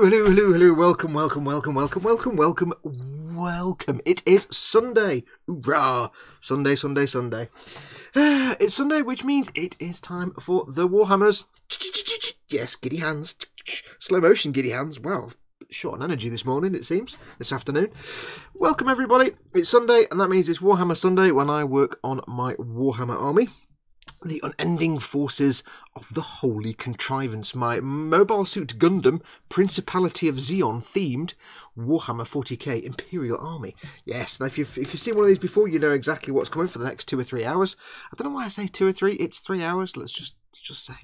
hello, welcome. It is Sunday. Hoorah! Sunday. It's Sunday, which means it is time for the Warhammers. Yes, giddy hands. Slow motion giddy hands. Wow, short on energy this morning, it seems, this afternoon. Welcome, everybody. It's Sunday, and that means it's Warhammer Sunday when I work on my Warhammer army. The unending forces of the Holy Contrivance, my Mobile Suit Gundam Principality of Zeon themed Warhammer 40k Imperial Army. Yes, now if you've seen one of these before, you know exactly what's coming for the next 2 or 3 hours. I don't know why I say 2 or 3, it's 3 hours, let's just say.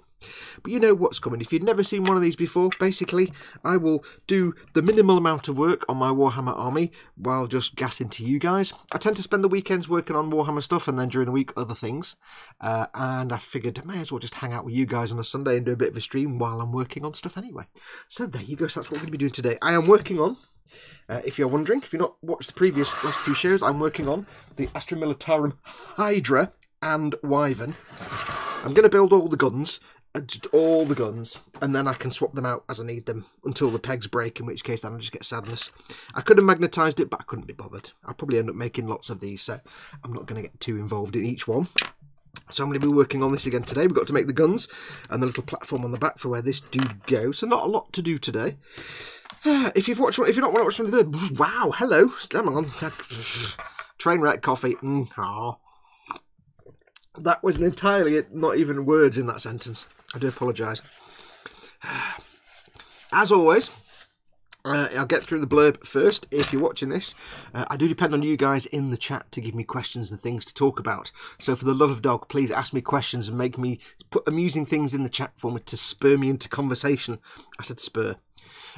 But you know what's coming. If you've never seen one of these before, basically I will do the minimal amount of work on my Warhammer army while just gassing to you guys. I tend to spend the weekends working on Warhammer stuff and then during the week other things. And I figured I may as well just hang out with you guys on a Sunday and do a bit of a stream while I'm working on stuff anyway. So there you go, so that's what we're going to be doing today. I am working on, if you're wondering, if you've not watched the previous last few shows, I'm working on the Astra Militarum Hydra and Wyvern. I'm going to build all the guns, just all the guns, and then I can swap them out as I need them until the pegs break, in which case then I'll just get sadness. I could have magnetised it, but I couldn't be bothered. I'll probably end up making lots of these, so I'm not going to get too involved in each one. So I'm going to be working on this again today. We've got to make the guns and the little platform on the back for where this dude goes. So not a lot to do today. If you've watched one, if you're not want to watch something, wow, hello, hang on, Trainwreck coffee. That was entirely not even words in that sentence. I do apologise. As always, I'll get through the blurb first. If you're watching this, I do depend on you guys in the chat to give me questions and things to talk about. So for the love of dog, please ask me questions and make me put amusing things in the chat for me to spur me into conversation. I said spur.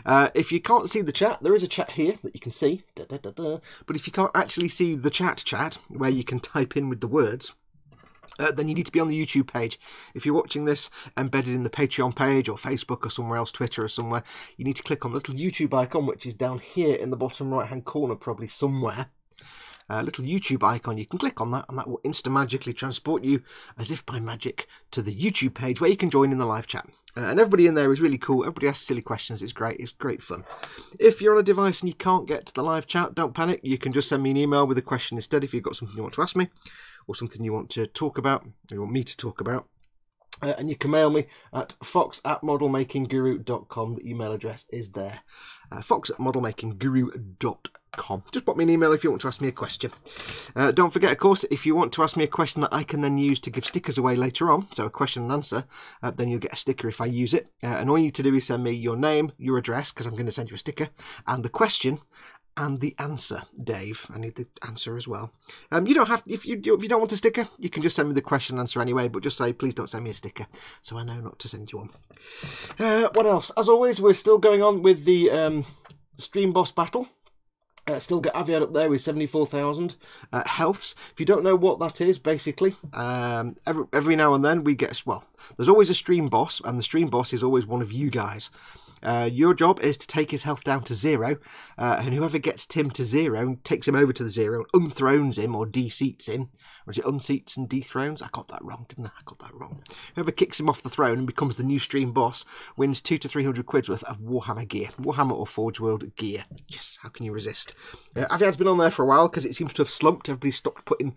If you can't see the chat, there is a chat here that you can see. But if you can't actually see the chat where you can type in with the words, then you need to be on the YouTube page. If you're watching this embedded in the Patreon page or Facebook or somewhere else, Twitter or somewhere, you need to click on the little YouTube icon, which is down here in the bottom right hand corner, probably somewhere. Little YouTube icon, you can click on that and that will insta-magically transport you, as if by magic, to the YouTube page where you can join in the live chat. And everybody in there is really cool. Everybody asks silly questions. It's great fun. If you're on a device and you can't get to the live chat, don't panic. You can just send me an email with a question instead if you've got something you want to ask me, or something you want to talk about, or you want me to talk about. And you can mail me at fox@modelmakingguru.com. The email address is there. fox@modelmakingguru.com. Just pop me an email if you want to ask me a question. Don't forget, of course, if you want to ask me a question that I can then use to give stickers away later on, so a question and answer, then you'll get a sticker if I use it. And all you need to do is send me your name, your address, because I'm going to send you a sticker, and the question, and the answer, Dave. I need the answer as well. You don't have, if you don't want a sticker, you can just send me the question and answer anyway, but just say, please don't send me a sticker, so I know not to send you one. What else? As always, we're still going on with the Stream Boss battle. Still got Aviad up there with 74,000 healths. If you don't know what that is, basically, every now and then we get, well, there's always a stream boss, and the stream boss is always one of you guys. Your job is to take his health down to 0, and whoever gets Tim to 0 takes him over to the 0, unthrones him or de-seats him. Or is it unseats and dethrones? I got that wrong, didn't I? I got that wrong. Whoever kicks him off the throne and becomes the new stream boss wins 200 to 300 quid worth of Warhammer gear. Warhammer or Forge World gear. Yes, how can you resist? Aviad's been on there for a while because it seems to have slumped. Everybody stopped trying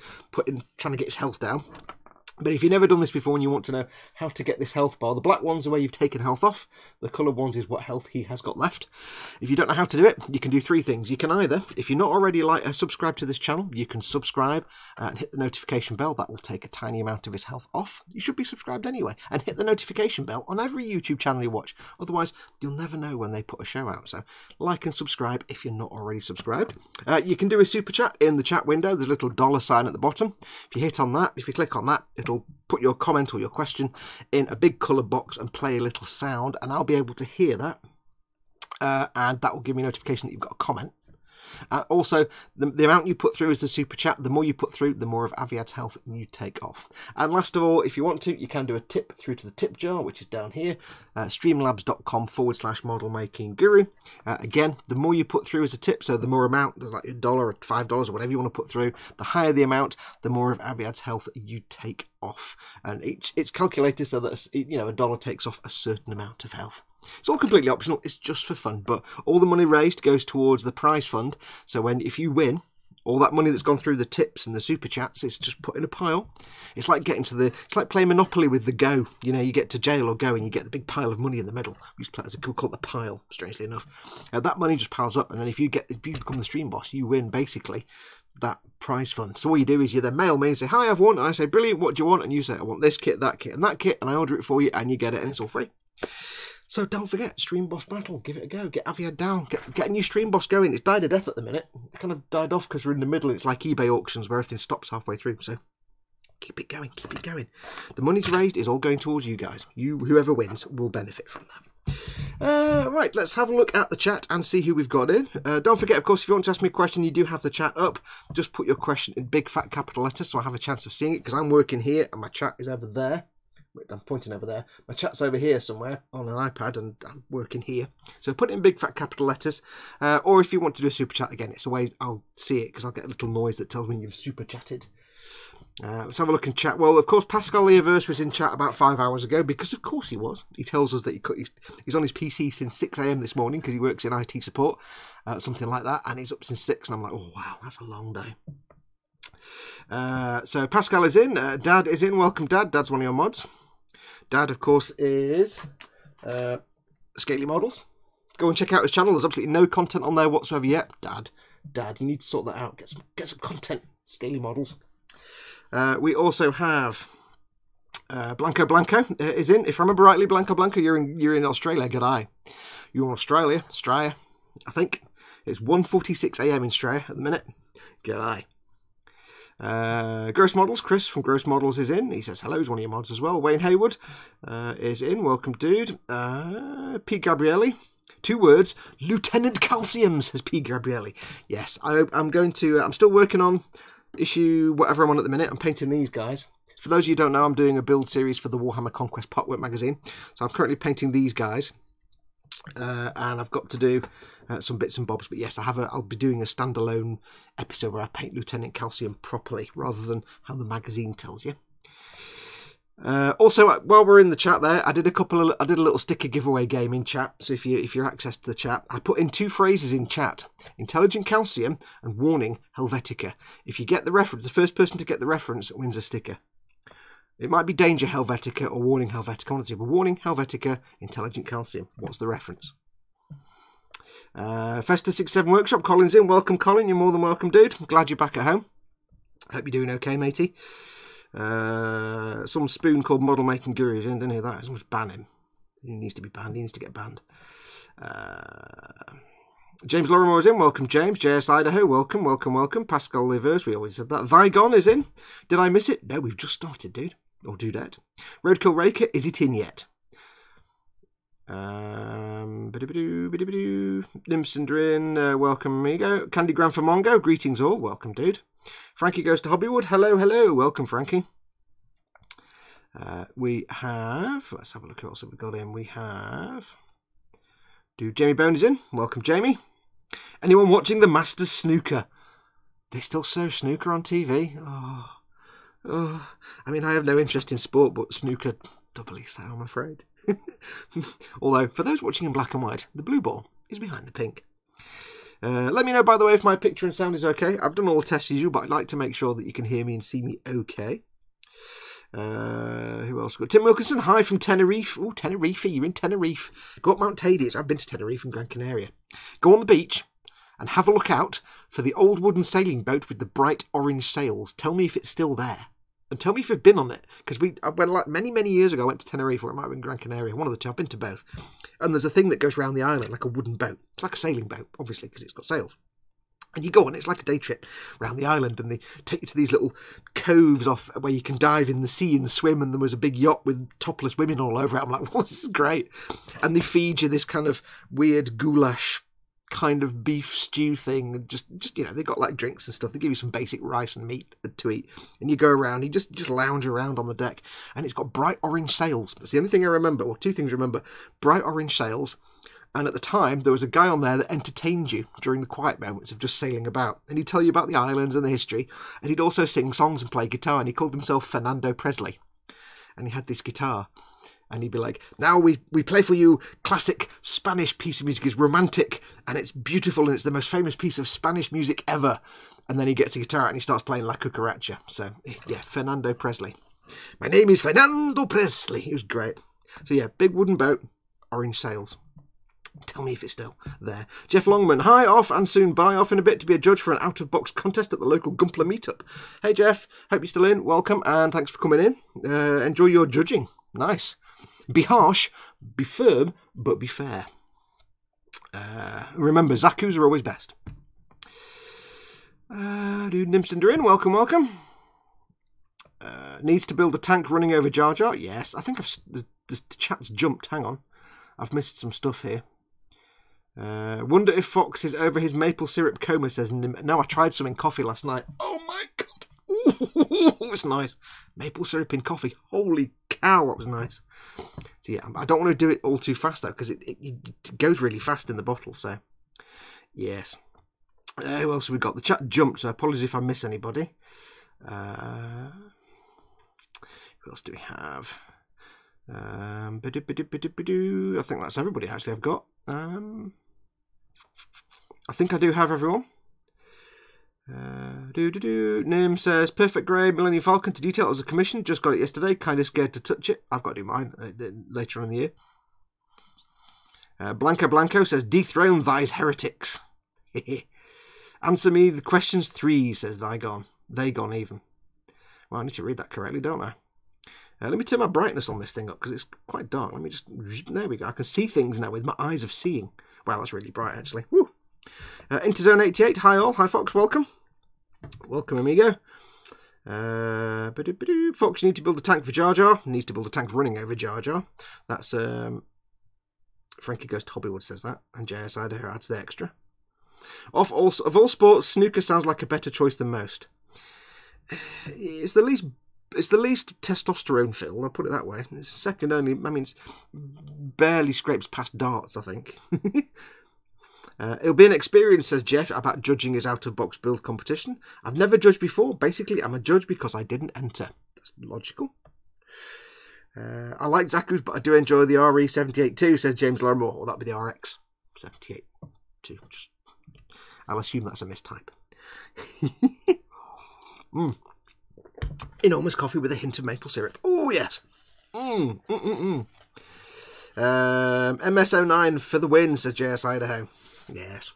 to get his health down. But if you've never done this before and you want to know how to get this health bar, the black ones are where you've taken health off. The coloured ones is what health he has got left. If you don't know how to do it, you can do 3 things. You can either, if you're not already subscribed to this channel, you can subscribe and hit the notification bell. That will take a tiny amount of his health off. You should be subscribed anyway. And hit the notification bell on every YouTube channel you watch. Otherwise, you'll never know when they put a show out. So like and subscribe if you're not already subscribed. You can do a super chat in the chat window. There's a little $sign at the bottom. If you hit on that, if you click on that, it'll put your comment or your question in a big coloured box and play a little sound, and I'll be able to hear that, and that will give me a notification that you've got a comment. Also, the amount you put through is the super chat. The more you put through, the more of Aviad's health you take off. And last of all, if you want to, you can do a tip through to the tip jar, which is down here, streamlabs.com/modelmakingguru. Again, the more you put through as a tip, so the more amount, like $1 or $5 or whatever you want to put through, the higher the amount, the more of Aviad's health you take off. And it's calculated so that, you know, $1 takes off a certain amount of health. It's all completely optional. It's just for fun. But all the money raised goes towards the prize fund. So if you win, all that money that's gone through the tips and the super chats is just put in a pile. It's like it's like playing Monopoly with the Go. You know, you get to jail or Go and you get the big pile of money in the middle. We used to play as we call it the pile, strangely enough. That money just piles up, and then if you become the stream boss, you win basically that prize fund. So all you do is you then mail me and say, hi, I've won, and I say, brilliant, what do you want? And you say, I want this kit, that kit, and that kit, and I order it for you, and you get it, and it's all free. So don't forget, Stream Boss Battle, give it a go, get Aviad down, get a new Stream Boss going. It's died a death at the minute. It kind of died off because we're in the middle. It's like eBay auctions where everything stops halfway through, so keep it going, keep it going. The money's raised is all going towards you guys. Whoever wins will benefit from that. Right, let's have a look at the chat and see who we've got in. Don't forget, of course, if you want to ask me a question, you do have the chat up. Just put your question in big fat capital letters so I have a chance of seeing it, because I'm working here and my chat is over there. I'm pointing over there. My chat's over here somewhere on an iPad, and I'm working here. So put it in big fat capital letters. Or if you want to do a super chat again, it's a way I'll see it, because I'll get a little noise that tells me you've super chatted. Let's have a look in chat. Well, of course, Pascal Leaverse was in chat about 5 hours ago, because of course he was. He tells us that he's on his PC since 6 AM this morning because he works in IT support, something like that, and he's up since 6, and I'm like, oh wow, that's a long day. So Pascal is in. Dad is in. Welcome, Dad. Dad's one of your mods. Dad, of course, is Scaly Models. Go and check out his channel. There's absolutely no content on there whatsoever yet. Dad, you need to sort that out. Get some content. Scaly Models. We also have Blanco is in. If I remember rightly, Blanco, you're in Australia. Good eye. You're in Australia, I think. It's 1:46 AM in Australia at the minute. Good eye. Gross Models, Chris from Gross Models is in. He says hello, he's one of your mods as well. Wayne Haywood is in. Welcome, dude. Pete Gabrielli. 2 words. Lieutenant Calcium, says Pete Gabrielli. Yes, I'm still working on issue whatever I'm on at the minute. I'm painting these guys. For those of you who don't know, I'm doing a build series for the Warhammer Conquest Potwork magazine. So I'm currently painting these guys. And I've got to do some bits and bobs, but yes, I'll be doing a standalone episode where I paint Lieutenant Calcium properly, rather than how the magazine tells you. Also, while we're in the chat there, I did a little sticker giveaway game in chat. So if you're access to the chat, I put in 2 phrases in chat: Intelligent Calcium and Warning Helvetica. If you get the reference, the first person to get the reference wins a sticker. It might be Danger Helvetica or Warning Helvetica. I want to do Warning Helvetica, Intelligent Calcium. What's the reference? Festa67 Workshop, Colin's in. Welcome, Colin. You're more than welcome, dude. I'm glad you're back at home. Hope you're doing okay, matey. Some spoon called Model Making Guru is in. Don't hear that. I must ban him. He needs to be banned. He needs to get banned. James Lorimer is in. Welcome, James. JS Idaho, welcome. Pascal Livers, we always said that. Vigon is in. Did I miss it? No, we've just started, dude. Or dudette. Roadkill Raker, is it in yet? Nimsindrin, welcome, amigo. Candy Gran for Mongo, greetings all. Welcome, dude. Frankie goes to Hobbywood. Hello. Welcome, Frankie. We have... Let's have a look at what else we've got in. We have... Jamie Bone is in. Welcome, Jamie. Anyone watching the Masters Snooker? They still show snooker on TV? Oh. I mean, I have no interest in sport, but snooker doubly so, I'm afraid. Although, for those watching in black and white, the blue ball is behind the pink. Let me know, by the way, if my picture and sound is okay. I've done all the tests usual, but I'd like to make sure that you can hear me and see me okay. Who else? Tim Wilkinson, hi from Tenerife. Oh, Tenerife, you're in Tenerife. Go up Mount Tadius. I've been to Tenerife and Gran Canaria. Go on the beach and have a look out for the old wooden sailing boat with the bright orange sails. Tell me if it's still there. And tell me if you've been on it. Because like many years ago, I went to Tenerife, or it might have been Gran Canaria. One of the two. I've been to both. And there's a thing that goes around the island, like a wooden boat. It's like a sailing boat, obviously, because it's got sails. And you go on, it's like a day trip around the island, and they take you to these little coves off where you can dive in the sea and swim, and there was a big yacht with topless women all over it. I'm like, well, this is great. And they feed you this kind of weird goulash kind of beef stew thing, and just they got like drinks and stuff. They give you some basic rice and meat to eat, and you go around, you just lounge around on the deck, and it's got bright orange sails. That's the only thing I remember, or 2 things I remember: bright orange sails. And at the time, there was a guy on there that entertained you during the quiet moments of just sailing about. And he'd tell you about the islands and the history. And he'd also sing songs and play guitar. And he called himself Fernando Presley. And he had this guitar. And he'd be like, now we play for you classic Spanish piece of music. It's romantic and it's beautiful and it's the most famous piece of Spanish music ever. And then he gets a guitar out and he starts playing La Cucaracha. So, yeah, Fernando Presley. My name is Fernando Presley. It was great. So, yeah, big wooden boat, orange sails. Tell me if it's still there. Jeff Longman, hi, off and soon bye. Off in a bit to be a judge for an out-of-box contest at the local Gumpler meetup. Hey, Jeff, hope you're still in. Welcome and thanks for coming in. Enjoy your judging. Nice. Be harsh, be firm, but be fair. Remember, Zakus are always best. Dude, Nimcinder in, welcome. Needs to build a tank running over Jar Jar? Yes, I think the chat's jumped. Hang on. I've missed some stuff here. Wonder if Fox is over his maple syrup coma, says Nim. No, I tried some in coffee last night. Oh my god. Ooh, it's nice. Maple syrup in coffee. Holy cow, that was nice. So yeah, I don't want to do it all too fast though, because it goes really fast in the bottle, so yes. Who else have we got? The chat jumped, so apologies if I miss anybody. Who else do we have? I think that's everybody actually I've got. I think I do have everyone. Nim says, perfect grey Millennium Falcon to detail as a commission. Just got it yesterday. Kind of scared to touch it. I've got to do mine later on in the year. Blanco says, dethrone thys heretics. Answer me the questions 3, says Thygon. They gone even. Well, I need to read that correctly, don't I? Let me turn my brightness on this thing up because it's quite dark. Let me just... There we go. I can see things now with my eyes of seeing. Wow, that's really bright, actually. Woo! Interzone 88. Hi, all. Hi, Fox. Welcome. Welcome, amigo. Fox, you need to build a tank for Jar Jar. Needs to build a tank running over Jar Jar. That's... Frankie Goes to Hollywood says that. And JS Idaho adds the extra. Of all sports, snooker sounds like a better choice than most. It's the least testosterone filled, I'll put it that way. It's second only, I mean, it's barely scrapes past darts, I think. It'll be an experience, says Jeff, about judging his out-of-box build competition. I've never judged before. Basically, I'm a judge because I didn't enter. That's logical. I like Zaku's, but I do enjoy the RE78 too, says James Larimore. Or that'll be the RX78 too. I'll assume that's a mistype. Enormous coffee with a hint of maple syrup. Oh, yes. MS09 for the win, says JS Idaho. Yes.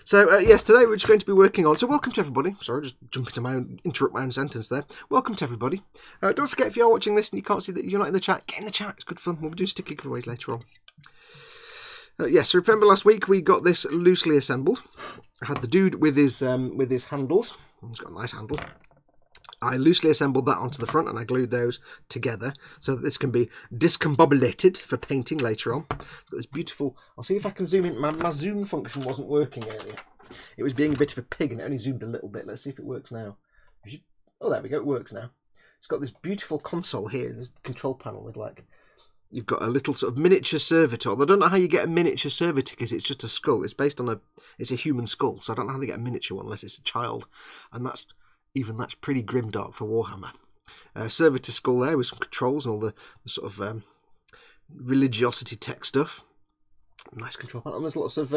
So, yes, today we're just going to be working on... So, welcome to everybody. Sorry, just jumping to interrupt my own sentence there. Welcome to everybody. Don't forget, if you are watching this and you can't see that you're not in the chat, get in the chat. It's good fun. We'll do sticky giveaways later on. Yes, so remember last week we got this loosely assembled. I had the dude with his handles. He's got a nice handle. I loosely assembled that onto the front and I glued those together so that this can be discombobulated for painting later on. Got this beautiful... I'll see if I can zoom in. My zoom function wasn't working earlier. It was being a bit of a pig and it only zoomed a little bit. Let's see if it works now. Oh, there we go. It works now. It's got this beautiful console here, this control panel with like... You've got a little sort of miniature servitor. I don't know how you get a miniature servitor because it's just a skull. It's based on it's a human skull, so I don't know how they get a miniature one unless it's a child. And that's pretty grimdark for Warhammer. Servitor skull there with some controls and all the sort of religiosity tech stuff. Nice control panel. And there's lots of...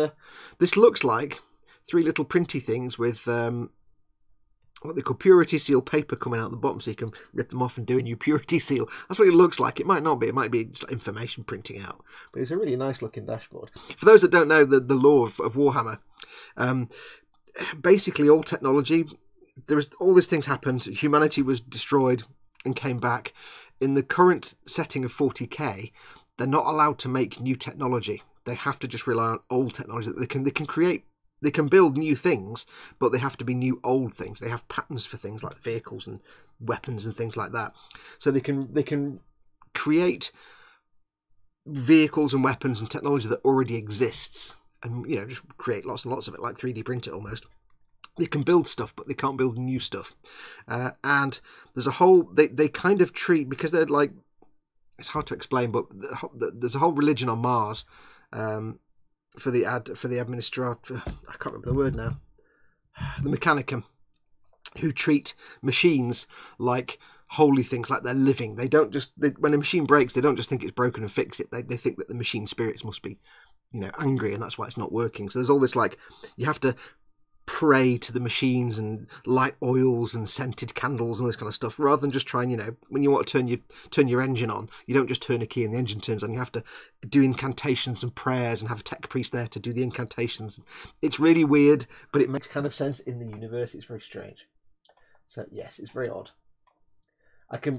this looks like 3 little printy things with... what they call purity seal paper coming out the bottom so you can rip them off and do a new purity seal. That's what it looks like. It might not be. It might be just information printing out. But it's a really nice looking dashboard. For those that don't know the lore of Warhammer, basically all technology, all these things happened. Humanity was destroyed and came back. In the current setting of 40k, they're not allowed to make new technology. They have to just rely on old technology. They can build new things, but they have to be new old things. They have patterns for things like vehicles and weapons and things like that. So they can create vehicles and weapons and technology that already exists, and just create lots and lots of it, like 3D print it almost. They can build stuff, but they can't build new stuff. And there's a whole they kind of treat, because they're like, it's hard to explain, but there's a whole religion on Mars. For the administrator, I can't remember the word now, the Mechanicum, who treat machines like holy things, like they're living. They don't just, when a machine breaks, they don't just think it's broken and fix it. They think that the machine spirits must be, you know, angry, and that's why it's not working. So there's all this, like, you have to pray to the machines and light oils and scented candles and all this kind of stuff, rather than just trying, you know, when you want to turn your engine on, you don't just turn a key and the engine turns on. You have to do incantations and prayers and have a tech priest there to do the incantations. It's really weird, but it makes kind of sense in the universe. It's very strange. So yes, it's very odd.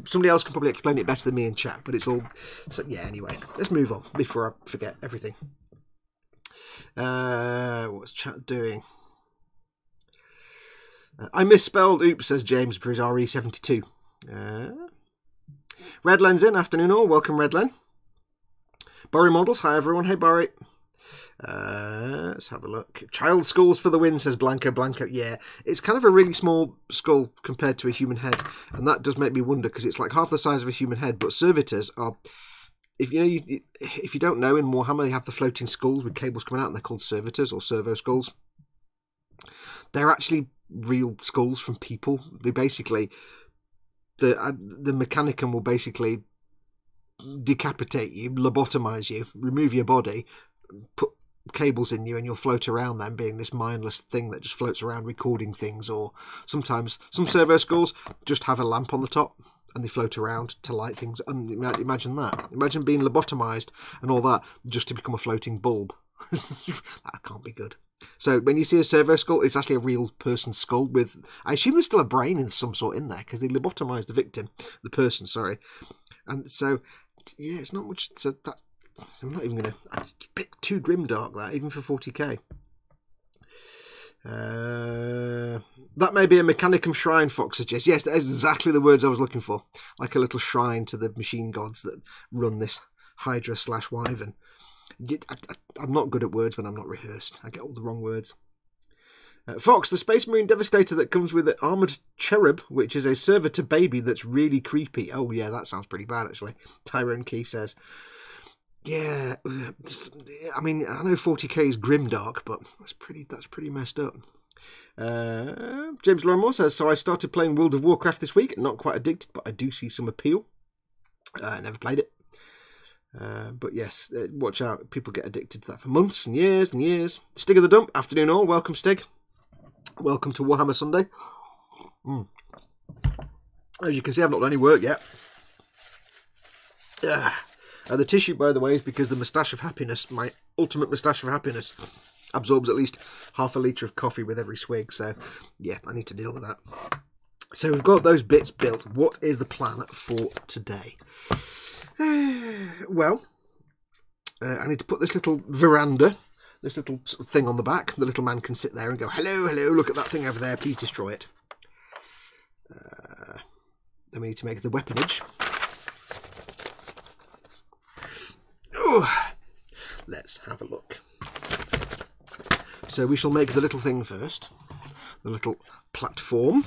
Somebody else can probably explain it better than me in chat, but it's all, so yeah, anyway, let's move on before I forget everything. What's chat doing? I misspelled oops, says James for his RE72. Redlen's in, afternoon all, welcome Redlen. Borry Models, hi everyone, hey Borry. Let's have a look. Child skulls for the win, says Blanco. Yeah, it's kind of a really small skull compared to a human head, and that does make me wonder, because it's like half the size of a human head. But servitors are, if you don't know, in Warhammer they have the floating skulls with cables coming out, and they're called servitors or servo skulls. They're actually real skulls from people. They basically, the Mechanicum will basically decapitate you, lobotomize you, remove your body, put cables in you, and you'll float around them, being this mindless thing that just floats around recording things. Or sometimes some servo skulls just have a lamp on the top and they float around to light things. And imagine that. Imagine being lobotomized and all that just to become a floating bulb. That can't be good. So when you see a servo skull, it's actually a real person's skull with, I assume there's still a brain in some sort in there, because they lobotomize the victim, the person, sorry. And so, yeah, it's not much. So that, I'm not even going to, it's a bit too grimdark, that, even for 40k. That may be a Mechanicum shrine, Fox suggests. Yes, that is exactly the words I was looking for. Like a little shrine to the machine gods that run this Hydra/Wyvern. I'm not good at words when I'm not rehearsed. I get all the wrong words. Fox, the Space Marine Devastator that comes with an armoured cherub, which is a servitor baby that's really creepy. Oh yeah, that sounds pretty bad actually. Tyrone Key says. Yeah, I mean, I know 40k is grimdark, but that's pretty messed up. James Lorimore says, so I started playing World of Warcraft this week. Not quite addicted, but I do see some appeal. I never played it. But yes, watch out. People get addicted to that for months and years and years. Stig of the Dump, afternoon all. Welcome, Stig. Welcome to Warhammer Sunday. As you can see, I've not done any work yet. The tissue, by the way, is because the moustache of happiness, my ultimate moustache of happiness, absorbs at least half a litre of coffee with every swig. So, yeah, I need to deal with that. So we've got those bits built. What is the plan for today? Well, I need to put this little veranda, this little thing on the back. The little man can sit there and go, hello, hello, look at that thing over there, please destroy it. Then we need to make the weaponage. Ooh, let's have a look. So we shall make the little thing first, the little platform.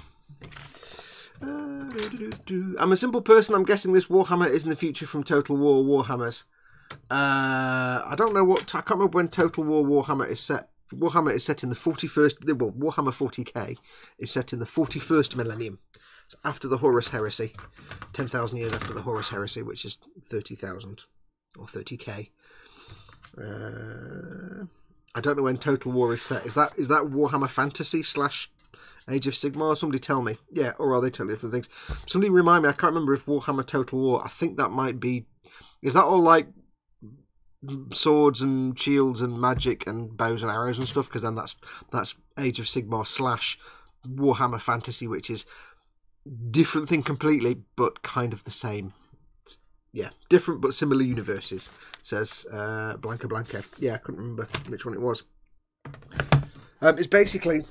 I'm a simple person. I'm guessing this Warhammer is in the future from Total War Warhammers. I don't know what. I can't remember when Total War Warhammer is set. Warhammer is set in the 41st. Well, Warhammer 40k is set in the 41st millennium. It's after the Horus Heresy, 10,000 years after the Horus Heresy, which is 30,000 or 30k. I don't know when Total War is set. Is that Warhammer Fantasy / Age of Sigmar? Somebody tell me. Yeah, or are they totally different things? Somebody remind me. I can't remember if Warhammer Total War, I think that might be... Is that all like swords and shields and magic and bows and arrows and stuff? Because then that's Age of Sigmar / Warhammer Fantasy, which is different thing completely, but kind of the same. Yeah, different but similar universes, says Blanca. Yeah, I couldn't remember which one it was. It's basically...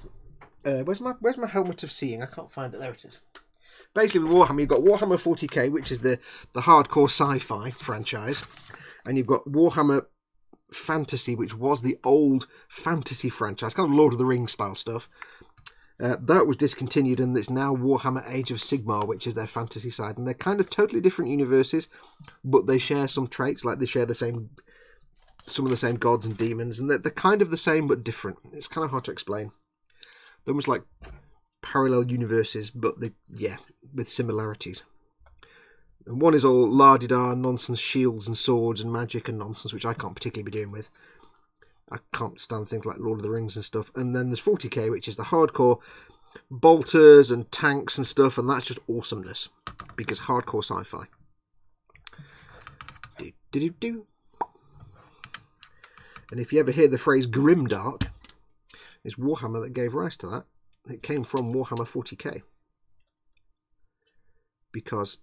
where's my helmet of seeing? I can't find it. There it is. Basically, with Warhammer, you've got Warhammer 40k, which is the hardcore sci-fi franchise, and you've got Warhammer Fantasy, which was the old fantasy franchise, kind of Lord of the Rings style stuff. That was discontinued, and it's now Warhammer Age of Sigmar, which is their fantasy side, and they're kind of totally different universes, but they share some traits, like they share some of the same gods and demons, and they're kind of the same but different. It's kind of hard to explain. They're almost like parallel universes, but with similarities. And one is all la-di-da nonsense, shields and swords and magic and nonsense, which I can't particularly be doing with. I can't stand things like Lord of the Rings and stuff. And then there's 40k, which is the hardcore bolters and tanks and stuff, and that's just awesomeness, because hardcore sci-fi. Do-do-do-do. And if you ever hear the phrase grimdark, it's Warhammer that gave rise to that. It came from Warhammer 40k. Because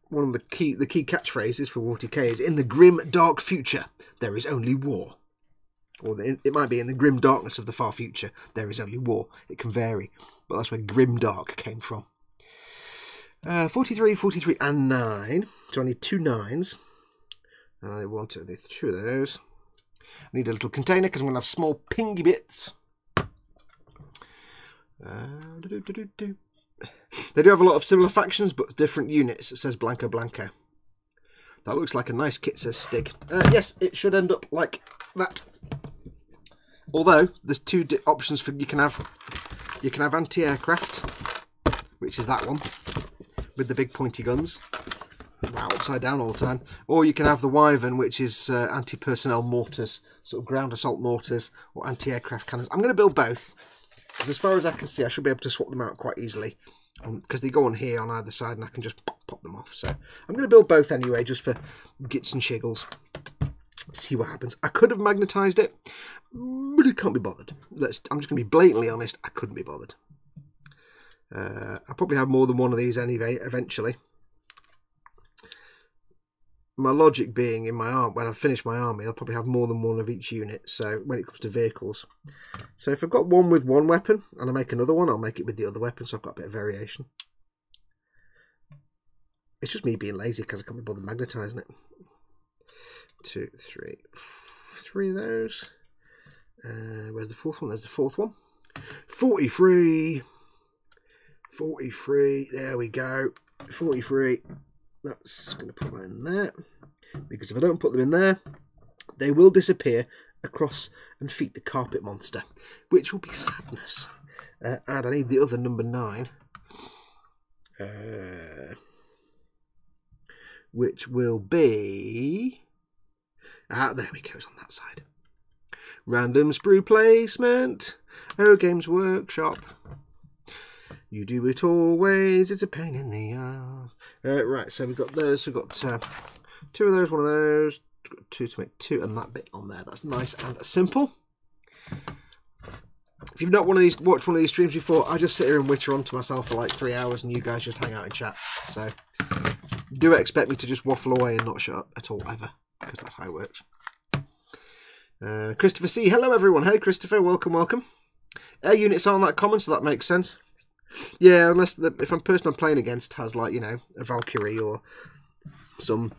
one of the key catchphrases for 40k is, in the grim dark future, there is only war. Or it might be, in the grim darkness of the far future, there is only war. It can vary, but that's where grim dark came from. 43, 43 and 9. So I need 2 9s. I want to do 2 of those. I need a little container because I'm going to have small pingy bits. They do have a lot of similar factions, but different units. It says Blanco Blanco. That looks like a nice kit, says Stig. Yes, it should end up like that. Although there's 2 options for you can have anti-aircraft, which is that one with the big pointy guns. Wow, upside down all the time. Or you can have the Wyvern, which is anti-personnel mortars, sort of ground assault mortars, or anti-aircraft cannons. I'm going to build both, because as far as I can see, I should be able to swap them out quite easily, because they go on here on either side, and I can just pop them off. So I'm going to build both anyway, just for gits and shiggles. See what happens. I could have magnetised it, but I can't be bothered. I'm just going to be blatantly honest. I couldn't be bothered. I'll probably have more than one of these anyway, eventually. My logic being, in my arm, when I finish my army, I'll probably have more than one of each unit. So when it comes to vehicles, so if I've got one with one weapon and I make another one, I'll make it with the other weapon. So I've got a bit of variation. It's just me being lazy because I can't be bothered magnetising it. 2, 3, 3 of those. Where's the 4th one? There's the 4th one. 43. 43. There we go. 43. That's going to put that in there. Because if I don't put them in there, they will disappear across and feed the carpet monster, which will be sadness. And I need the other number 9. Which will be... there we go, it's on that side. Random sprue placement. Oh, Games Workshop. You do it always, it's a pain in the ass. Right, so we've got those. We've got 2 of those, 1 of those. 2 to make 2, and that bit on there. That's nice and simple. If you've not watched one of these streams before, I just sit here and witter on to myself for like 3 hours, and you guys just hang out and chat. So do expect me to just waffle away and not shut up at all, ever, because that's how it works. Christopher C. Hello, everyone. Hey, Christopher. Welcome, welcome. Air units aren't that common, so that makes sense. Yeah, unless if I'm person I'm playing against has, like, you know, a Valkyrie or some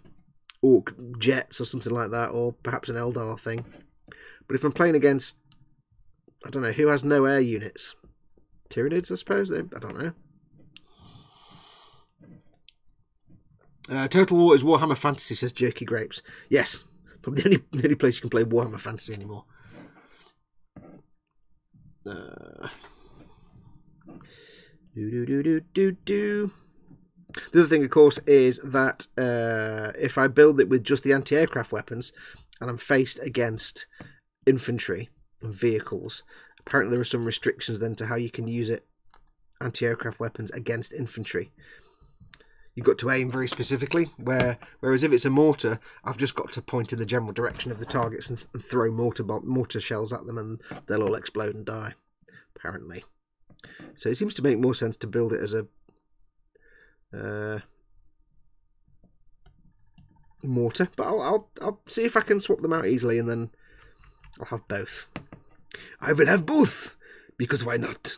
Orc jets or something like that, or perhaps an Eldar thing. But if I'm playing against, I don't know, who has no air units? Tyranids, I suppose? I don't know. Total War is Warhammer Fantasy, says Jerky Grapes. Yes, probably the only place you can play Warhammer Fantasy anymore. The other thing, of course, is that if I build it with just the anti-aircraft weapons and I'm faced against infantry and vehicles, apparently there are some restrictions then to how you can use it, anti-aircraft weapons against infantry. You've got to aim very specifically, whereas if it's a mortar, I've just got to point in the general direction of the targets and throw mortar shells at them, and they'll all explode and die, apparently. So it seems to make more sense to build it as a mortar, but I'll see if I can swap them out easily, and then I'll have both. I will have both, because why not?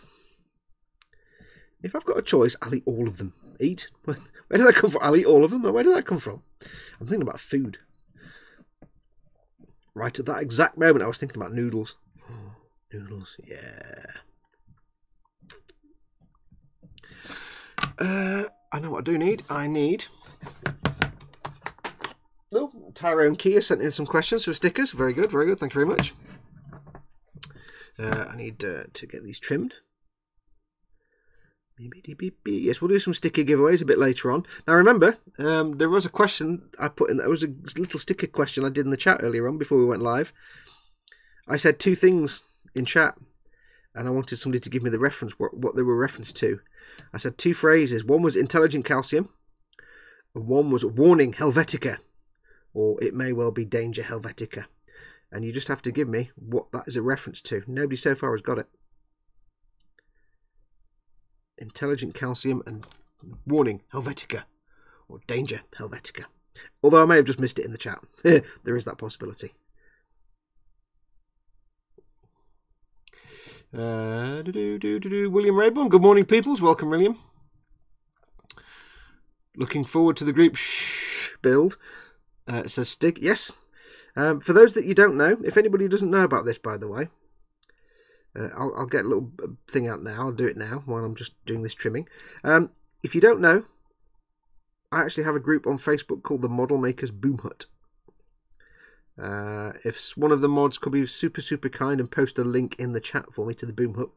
If I've got a choice, I'll eat all of them. Eat? Where did that come from? I'll eat all of them. Where did that come from? I'm thinking about food. Right at that exact moment, I was thinking about noodles. Oh, noodles, yeah. I know what I do need. I need... Oh, Tyrone Kia sent in some questions for stickers. Very good, very good. Thank you very much. I need to get these trimmed. Yes, we'll do some sticker giveaways a bit later on. Now remember, there was a question I put in. There was a little sticker question I did in the chat earlier on before we went live. I said 2 things in chat, and I wanted somebody to give me the reference, what they were referenced to. I said 2 phrases. One was intelligent calcium, and one was warning Helvetica, or it may well be danger Helvetica. And you just have to give me what that is a reference to. Nobody so far has got it. Intelligent calcium and warning Helvetica, or danger Helvetica. Although I may have just missed it in the chat. There is that possibility. William Rayburn, good morning, peoples. Welcome, William. Looking forward to the group build. It says Stig. Yes. For those that you don't know, if anybody doesn't know about this, by the way, I'll get a little thing out now. I'll do it now while I'm just doing this trimming. If you don't know, I actually have a group on Facebook called the Model Makers Boom Hut. If one of the mods could be super kind and post a link in the chat for me to the Boom Hut,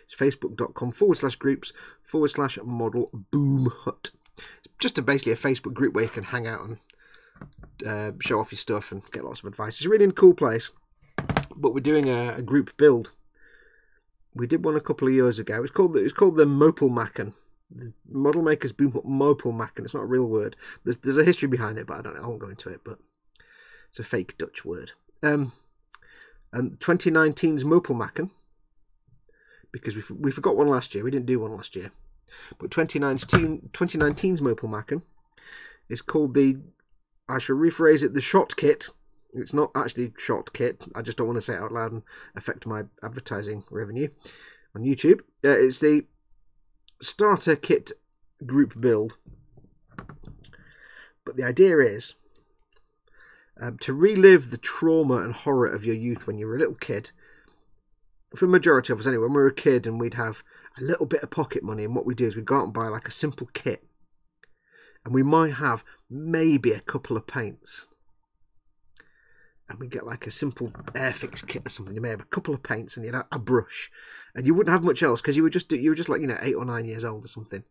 it's facebook.com/groups/model Boom Hut. It's just basically a Facebook group where you can hang out and show off your stuff and get lots of advice. It's a really cool place. But we're doing a group build. We did one a couple of years ago. It's called the Mopelmacken. The Model Makers Boom Hut Mopelmacken. It's not a real word. There's a history behind it, but I don't know. I won't go into it. But it's a fake Dutch word. And 2019's Mopelmacken, because we forgot one last year. We didn't do one last year. But 2019's Mopelmacken is called I shall rephrase it, the Shot Kit. It's not actually Shot Kit. I just don't want to say it out loud and affect my advertising revenue on YouTube. It's the Starter Kit group build. But the idea is to relive the trauma and horror of your youth when you were a little kid. For the majority of us anyway, when we were a kid and we'd have a little bit of pocket money, and what we'd do is we'd go out and buy like a simple kit. And we might have maybe a couple of paints. And we get like a simple Airfix kit or something. You may have a couple of paints and you'd have a brush. And you wouldn't have much else because you were just like, 8 or 9 years old or something.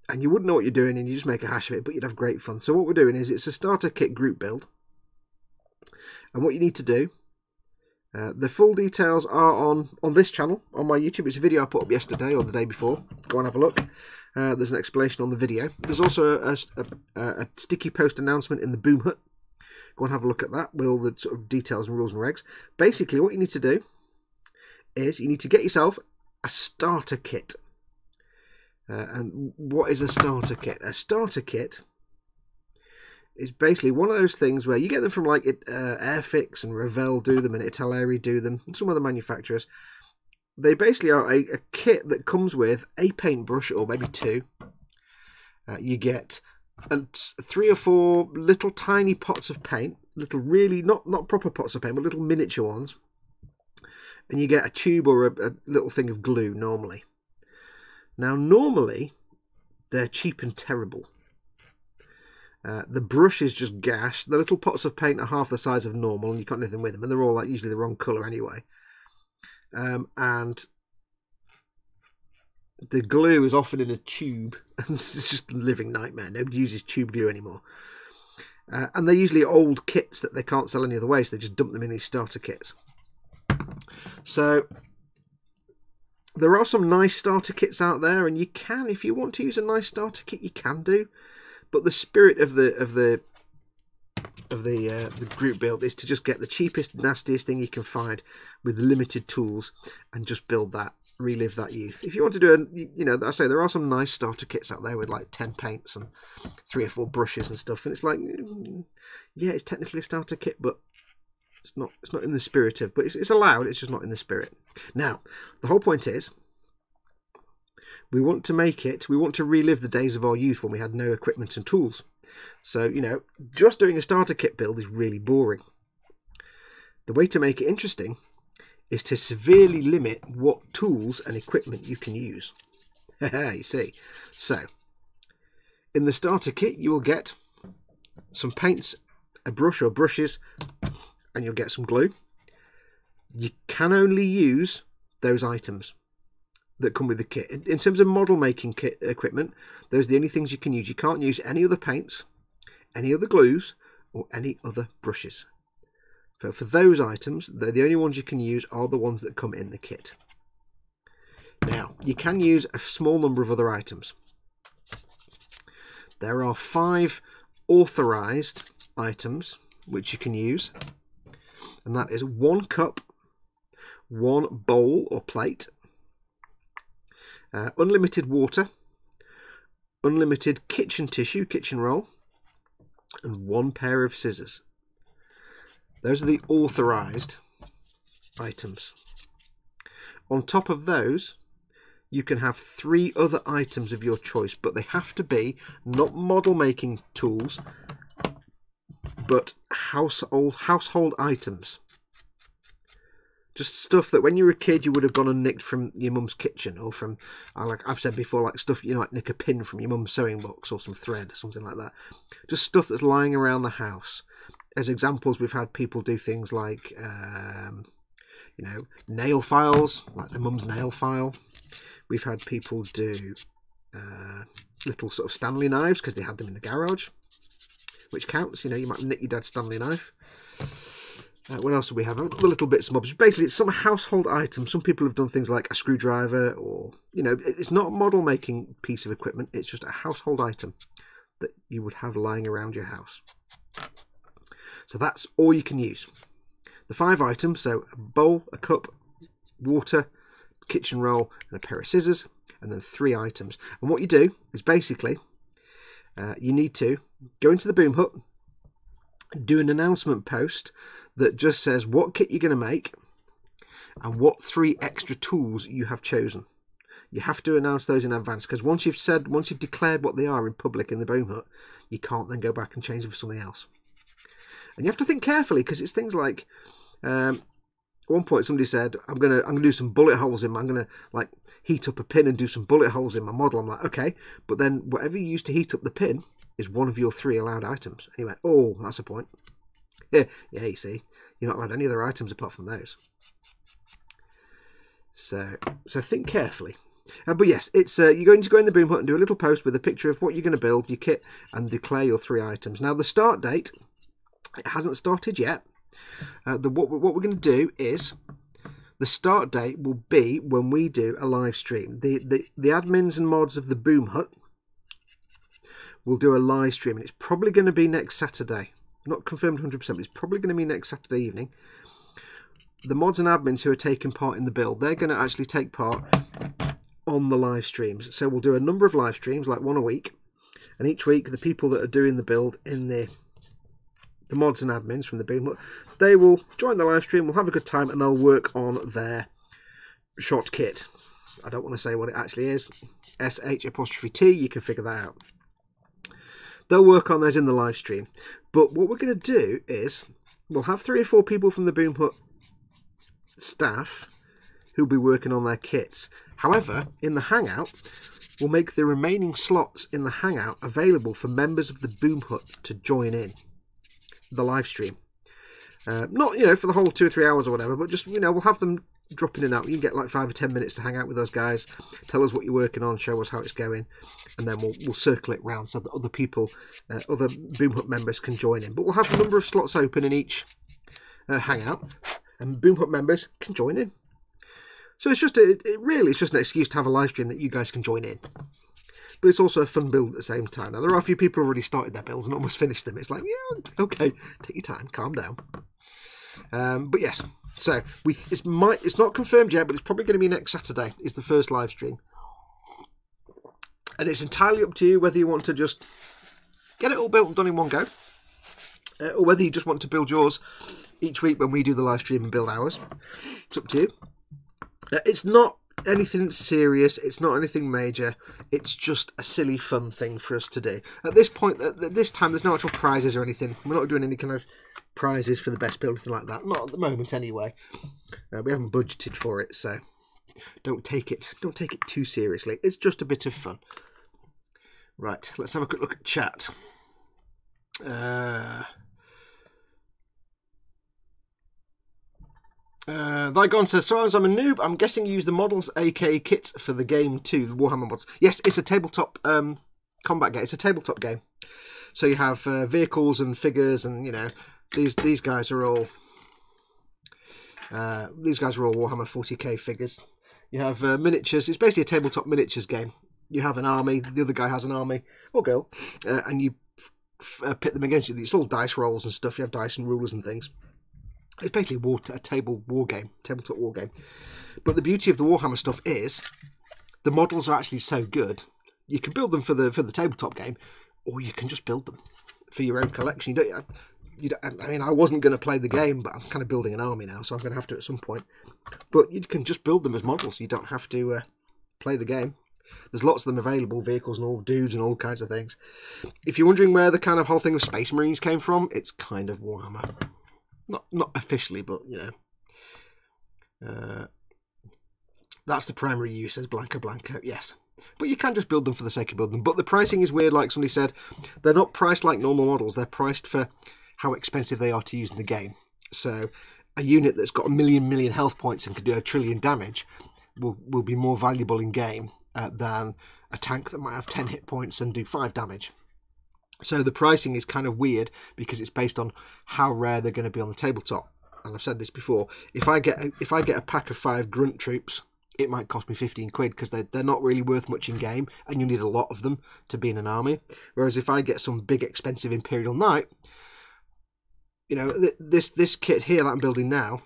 And you wouldn't know what you're doing and you just make a hash of it, but you'd have great fun. So what we're doing is it's a starter kit group build. And what you need to do, the full details are on this channel, on my YouTube. It's a video I put up yesterday or the day before. Go and have a look. There's an explanation on the video. There's also a sticky post announcement in the Boom Hut. Go and have a look at that with all the sort of details and rules and regs. Basically, what you need to do is you need to get yourself a starter kit. And what is a starter kit? A starter kit is basically one of those things where you get them from like Airfix and Revell do them and Italeri do them and some other manufacturers. They basically are a kit that comes with a paintbrush or maybe 2. You get 3 or 4 little tiny pots of paint, little really not proper pots of paint, but little miniature ones. And you get a tube or a little thing of glue normally. Now normally they're cheap and terrible. The brush is just gash. The little pots of paint are half the size of normal and you can't do anything with them, and they're all like usually the wrong colour anyway. And the glue is often in a tube, and it's just a living nightmare. Nobody uses tube glue anymore. And they're usually old kits that they can't sell any other way, so they just dump them in these starter kits. So there are some nice starter kits out there, and you can, if you want to use a nice starter kit, you can do. But the spirit of the group build is to just get the cheapest, nastiest thing you can find with limited tools and just build that, relive that youth. If you want to do I say there are some nice starter kits out there with like 10 paints and 3 or 4 brushes and stuff, and it's like, yeah, it's technically a starter kit, but it's not in the spirit of, but it's allowed, it's just not in the spirit. Now, the whole point is, we want to relive the days of our youth when we had no equipment and tools. So, just doing a starter kit build is really boring. The way to make it interesting is to severely limit what tools and equipment you can use. You see. So, in the starter kit, you will get some paints, a brush or brushes, and you'll get some glue. You can only use those items. that come with the kit. In terms of model making kit equipment, those are the only things you can use. You can't use any other paints, any other glues, or any other brushes. So for those items, the only ones you can use are the ones that come in the kit. Now, you can use a small number of other items. There are 5 authorized items which you can use, and that is 1 cup, 1 bowl or plate, unlimited water, unlimited kitchen tissue, kitchen roll, and 1 pair of scissors. Those are the authorized items. On top of those, you can have 3 other items of your choice, but they have to be not model making tools, but household items. Just stuff that when you were a kid you would have gone and nicked from your mum's kitchen, or from, like I've said before, like stuff, you know, like nick a pin from your mum's sewing box or some thread or something like that. Just stuff that's lying around the house. As examples, we've had people do things like, you know, nail files, like their mum's nail file. We've had people do little sort of Stanley knives because they had them in the garage, which counts. You know, you might nick your dad's Stanley knife. What else do we have? The little bits and bobs. Basically, it's some household item. Some people have done things like a screwdriver, or, you know, it's not a model making piece of equipment. It's just a household item that you would have lying around your house. So that's all you can use. The 5 items, so a bowl, a cup, water, kitchen roll, and a pair of scissors, and then 3 items. And what you do is basically, you need to go into the boom hut, do an announcement post that just says what kit you're going to make and what 3 extra tools you have chosen. You have to announce those in advance, because once you've declared what they are in public in the boom hut, you can't then go back and change them for something else. And you have to think carefully, because it's things like, at one point somebody said, I'm gonna do some bullet holes in my, I'm gonna like heat up a pin and do some bullet holes in my model. I'm like, okay, but then whatever you use to heat up the pin is one of your 3 allowed items. And he went, oh, that's a point. Yeah, you see, you're not allowed any other items apart from those. So think carefully. But yes, it's you're going to go in the boom hut and do a little post with a picture of what you're going to build, your kit, and declare your 3 items. Now the start date, it hasn't started yet. What we're going to do is, the start date will be when we do a live stream. The admins and mods of the boom hut will do a live stream, and it's probably going to be next Saturday. Not confirmed 100%, but it's probably going to be next Saturday evening. The mods and admins who are taking part in the build, they're going to actually take part on the live streams. So we'll do a number of live streams, like 1 a week, and each week the people that are doing the build in the mods and admins from the boom hut, they will join the live stream, we'll have a good time, and they'll work on their short kit. I don't want to say what it actually is. SH''T, you can figure that out. They'll work on those in the live stream. But what we're going to do is, we'll have 3 or 4 people from the boom hut staff who'll be working on their kits. However, in the hangout, we'll make the remaining slots in the hangout available for members of the boom hut to join in the live stream. Not, you know, for the whole 2 or 3 hours or whatever, but just, you know, we'll have them dropping in and out. You can get like 5 or 10 minutes to hang out with those guys, tell us what you're working on, show us how it's going, and then we'll circle it round so that other people, other boom hut members can join in. But we'll have a number of slots open in each hangout, and boom hut members can join in. So it's just it's just an excuse to have a live stream that you guys can join in. But it's also a fun build at the same time. Now, there are a few people who already started their builds and almost finished them. It's like, yeah, okay, take your time, calm down. But yes, so it's not confirmed yet, but it's probably going to be next Saturday is the first live stream. And it's entirely up to you whether you want to just get it all built and done in one go, or whether you just want to build yours each week when we do the live stream and build ours. It's up to you. It's not anything serious, it's not anything major, it's just a silly fun thing for us to do. At this point, at this time, there's no actual prizes or anything. We're not doing any kind of prizes for the best build or anything like that, not at the moment anyway. We haven't budgeted for it, so don't take it too seriously. It's just a bit of fun. Right, let's have a quick look at chat. Thygon says, so as I'm a noob, I'm guessing you use the models, aka kits, for the game too, the Warhammer mods. Yes, it's a tabletop combat game. It's a tabletop game. So you have vehicles and figures, and you know these guys are all Warhammer 40k figures. You have miniatures. It's basically a tabletop miniatures game. You have an army. The other guy has an army or girl, and you pit them against you. It's all dice rolls and stuff. You have dice and rulers and things. It's basically a tabletop war game. But the beauty of the Warhammer stuff is the models are actually so good. You can build them for the tabletop game, or you can just build them for your own collection. I mean, I wasn't going to play the game, but I'm kind of building an army now, so I'm going to have to at some point. But you can just build them as models. You don't have to play the game. There's lots of them available, vehicles and all dudes and all kinds of things. If you're wondering where the kind of whole thing of Space Marines came from, it's kind of Warhammer. Not officially, but you know, that's the primary use, says Blanca. Yes, but you can just build them for the sake of building them. But the pricing is weird, like somebody said. They're not priced like normal models. They're priced for how expensive they are to use in the game. So a unit that's got a million health points and can do 1 trillion damage will be more valuable in game than a tank that might have 10 hit points and do 5 damage. So the pricing is kind of weird because it's based on how rare they're going to be on the tabletop. And I've said this before. If I get a pack of 5 grunt troops, it might cost me 15 quid because they're not really worth much in game, and you need a lot of them to be in an army. Whereas if I get some big expensive Imperial Knight, you know, this kit here that I'm building now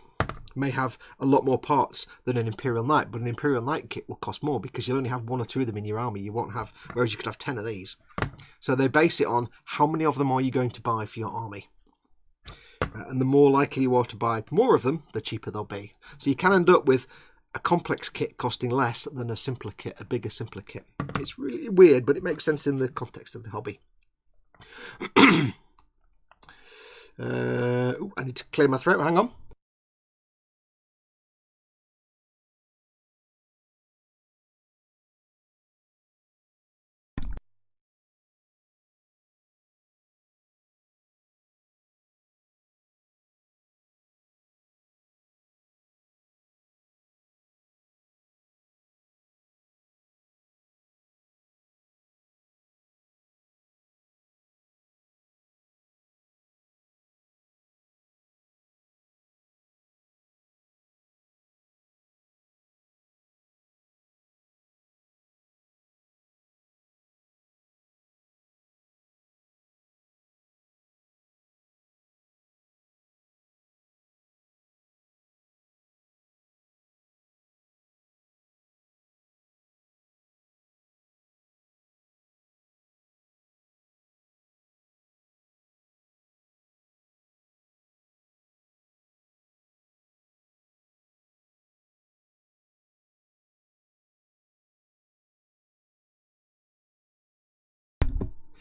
may have a lot more parts than an Imperial Knight, but an Imperial Knight kit will cost more because you'll only have 1 or 2 of them in your army. You won't have, whereas you could have 10 of these. So they base it on how many of them are you going to buy for your army. And the more likely you are to buy more of them, the cheaper they'll be. So you can end up with a complex kit costing less than a simpler kit, a bigger, simpler kit. It's really weird, but it makes sense in the context of the hobby. I need to clear my throat, hang on.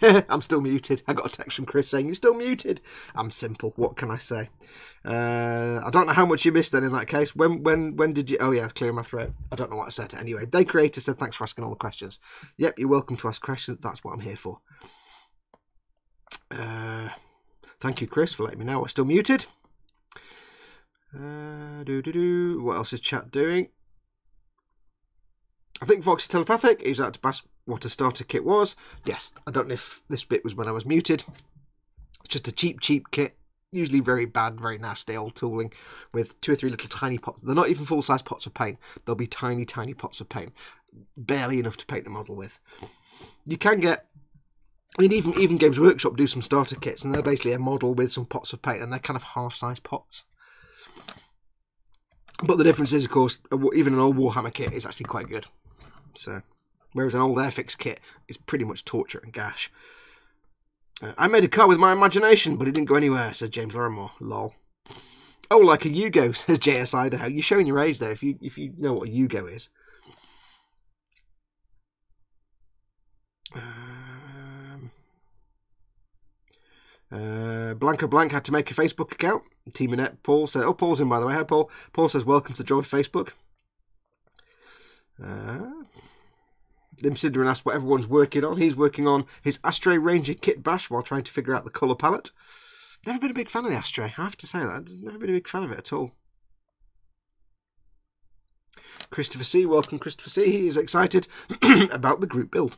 I'm still muted. I got a text from Chris saying, you're still muted. I'm simple. What can I say? I don't know how much you missed then in that case. When did you... Oh, yeah, clearing my throat. I don't know what I said. Anyway, Day Creator said, thanks for asking all the questions. Yep, you're welcome to ask questions. That's what I'm here for. Thank you, Chris, for letting me know we're still muted. What else is chat doing? I think Fox is telepathic. He's out to ask what a starter kit was. Yes, I don't know if this bit was when I was muted. It's just a cheap kit. Usually very bad, very nasty old tooling with 2 or 3 little tiny pots. They're not even full-size pots of paint. They'll be tiny pots of paint. Barely enough to paint a model with. You can get... I mean, even Games Workshop do some starter kits, and they're basically a model with some pots of paint, and they're kind of half-size pots. But the difference is, of course, even an old Warhammer kit is actually quite good. So, whereas an old Airfix kit is pretty much torture and gash. I made a car with my imagination, but it didn't go anywhere, says James Larimore. Lol. Oh, like a Yugo, says JS Idaho. You're showing your age there if you know what a Yugo is. Blanca Blank had to make a Facebook account. Team Annette, Paul said, oh, Paul's in by the way. Hi, Paul. Paul says, welcome to Joy Facebook. Lim Sidran asked what everyone's working on. He's working on his Astray Ranger kit bash while trying to figure out the colour palette. Never been a big fan of the Astray, I have to say that. Never been a big fan of it at all. Christopher C, welcome Christopher C. He is excited about the group build.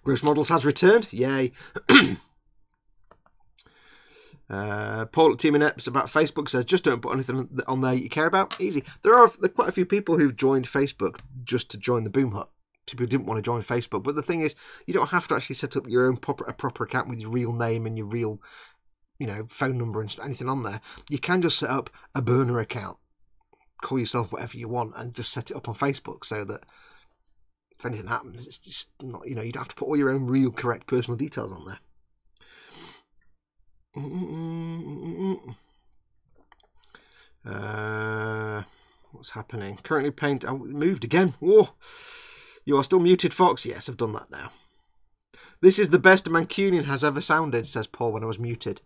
Gross Models has returned, yay. Paul at Team Inept about Facebook says, just don't put anything on there you care about. Easy. There are quite a few people who've joined Facebook just to join the Boom Hut. People who didn't want to join Facebook. But the thing is, you don't have to actually set up your own proper account with your real name and your real, phone number and anything on there. You can just set up a burner account. Call yourself whatever you want and just set it up on Facebook so that if anything happens, it's just not, you don't have to put all your own real correct personal details on there. What's happening? Currently paint. Oh, moved again. Whoa. You are still muted, Fox. Yes, I've done that now. This is the best Mancunian has ever sounded, says Paul when I was muted.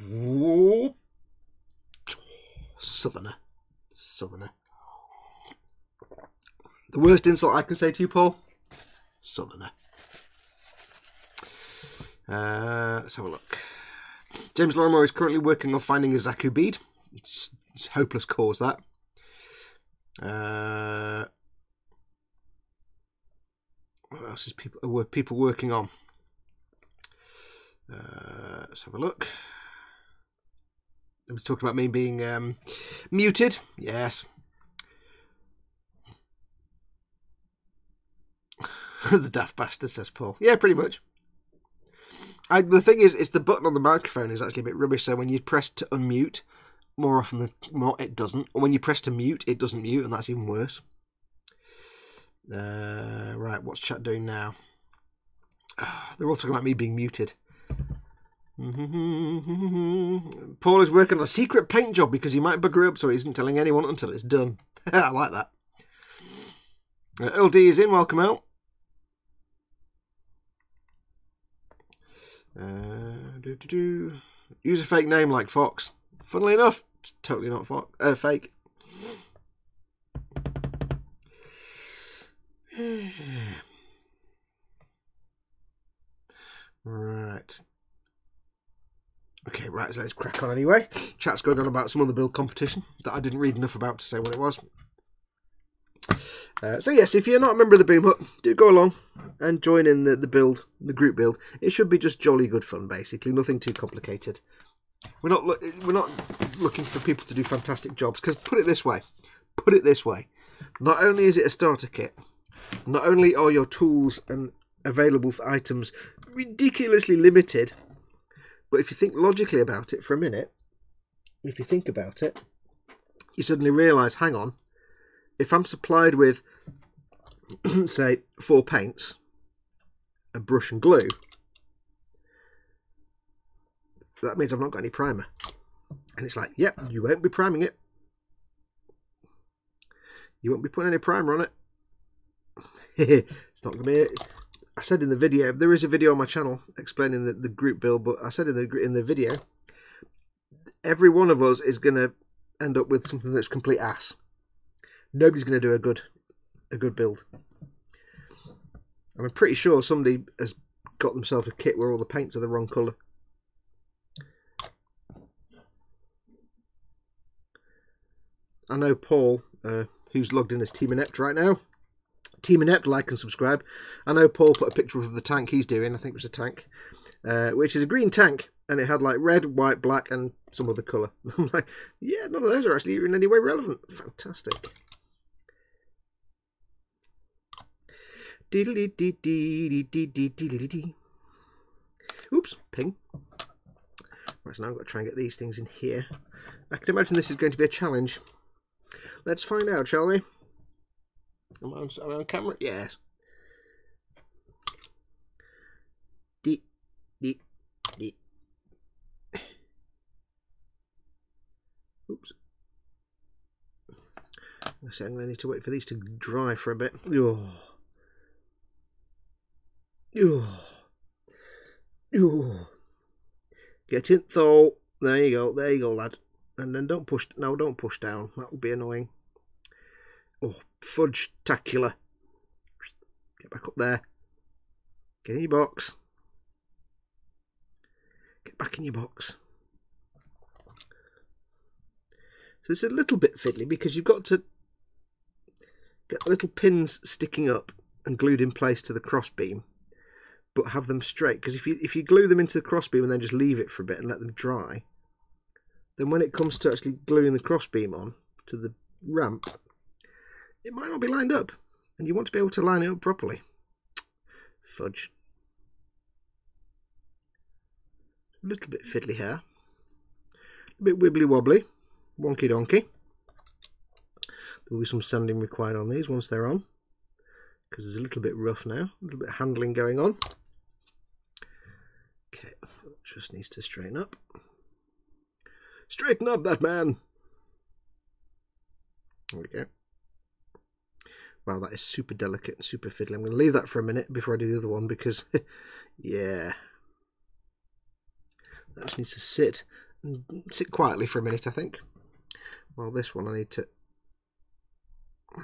Whoa. Southerner. The worst insult I can say to you, Paul? Southerner. Let's have a look. James Lorimer is currently working on finding a Zaku bead. It's a hopeless cause, that. What else is people working on? Let's have a look. I was talking about me being muted. Yes. The daft bastard, says Paul. Yeah, pretty much. The thing is, the button on the microphone is actually a bit rubbish, so when you press to unmute, more often than not, it doesn't. Or when you press to mute, it doesn't mute, and that's even worse. Right, what's chat doing now? They're all talking about me being muted. Paul is working on a secret paint job because he might bugger up, so he isn't telling anyone until it's done. I like that. LD is in, welcome out. Use a fake name like Fox. Funnily enough, it's totally not fake. Right. Okay, right, so let's crack on anyway. Chat's going on about some other build competition that I didn't read enough about to say what it was. So yes, if you're not a member of the Boom Hut, do go along and join in the group build. It should be just jolly good fun, basically. Nothing too complicated. We're not looking for people to do fantastic jobs, because put it this way, not only is it a starter kit, not only are your tools and available items ridiculously limited, but if you think logically about it for a minute, if you think about it, you suddenly realise, hang on, if I'm supplied with, say, 4 paints, a brush and glue, that means I've not got any primer. And it's like, yep, you won't be priming it. You won't be putting any primer on it. It's not going to be... I said in the video, there is a video on my channel explaining the group build, but I said in the video, every one of us is going to end up with something that's complete ass. Nobody's going to do a good build. I'm pretty sure somebody has got themselves a kit where all the paints are the wrong colour. I know Paul, who's logged in as Team Inept right now. Team Inept, like and subscribe. I know Paul put a picture of the tank he's doing. I think it was a tank, which is a green tank, and it had like red, white, black, and some other colour. I'm like, yeah, none of those are actually in any way relevant. Fantastic. Oops, ping. Right, so now I've got to try and get these things in here. I can imagine this is going to be a challenge. Let's find out, shall we? Am I on camera? Yes. Oops. I'm going to need to wait for these to dry for a bit. Oh. Oh. Oh. Get it though. There you go, lad. And then don't push. No, don't push down. That would be annoying. Oh, fudge-tacular. Get back up there. Get in your box. Get back in your box. So it's a little bit fiddly because you've got to get the little pins sticking up and glued in place to the crossbeam, but have them straight. Because if you glue them into the crossbeam and then just leave it for a bit and let them dry, then when it comes to actually gluing the crossbeam on to the ramp, it might not be lined up, and you want to be able to line it up properly. Fudge. A little bit fiddly here, a bit wibbly wobbly, wonky donkey. There will be some sanding required on these once they're on, because there's a little bit rough now, a little bit of handling going on. Okay, just needs to straighten up. Straighten up, that man! There we go. Wow, that is super delicate and super fiddly. I'm going to leave that for a minute before I do the other one because, yeah, that just needs to sit quietly for a minute, I think. Well, this one I need to...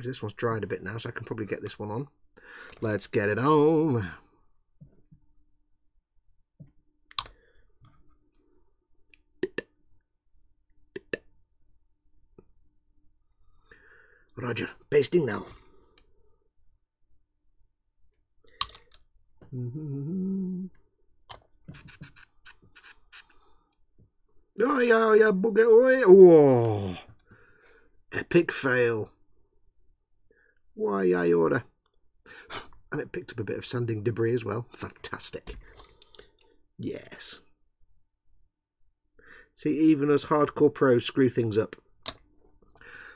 This one's dried a bit now, so I can probably get this one on. Let's get it on. Roger, pasting now. Oh yeah, bugger away. Oh, epic fail. Why, I order. And it picked up a bit of sanding debris as well. Fantastic. Yes. See, even us hardcore pros screw things up.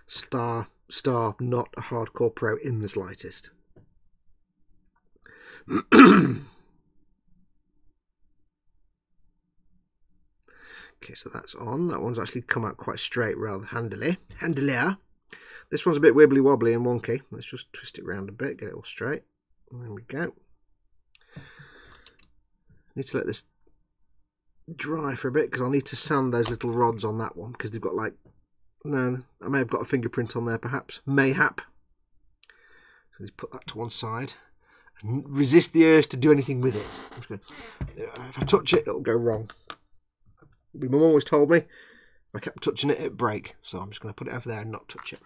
Star, not a hardcore pro in the slightest. Okay, so that's on. That one's actually come out quite straight rather handily. This one's a bit wibbly wobbly and wonky. Let's just twist it round a bit, get it all straight. There we go. Need to let this dry for a bit because I'll need to sand those little rods on that one because they've got like... No, I may have got a fingerprint on there perhaps. Mayhap. So let's put that to one side. And resist the urge to do anything with it. I'm just gonna, if I touch it, it'll go wrong. My mum always told me if I kept touching it, it'd break. So I'm just going to put it over there and not touch it.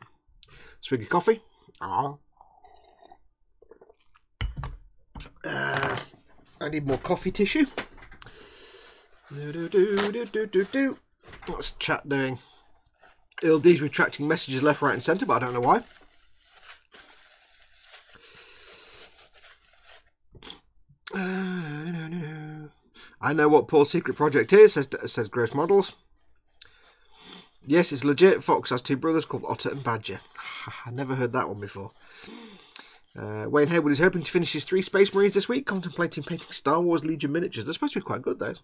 Swig of coffee. I need more coffee tissue. What's chat doing? LD's retracting messages left, right and centre, but I don't know why. I know what Paul's secret project is, says Gross Models. Yes, it's legit. Fox has two brothers called Otter and Badger. I never heard that one before. Wayne Haywood is hoping to finish his 3 Space Marines this week, contemplating painting Star Wars Legion miniatures. They're supposed to be quite good, those.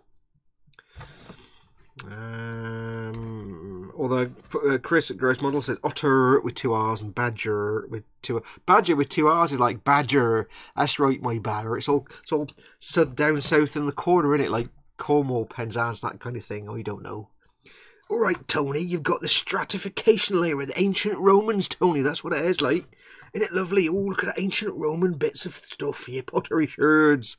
Although Chris at Gross Model says Otter with 2 R's and Badger with 2 Badger with 2 R's is like Badger. That's right, my badger. It's all down south in the corner, isn't it? Like Cornwall, Penzance, that kind of thing. Oh, you don't know. All right, Tony, you've got the stratification layer with ancient Romans, Tony. That's what it is like. Isn't it lovely? Oh, look at the ancient Roman bits of stuff here. Pottery sherds.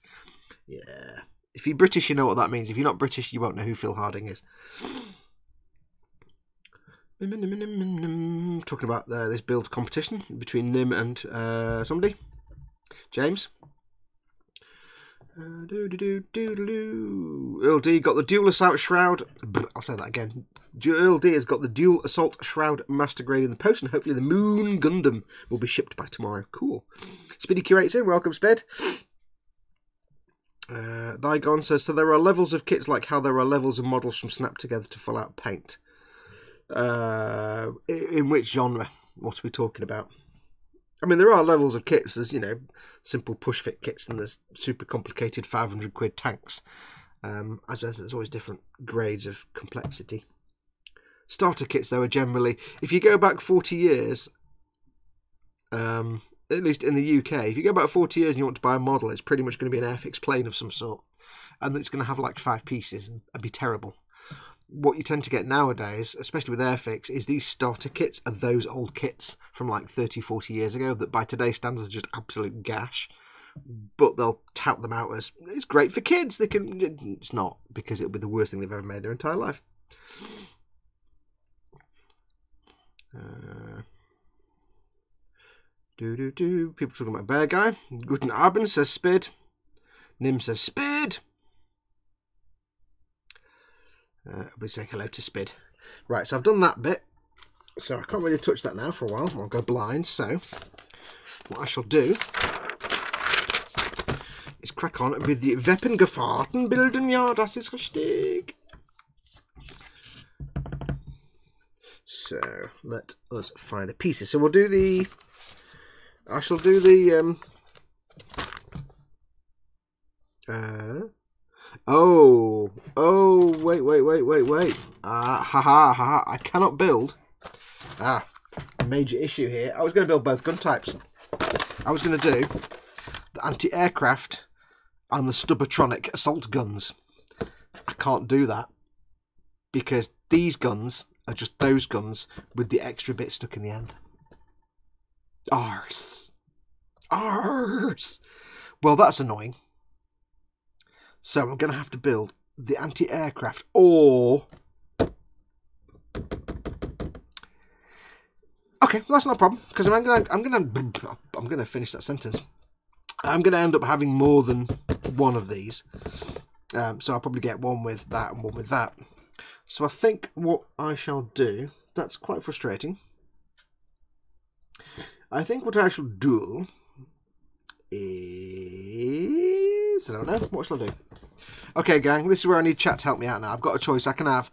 Yeah. If you're British, you know what that means. If you're not British, you won't know who Phil Harding is. Talking about this build competition between Nim and somebody. James. Earl D got the dual assault shroud. I'll say that again. Earl D has got the dual assault shroud master grade in the post, and hopefully the Moon Gundam will be shipped by tomorrow. Cool. Speedy curates in. Welcome, Sped. Digon says, so there are levels of kits like how there are levels of models from Snap Together to Fallout Paint. In which genre? What are we talking about? I mean, there are levels of kits. There's, you know, simple push fit kits, and there's super complicated 500 quid tanks. As there's always different grades of complexity. Starter kits, though, are generally, if you go back 40 years, at least in the UK, if you go back 40 years and you want to buy a model, it's pretty much going to be an Airfix plane of some sort. And it's going to have like 5 pieces and be terrible. What you tend to get nowadays, especially with Airfix, is these starter kits are those old kits from like 30, 40 years ago that by today's standards are just absolute gash. But they'll tout them out as, it's great for kids. They can. It's not, because it'll be the worst thing they've ever made in their entire life. People talking about Bear Guy. Guten Abend says Spid. Nim says Spid. Everybody say hello to Spid. Right, so I've done that bit. So I can't really touch that now for a while. I'll go blind. So what I shall do is crack on with the Weppengefahrten bilden. Ja, das ist richtig. So let us find the pieces. So we'll do the. I shall do the. Oh, wait. I cannot build. Major issue here. I was going to build both gun types. I was going to do the anti-aircraft and the Stubbertronic assault guns. I can't do that because these guns are just those guns with the extra bit stuck in the end. Arse. Well, that's annoying. So I'm going to have to build the anti-aircraft or... Okay, well, that's not a problem because I'm gonna finish that sentence. I'm gonna end up having more than one of these, so I'll probably get one with that and one with that. So I think what I shall do. That's quite frustrating. I think what I shall do is I don't know. What shall I do? Okay, gang. This is where I need chat to help me out now. I've got a choice. I can have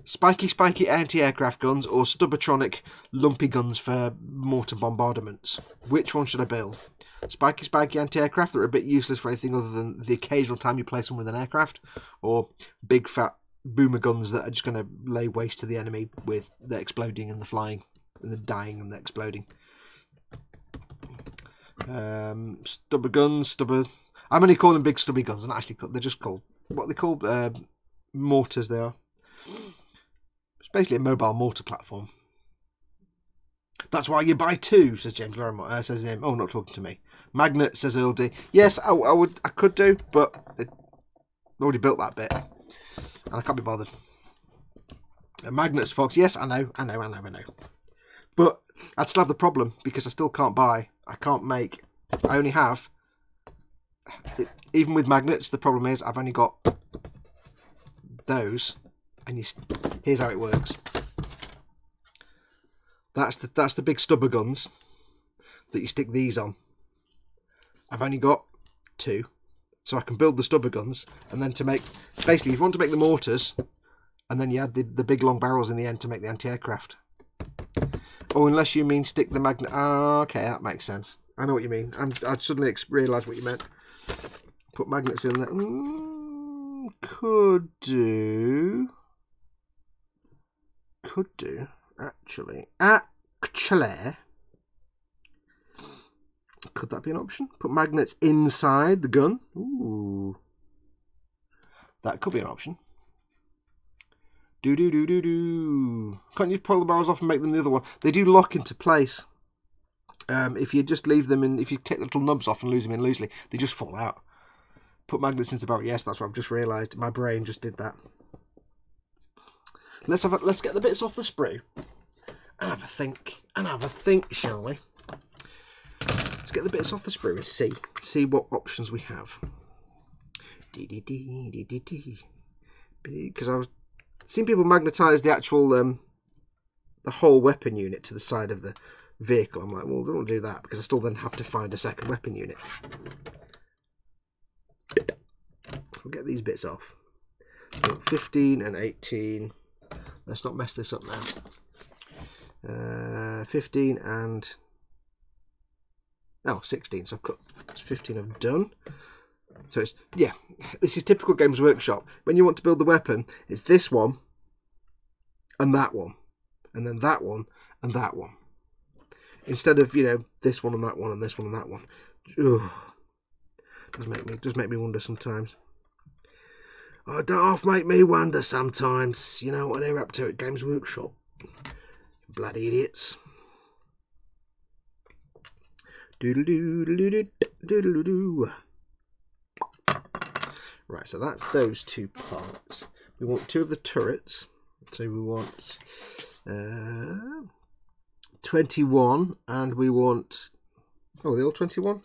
spiky anti-aircraft guns or Stubbertronic lumpy guns for mortar bombardments. Which one should I build? Spiky anti-aircraft that are a bit useless for anything other than the occasional time you play someone with an aircraft, or big fat boomer guns that are just going to lay waste to the enemy with the exploding and the flying and the dying and the exploding. Stubber guns, I'm only calling them big stubby guns, and actually they're just called what they call mortars. They are. Basically a mobile mortar platform. That's why you buy two, says James Larimore. Says him. Oh, not talking to me. Magnet, says Earl D. Yes, I could do, but I've already built that bit, and I can't be bothered. Magnets, Fox. Yes, I know. But I'd still have the problem because I still can't buy. I can't make. I only have. Even with magnets, the problem is I've only got those. And here's how it works. That's the big stubber guns that you stick these on. I've only got two, so I can build the stubber guns, and then to make basically, if you want to make the mortars, and then you add the big long barrels in the end to make the anti-aircraft. Oh, unless you mean stick the magnet. Oh, okay, that makes sense. I know what you mean. I suddenly realised what you meant. Put magnets in there. Could do. Actually, could that be an option? Put magnets inside the gun. Ooh, that could be an option. Can't you pull the barrels off and make them the other one? They do lock into place. If you just leave them in, if you take the little nubs off and lose them in loosely, they just fall out. Put magnets into the barrel. Yes, that's what I've just realised. My brain just did that. Let's get the bits off the sprue and have a think. Shall we? Let's get the bits off the sprue and see what options we have. Because I was seeing people magnetise the actual the whole weapon unit to the side of the vehicle. I'm like, well, they don't do that because I still then have to find a second weapon unit. We'll get these bits off. 15 and 18. Let's not mess this up now. 15 and 16. So I've got 15 I've done. So it's, yeah, this is typical Games Workshop. When you want to build the weapon, it's this one and that one, and then that one and that one, instead of, you know, this one and that one and this one and that one. Ugh. Does make me wonder sometimes. Oh, don't half make me wonder sometimes. You know what they're up to at Games Workshop. Bloody idiots. Doodle-doo-doo-doo-doo-doo-doo-doo. Right, so that's those two parts. We want two of the turrets. So we want 21, and we want... Oh, they're all 21?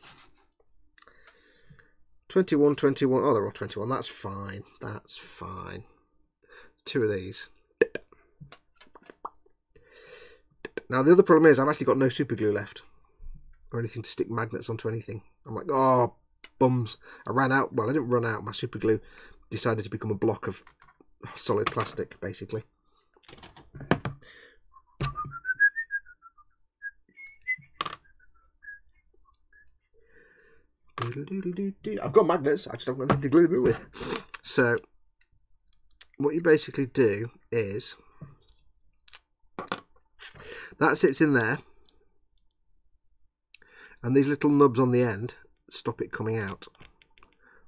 21, 21. Oh, they're all 21. That's fine. That's fine. 2 of these. Now, the other problem is I've actually got no super glue left. Or anything to stick magnets onto anything. I'm like, oh, bums. I ran out. Well, I didn't run out. My super glue decided to become a block of solid plastic, basically. I've got magnets, I just don't know anything to glue them with. So, what you basically do is, that sits in there, and these little nubs on the end stop it coming out,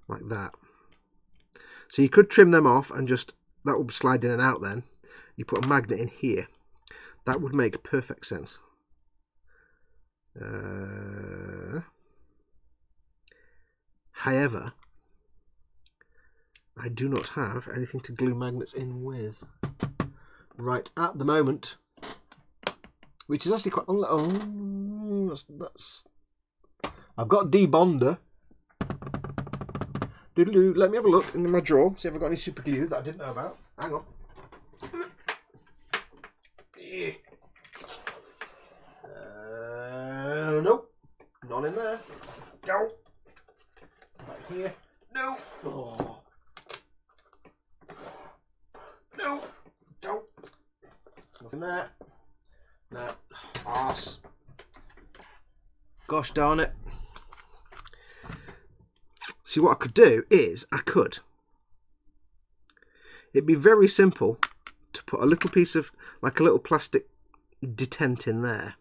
like that. So you could trim them off and just, that will slide in and out then. You put a magnet in here. That would make perfect sense. However, I do not have anything to glue magnets in with right at the moment, which is actually quite... Oh, that's I've got debonder. Doodaloo. Let me have a look in my drawer, see if I've got any super glue that I didn't know about. Hang on. Nope, none in there. No. Right here. No. Oh. No. No. Nothing there. No. Arse. Gosh darn it. See, what I could do is it'd be very simple to put a little piece of, like a little plastic detent in there.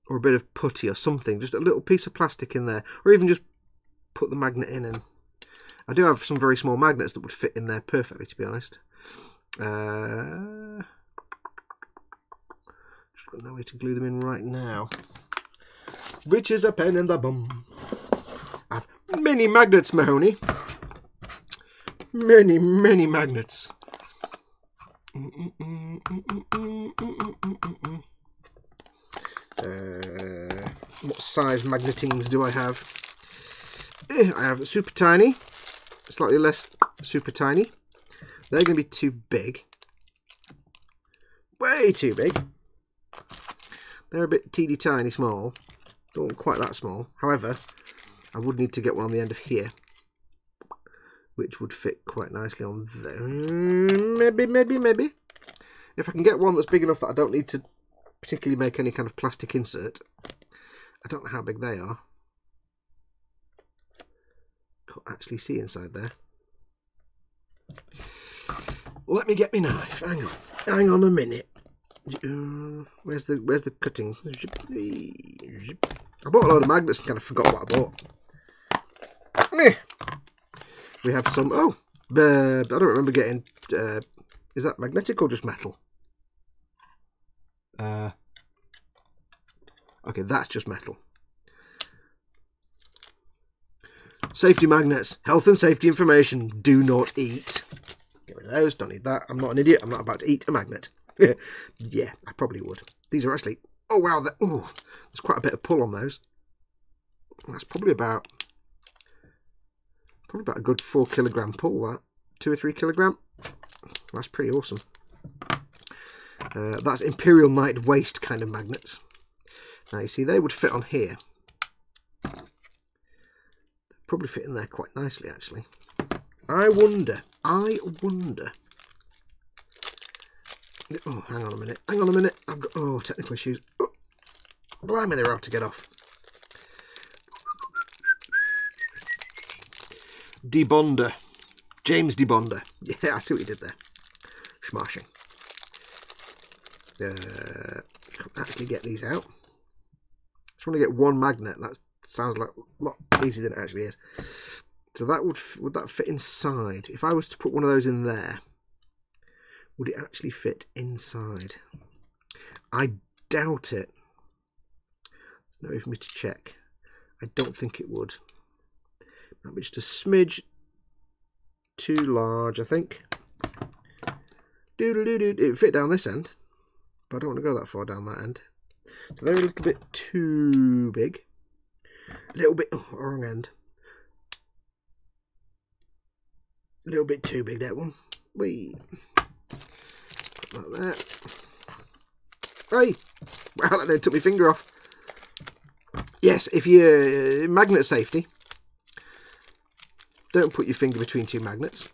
Or a bit of putty or something, just a little piece of plastic in there, or even just put the magnet in. And I do have some very small magnets that would fit in there perfectly, to be honest. Just got no way to glue them in right now, which is a pain in the bum. I have many magnets, Mahoney. Many magnets. What size magnetings do I have? I have super tiny, slightly less super tiny. They're going to be too big. Way too big. They're a bit teeny tiny small. Don't quite that small. However, I would need to get one on the end of here, which would fit quite nicely on there. Maybe. If I can get one that's big enough that I don't need to particularly make any kind of plastic insert. I don't know how big they are. Can't actually see inside there. Let me get my knife. Hang on a minute. Where's the cutting? I bought a load of magnets and kind of forgot what I bought. We have some. Oh, I don't remember getting. Is that magnetic or just metal? Okay, that's just metal. Safety magnets, health and safety information. Do not eat. Get rid of those. Don't need that. I'm not an idiot. I'm not about to eat a magnet. Yeah, I probably would. These are actually. Oh wow! There's quite a bit of pull on those. That's probably about a good 4 kilogram pull. That 2 or 3 kilogram. That's pretty awesome. That's Imperial Knight waist kind of magnets. Now you see they would fit on here. Probably fit in there quite nicely actually. I wonder. Oh, hang on a minute. I've got technical issues. Oh, blimey, they're out to get off. Debonder. James Debonder. Yeah, I see what you did there. Smashing. Can't actually get these out. Just want to get one magnet. That sounds like a lot easier than it actually is. So that would that fit inside? If I was to put one of those in there, would it actually fit inside? I doubt it. There's no way for me to check. I don't think it would. Might be just a smidge too large, I think. It would fit down this end. but I don't want to go that far down that end. So they're a little bit too big. A little bit, oh, wrong end. A little bit too big, that one. Wee. Like that. Hey! Wow, that took my finger off. Yes, if you're magnet safety, don't put your finger between two magnets,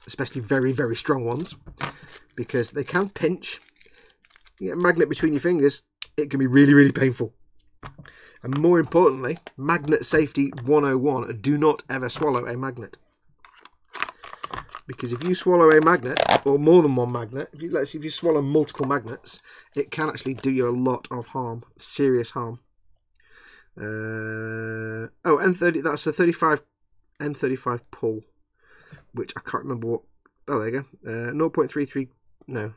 especially very, very strong ones, because they can pinch. You get a magnet between your fingers, it can be really, really painful. And more importantly, magnet safety 101, do not ever swallow a magnet. Because if you swallow a magnet, or more than one magnet, let's see, if you swallow multiple magnets, it can actually do you a lot of harm, serious harm. Oh, N30, that's a 35 N35 pull, which I can't remember what. Oh, there you go. 0.33. No.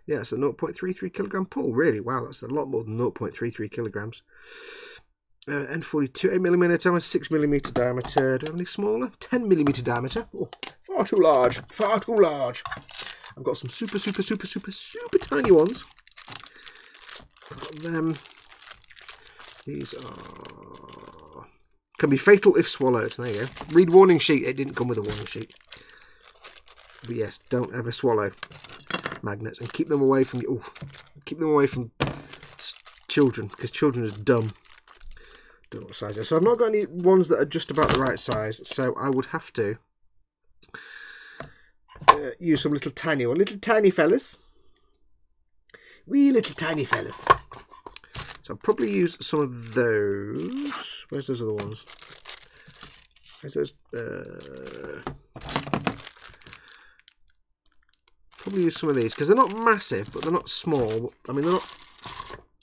Yeah, it's a 0.33 kilogram pull. Really, wow, that's a lot more than 0.33 kilograms. N42, 8mm diameter, 6mm diameter. Do I have any smaller? 10mm diameter. Oh, far too large. Far too large. I've got some super tiny ones. Got them. These are... can be fatal if swallowed. There you go. Read warning sheet. It didn't come with a warning sheet. But yes, don't ever swallow magnets, and keep them away from you. Keep them away from children, because children are dumb. Don't know what size they're. So I've not got any ones that are just about the right size. So I would have to use some little tiny one, little tiny fellas. Wee little tiny fellas. So I'll probably use some of those. Where's those other ones? Where's those? Probably use some of these, because they're not massive, but they're not small. I mean, they're not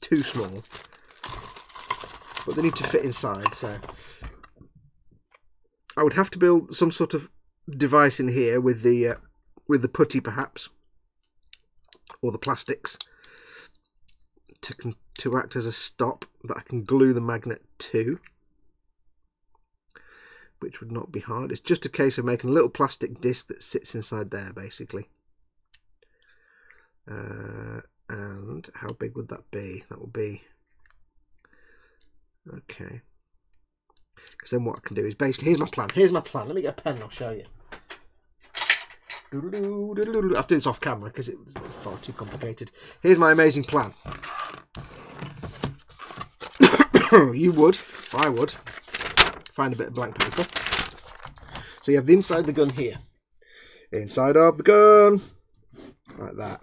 too small, but they need to fit inside. So I would have to build some sort of device in here with the putty, perhaps, or the plastics, to act as a stop that I can glue the magnet to, which would not be hard. It's just a case of making a little plastic disc that sits inside there, basically. And how big would that be? That would be okay. Because then what I can do is basically, here's my plan. Here's my plan. Let me get a pen and I'll show you. I have to do this off camera because it's far too complicated. Here's my amazing plan. You would, I would, find a bit of blank paper. So you have the inside of the gun here. Inside of the gun, like that.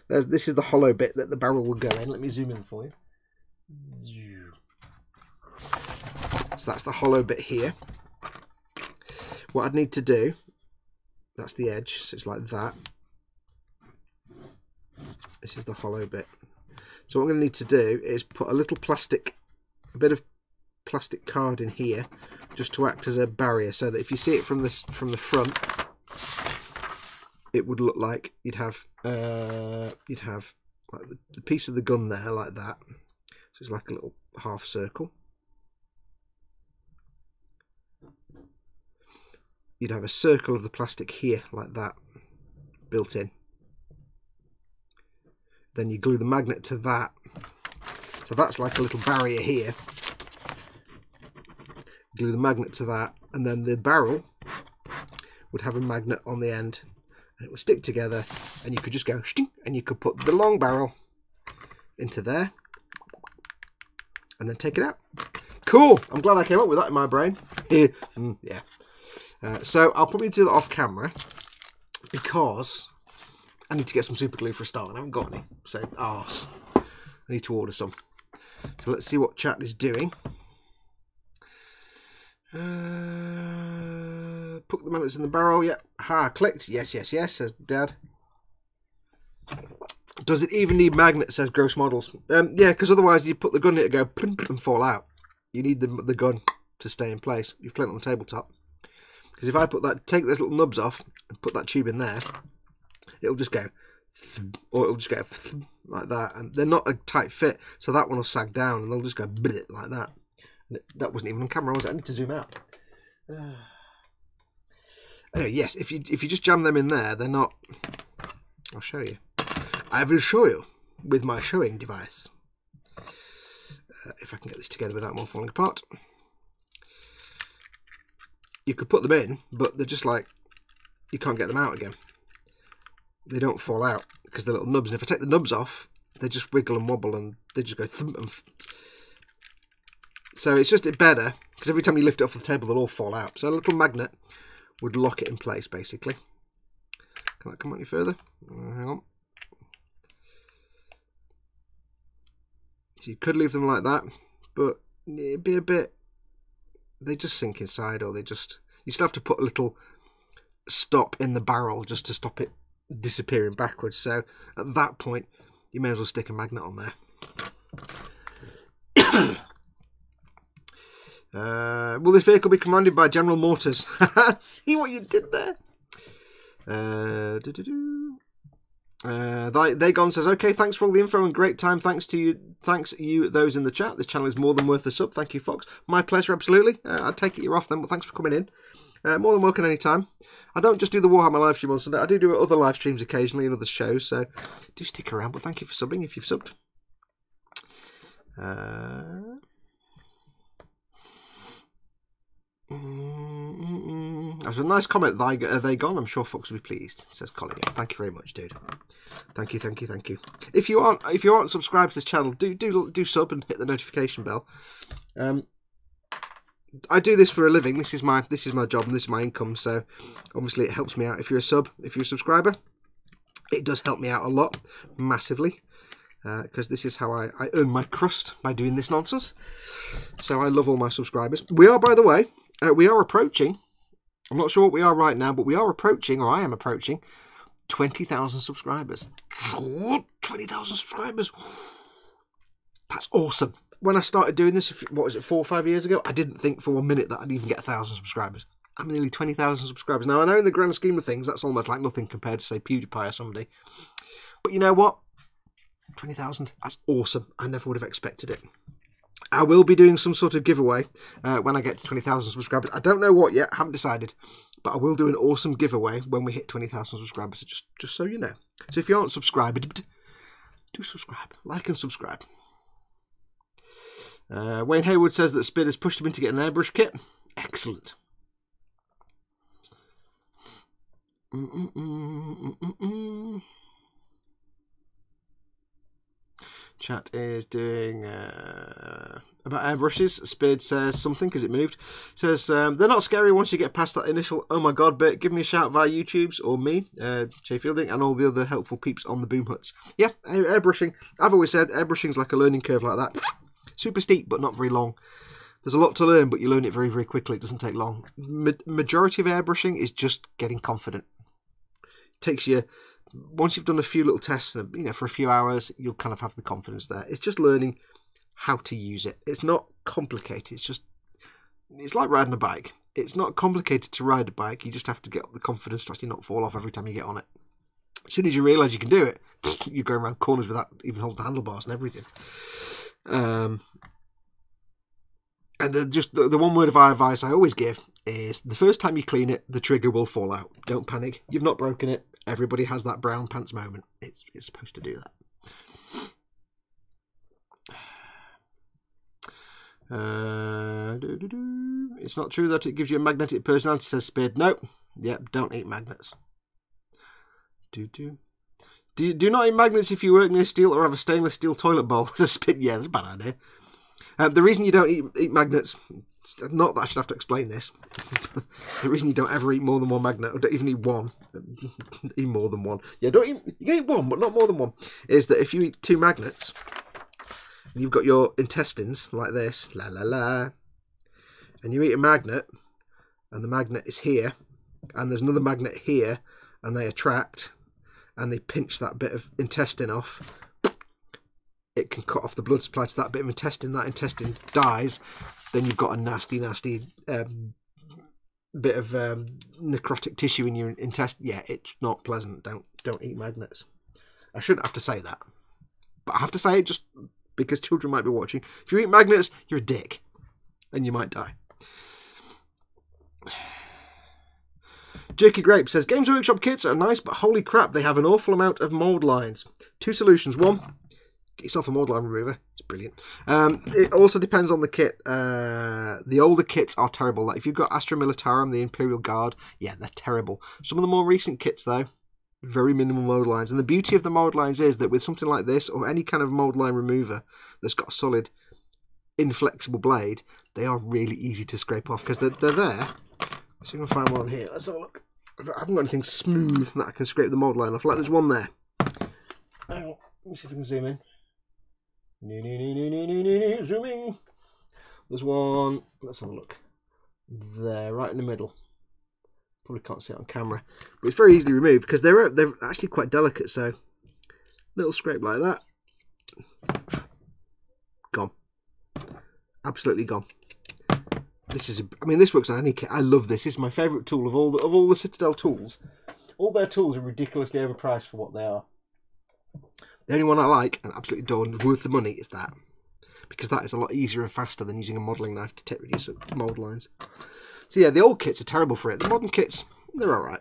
This is the hollow bit that the barrel will go in. Let me zoom in for you. So that's the hollow bit here. What I'd need to do, that's the edge, so it's like that. This is the hollow bit. So what I'm going to need to do is put a bit of plastic card in here, just to act as a barrier, so that if you see it from the front, it would look like you'd have like the piece of the gun there, like that. So it's like a little half circle. You'd have a circle of the plastic here, like that, built in. Then you glue the magnet to that. So that's like a little barrier here. Glue the magnet to that, and then the barrel would have a magnet on the end, and it would stick together, and you could just go sting, and you could put the long barrel into there and then take it out. Cool. I'm glad I came up with that in my brain. Yeah. So I'll probably do that off camera, because I need to get some super glue for a start, and I haven't got any. So arse. I need to order some. So let's see what chat is doing. Put the magnets in the barrel. Yep. Ha, clicked. Yes, yes, yes, says Dad. Does it even need magnets, says Gross Models. Yeah, because otherwise you put the gun in it, go plump and fall out. You need the gun to stay in place. You've played it on the tabletop. Because if I take those little nubs off and put that tube in there, it'll just go, or it'll just go like that. And they're not a tight fit, so that one will sag down and they'll just go like that. That wasn't even on camera, was it? I need to zoom out. Anyway, yes, if you just jam them in there, they're not... I'll show you. I will show you with my showing device. If I can get this together without them all falling apart. You could put them in, but they're just like, you can't get them out again. They don't fall out because they're little nubs, and if I take the nubs off, they just wiggle and wobble and they just go thump. So it's just better because every time you lift it off the table, they'll all fall out. So a little magnet would lock it in place, basically. Can that come any further? Hang on. So you could leave them like that, but it'd be a bit... They just sink inside, or they just... You still have to put a little stop in the barrel just to stop it disappearing backwards. So at that point, you may as well stick a magnet on there. Will this vehicle be commanded by General Motors? See what you did there? Dagon says, okay, thanks for all the info and great time. Thanks you those in the chat. This channel is more than worth a sub. Thank you, Fox. My pleasure, absolutely. I'd take it you're off then, but thanks for coming in. More than welcome anytime. I don't just do the Warhammer live stream on Sunday. I do other live streams occasionally and other shows, so do stick around. But thank you for subbing if you've subbed. That's a nice comment. Are they gone? I'm sure Fox will be pleased, says Colin. Yeah, thank you very much, dude. Thank you. If you aren't subscribed to this channel, do sub and hit the notification bell. I do this for a living. This is my job and this is my income. So obviously it helps me out. If you're a subscriber, it does help me out a lot, massively. Because this is how I earn my crust, by doing this nonsense. So I love all my subscribers. We are, by the way, we are approaching, I'm not sure what we are right now, but we are approaching, or I am approaching, 20,000 subscribers. 20,000 subscribers. That's awesome. When I started doing this, what was it, 4 or 5 years ago, I didn't think for 1 minute that I'd even get 1,000 subscribers. I'm nearly 20,000 subscribers. Now, I know in the grand scheme of things, that's almost like nothing compared to, say, PewDiePie or somebody. But you know what? 20,000, that's awesome. I never would have expected it. I will be doing some sort of giveaway when I get to 20,000 subscribers. I don't know what yet, I haven't decided, but I will do an awesome giveaway when we hit 20,000 subscribers, just so you know. So if you aren't subscribed, do subscribe, like and subscribe. Wayne Hayward says that Spid has pushed him in to get an airbrush kit. Excellent. Chat is doing about airbrushes. Spade says something because it moved. Says they're not scary once you get past that initial oh my god bit. Give me a shout via YouTube's or me, Jay Fielding, and all the other helpful peeps on the boom huts. Yeah, airbrushing. I've always said airbrushing's like a learning curve like that. Super steep, but not very long. There's a lot to learn, but you learn it very, very quickly. It doesn't take long. Majority of airbrushing is just getting confident. It takes you. Once you've done a few little tests, for a few hours, you'll kind of have the confidence there. It's just learning how to use it. It's not complicated. It's like riding a bike. It's not complicated to ride a bike. You just have to get the confidence to actually not fall off every time you get on it. As soon as you realise you can do it, you're going around corners without even holding the handlebars and everything. And the one word of advice I always give is the first time you clean it, the trigger will fall out. Don't panic. You've not broken it. Everybody has that brown pants moment. It's supposed to do that. It's not true that it gives you a magnetic personality, says Spade. Nope. Yep, don't eat magnets. Do not eat magnets if you work near steel or have a stainless steel toilet bowl, says Spade. Yeah, that's a bad idea. The reason you don't eat magnets, not that I should have to explain this, the reason you don't ever eat more than one magnet, or don't even eat one, eat more than one, yeah, you can eat one, but not more than one, is that if you eat 2 magnets, and you've got your intestines like this, and you eat a magnet, and the magnet is here, and there's another magnet here, and they attract, and they pinch that bit of intestine off, it can cut off the blood supply to that bit of intestine. That intestine dies, then you've got a nasty bit of necrotic tissue in your intestine. Yeah, it's not pleasant. Don't eat magnets. I shouldn't have to say that, but I have to say it just because children might be watching. If you eat magnets, you're a dick, and you might die. Jerky Grape says, Games Workshop kits are nice, but holy crap, they have an awful amount of mould lines. 2 solutions. 1, get yourself a mould line remover. It's brilliant. It also depends on the kit. The older kits are terrible. Like if you've got Astra Militarum, the Imperial Guard, yeah, they're terrible. Some of the more recent kits, though, very minimal mould lines. And the beauty of the mould lines is that with something like this, or any kind of mould line remover that's got a solid, inflexible blade, they are really easy to scrape off because they're there. So I'm going to find one here. Let's have a look. I haven't got anything smooth that I can scrape the mould line off. Like there's one there. Hang on. Let me see if I can zoom in. Zooming. There's one. Let's have a look. There, right in the middle. Probably can't see it on camera, but it's very easily removed because they're actually quite delicate. So little scrape like that. Gone. Absolutely gone. This is, I mean, this works on any kit. I love this. This is my favourite tool of all the Citadel tools. All their tools are ridiculously overpriced for what they are. The only one I like and absolutely adore and worth the money is that, because that is a lot easier and faster than using a modelling knife to reduce mould lines. So yeah, the old kits are terrible for it. The modern kits, they're all right.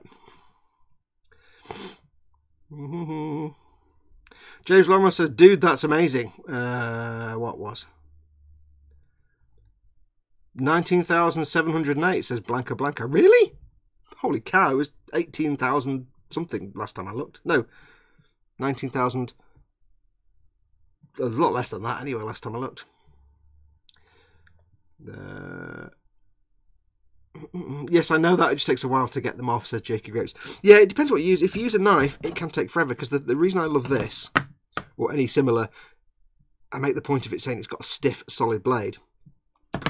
James Longman says, "Dude, that's amazing." What was? 19,708 says Blanca Blanca. Really? Holy cow, it was 18,000 something last time I looked. No, 19,000. A lot less than that anyway last time I looked. Yes, I know that. It just takes a while to get them off, says Jakey Grapes. Yeah, it depends what you use. If you use a knife, it can take forever, because the reason I love this, or any similar, I make the point of it saying it's got a stiff, solid blade,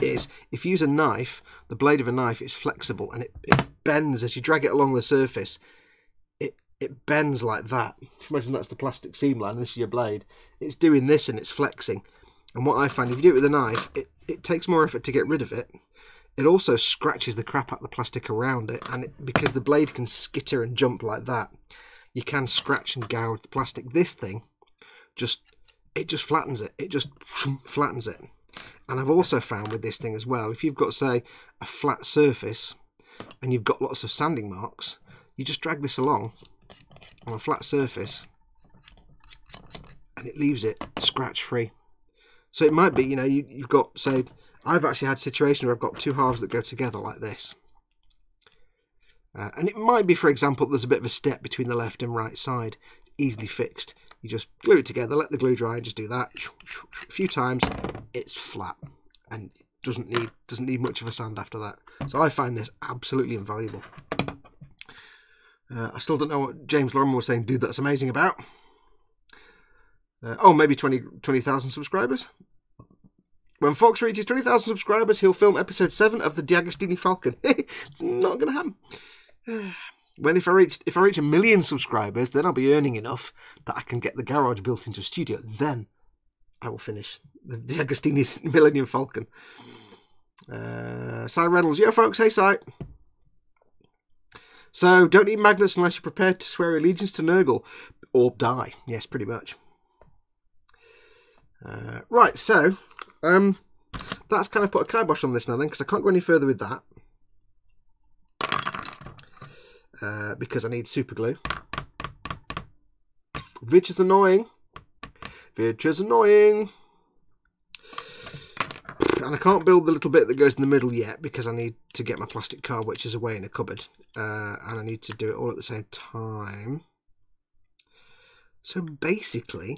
is if you use a knife, the blade of a knife is flexible and it bends as you drag it along the surface. It bends like that. Imagine that's the plastic seam line, this is your blade. It's doing this and it's flexing. And what I find, if you do it with a knife, it takes more effort to get rid of it. It also scratches the crap out of the plastic around it, and because the blade can skitter and jump like that, you can scratch and gouge the plastic. This thing, it just flattens it. It just flattens it. And I've also found with this thing as well, if you've got, say, a flat surface and you've got lots of sanding marks, you just drag this along on a flat surface and it leaves it scratch free. So it might be, you know, you've got, say, I've actually had situations where I've got two halves that go together like this. And it might be, for example, there's a bit of a step between the left and right side. It's easily fixed. You just glue it together, let the glue dry, and just do that a few times. It's flat and doesn't need much of a sand after that. So I find this absolutely invaluable. I still don't know what James Lorimer was saying, dude, that's amazing about. Oh, maybe 20,000 subscribers. When Foxx reaches 20,000 subscribers, he'll film episode 7 of the D'Agostini Falcon. It's not going to happen. When if I reach 1 million subscribers, then I'll be earning enough that I can get the garage built into a studio. Then I will finish the D'Agostini's Millennium Falcon. Cy Reynolds, yo folks, hey Cy. So don't need magnets unless you're prepared to swear allegiance to Nurgle or die. Yes, pretty much. Right, so that's kind of put a kibosh on this now then, because I can't go any further with that. Because I need super glue. Which is annoying. Which is annoying. And I can't build the little bit that goes in the middle yet because I need to get my plastic car, which is away in a cupboard. And I need to do it all at the same time. So basically,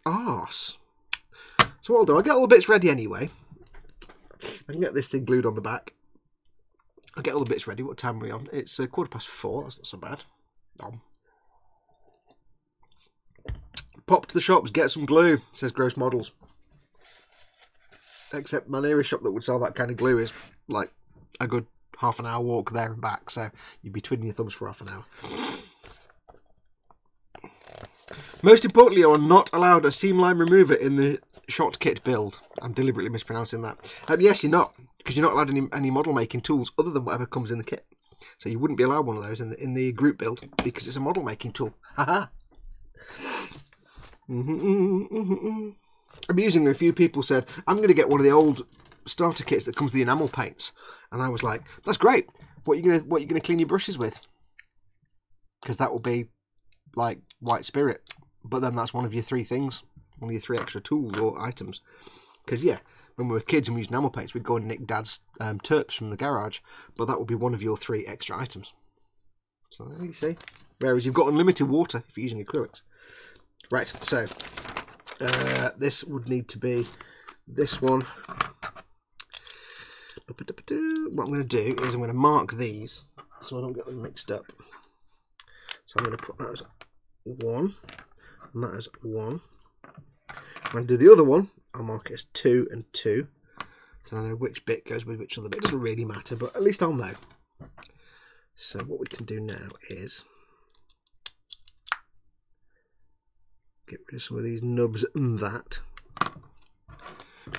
arse. So what I'll do, I'll get all the bits ready anyway. I can get this thing glued on the back. I'll get all the bits ready. What time are we on? It's 4:15. That's not so bad. Pop to the shops, get some glue, says Gross Models. Except my nearest shop that would sell that kind of glue is like a good half an hour walk there and back. So you'd be twiddling your thumbs for half an hour. Most importantly, you are not allowed a seam line remover in the shot kit build. I'm deliberately mispronouncing that. Yes, you're not. Because you're not allowed any model making tools other than whatever comes in the kit. So you wouldn't be allowed one of those in the group build because it's a model making tool. Haha. Amusingly, a few people said, I'm going to get one of the old starter kits that comes with the enamel paints. And I was like, that's great. what you gonna clean your brushes with? Because that will be like white spirit, but then that's one of your 3 things, one of your 3 extra tools or items. Because yeah, when we were kids and we used enamel paints, we'd go and nick Dad's terps from the garage, but that would be one of your 3 extra items. So there you see. Whereas you've got unlimited water if you're using acrylics. Right, so this would need to be this one. What I'm going to do is I'm going to mark these so I don't get them mixed up. So I'm going to put that as 1 and that as 1. When I do the other one, I'll mark it as 2 and 2. So I know which bit goes with which other bit. It doesn't really matter, but at least I'll know. So what we can do now is get rid of some of these nubs and that.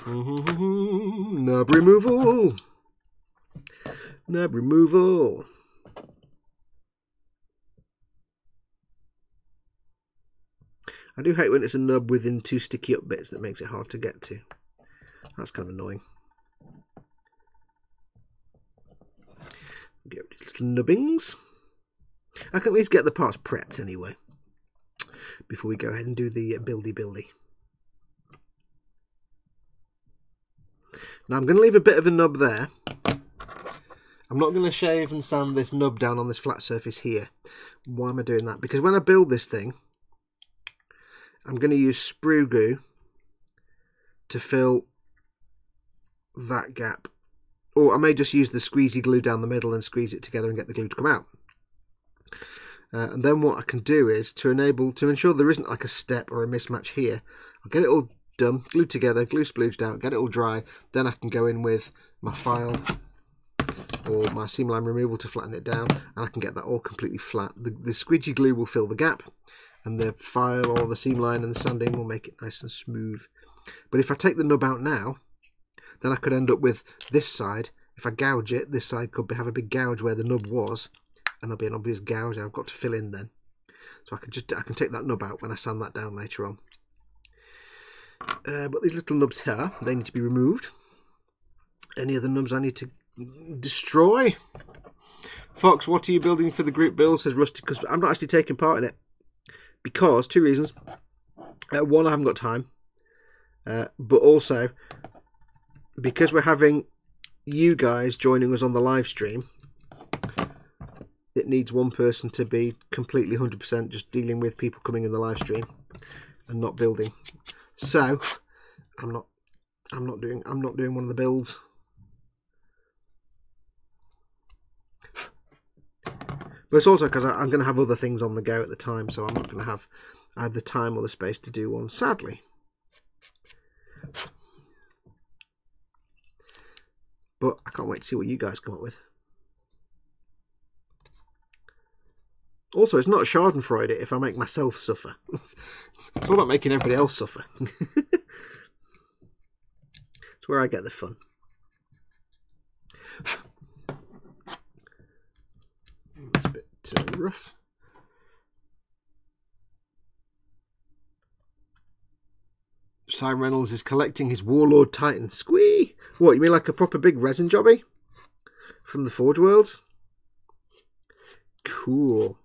Nub removal. Nub removal. I do hate when it's a nub within 2 sticky up bits that makes it hard to get to. That's kind of annoying. Get rid of little nubbings. I can at least get the parts prepped anyway before we go ahead and do the buildy. Now I'm going to leave a bit of a nub there. I'm not going to shave and sand this nub down on this flat surface here. Why am I doing that? Because when I build this thing, I'm going to use sprue glue to fill that gap. Or I may just use the squeezy glue down the middle and squeeze it together and get the glue to come out. And then what I can do is to ensure there isn't like a step or a mismatch here, I'll get it all done, glued together, glue splooged out, get it all dry. Then I can go in with my file or my seam line removal to flatten it down, and I can get that all completely flat. The squidgy glue will fill the gap, and the file or the seam line and the sanding will make it nice and smooth. But if I take the nub out now, then I could end up with this side. If I gouge it, this side could have a big gouge where the nub was, and there'll be an obvious gouge I've got to fill in then. So I can take that nub out when I sand that down later on. But these little nubs here, they need to be removed. Any other nubs I need to destroy? Fox, what are you building for the group build? Says Rusty, because I'm not actually taking part in it. Because, 2 reasons. One, I haven't got time. But also, because we're having you guys joining us on the live stream, it needs one person to be completely 100% just dealing with people coming in the live stream and not building. So I'm not doing one of the builds. But it's also because I'm going to have other things on the go at the time, so I'm not going to have either the time or the space to do one, sadly. But I can't wait to see what you guys come up with. Also, it's not schadenfreude if I make myself suffer. It's all about making everybody else suffer. It's where I get the fun. It's a bit rough. Cy Reynolds is collecting his Warlord Titan. Squee! What, you mean like a proper big resin jobby? From the Forge Worlds? Cool.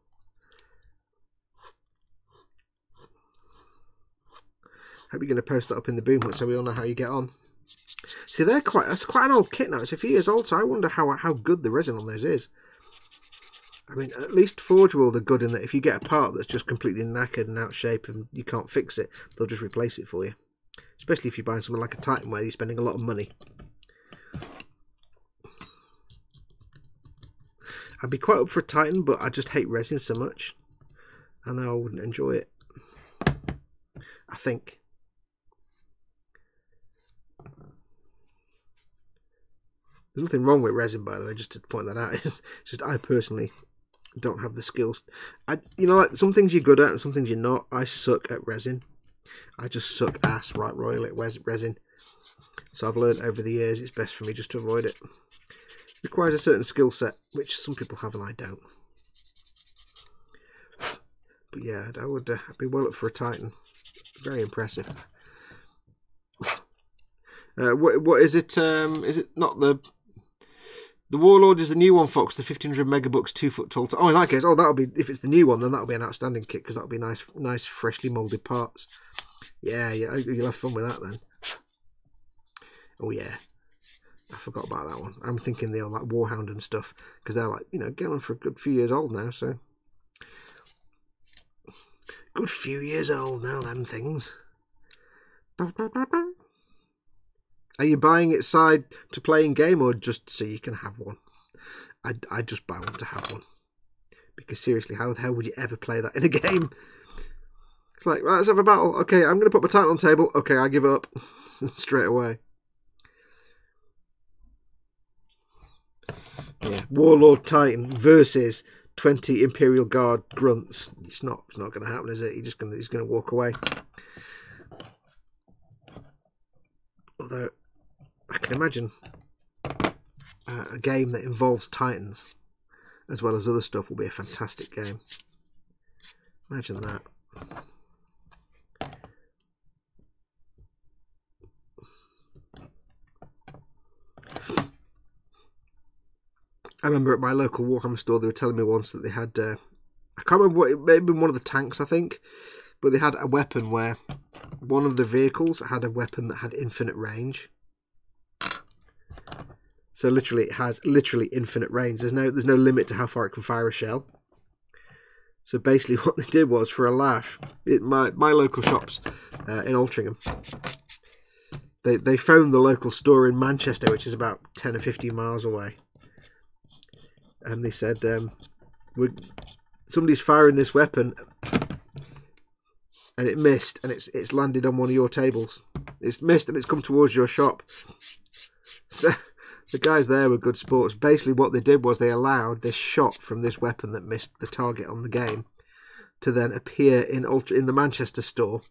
Hope you're going to post that up in the boom so we all know how you get on. See, that's quite an old kit now. It's a few years old, so I wonder how good the resin on those is. I mean, at least Forge World are good in that if you get a part that's just completely knackered and out of shape and you can't fix it, they'll just replace it for you. Especially if you're buying something like a Titan where you're spending a lot of money. I'd be quite up for a Titan, but I just hate resin so much. I know I wouldn't enjoy it. I think. There's nothing wrong with resin, by the way, just to point that out. It's just I personally don't have the skills. You know, like some things you're good at and some things you're not. I suck at resin. I just suck ass right royal at resin. So I've learned over the years it's best for me just to avoid it. It requires a certain skill set, which some people have and I don't. But yeah, I would I'd be well up for a Titan. Very impressive. What is it? Is it not the The Warlord is the new one, Fox. The 1500 megabucks, 2 foot tall. Oh, in that case, that'll be, if it's the new one, then that'll be an outstanding kit because that'll be nice, freshly moulded parts. Yeah, you'll have fun with that then. Oh yeah, I forgot about that one. I'm thinking the old like Warhound and stuff because they're like getting on for a good few years old now. So good few years old now, them things. Are you buying it side to play in game or just so you can have one? I'd just buy one to have one. Because seriously, how the hell would you ever play that in a game? It's like, right, let's have a battle. Okay, I'm going to put my title on the table. Okay, I give up. Straight away. Yeah, Warlord Titan versus 20 Imperial Guard grunts. It's not going to happen, is it? He's going to walk away. Although I can imagine a game that involves Titans as well as other stuff will be a fantastic game. Imagine that. I remember at my local Warhammer store they were telling me once that they had, I can't remember what, it may have been one of the tanks I think, but they had a weapon where one of the vehicles had a weapon that had infinite range. So literally it has infinite range. There's no limit to how far it can fire a shell. So basically what they did was, for a laugh, my local shops in Altrincham, they phoned the local store in Manchester, which is about 10 or 15 miles away. And they said, somebody's firing this weapon and it missed and it's landed on one of your tables. It's missed and it's come towards your shop. So the guys there were good sports. Basically what they did was they allowed this shot from this weapon that missed the target on the game to then appear in the Manchester store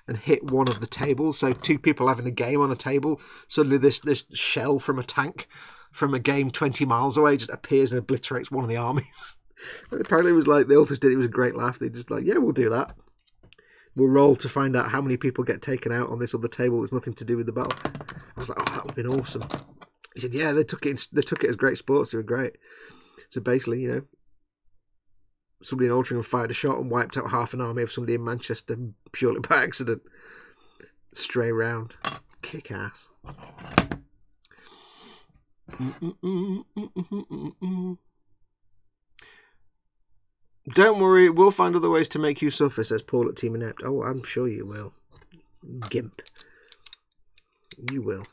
and hit one of the tables. So two people having a game on a table, suddenly this shell from a tank from a game 20 miles away just appears and obliterates one of the armies. And apparently it was like, they all just did it. It was a great laugh. They just like, yeah, we'll do that. We'll roll to find out how many people get taken out on this other table that's nothing to do with the battle. I was like, oh, that would have been awesome. He said, yeah, they took it as great sports. They were great. So basically, somebody in Altrincham fired a shot and wiped out half an army of somebody in Manchester purely by accident. Stray round. Kick ass. Don't worry, we'll find other ways to make you suffer, says Paul at Team Inept. Oh, I'm sure you will. Gimp. You will.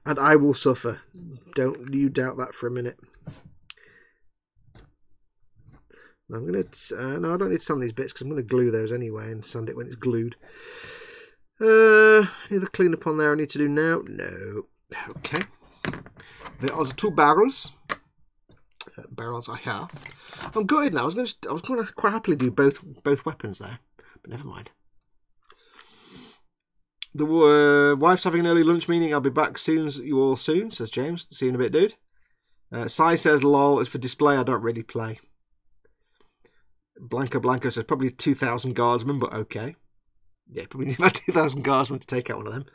And I will suffer. Don't you doubt that for a minute. I'm going to... no, I don't need to sand these bits because I'm going to glue those anyway and sand it when it's glued. Any other cleanup on there I need to do now? No. Okay. There are the two barrels. Barrels I have. I'm gutted now. I was going to quite happily do both weapons there, but never mind. The wife's having an early lunch meeting. I'll be back soon. You all soon, says James. See you in a bit, dude. Sai says, lol, it's for display. I don't really play. Blanco says, probably 2,000 guardsmen, but okay. Yeah, probably need about 2,000 guardsmen to take out one of them.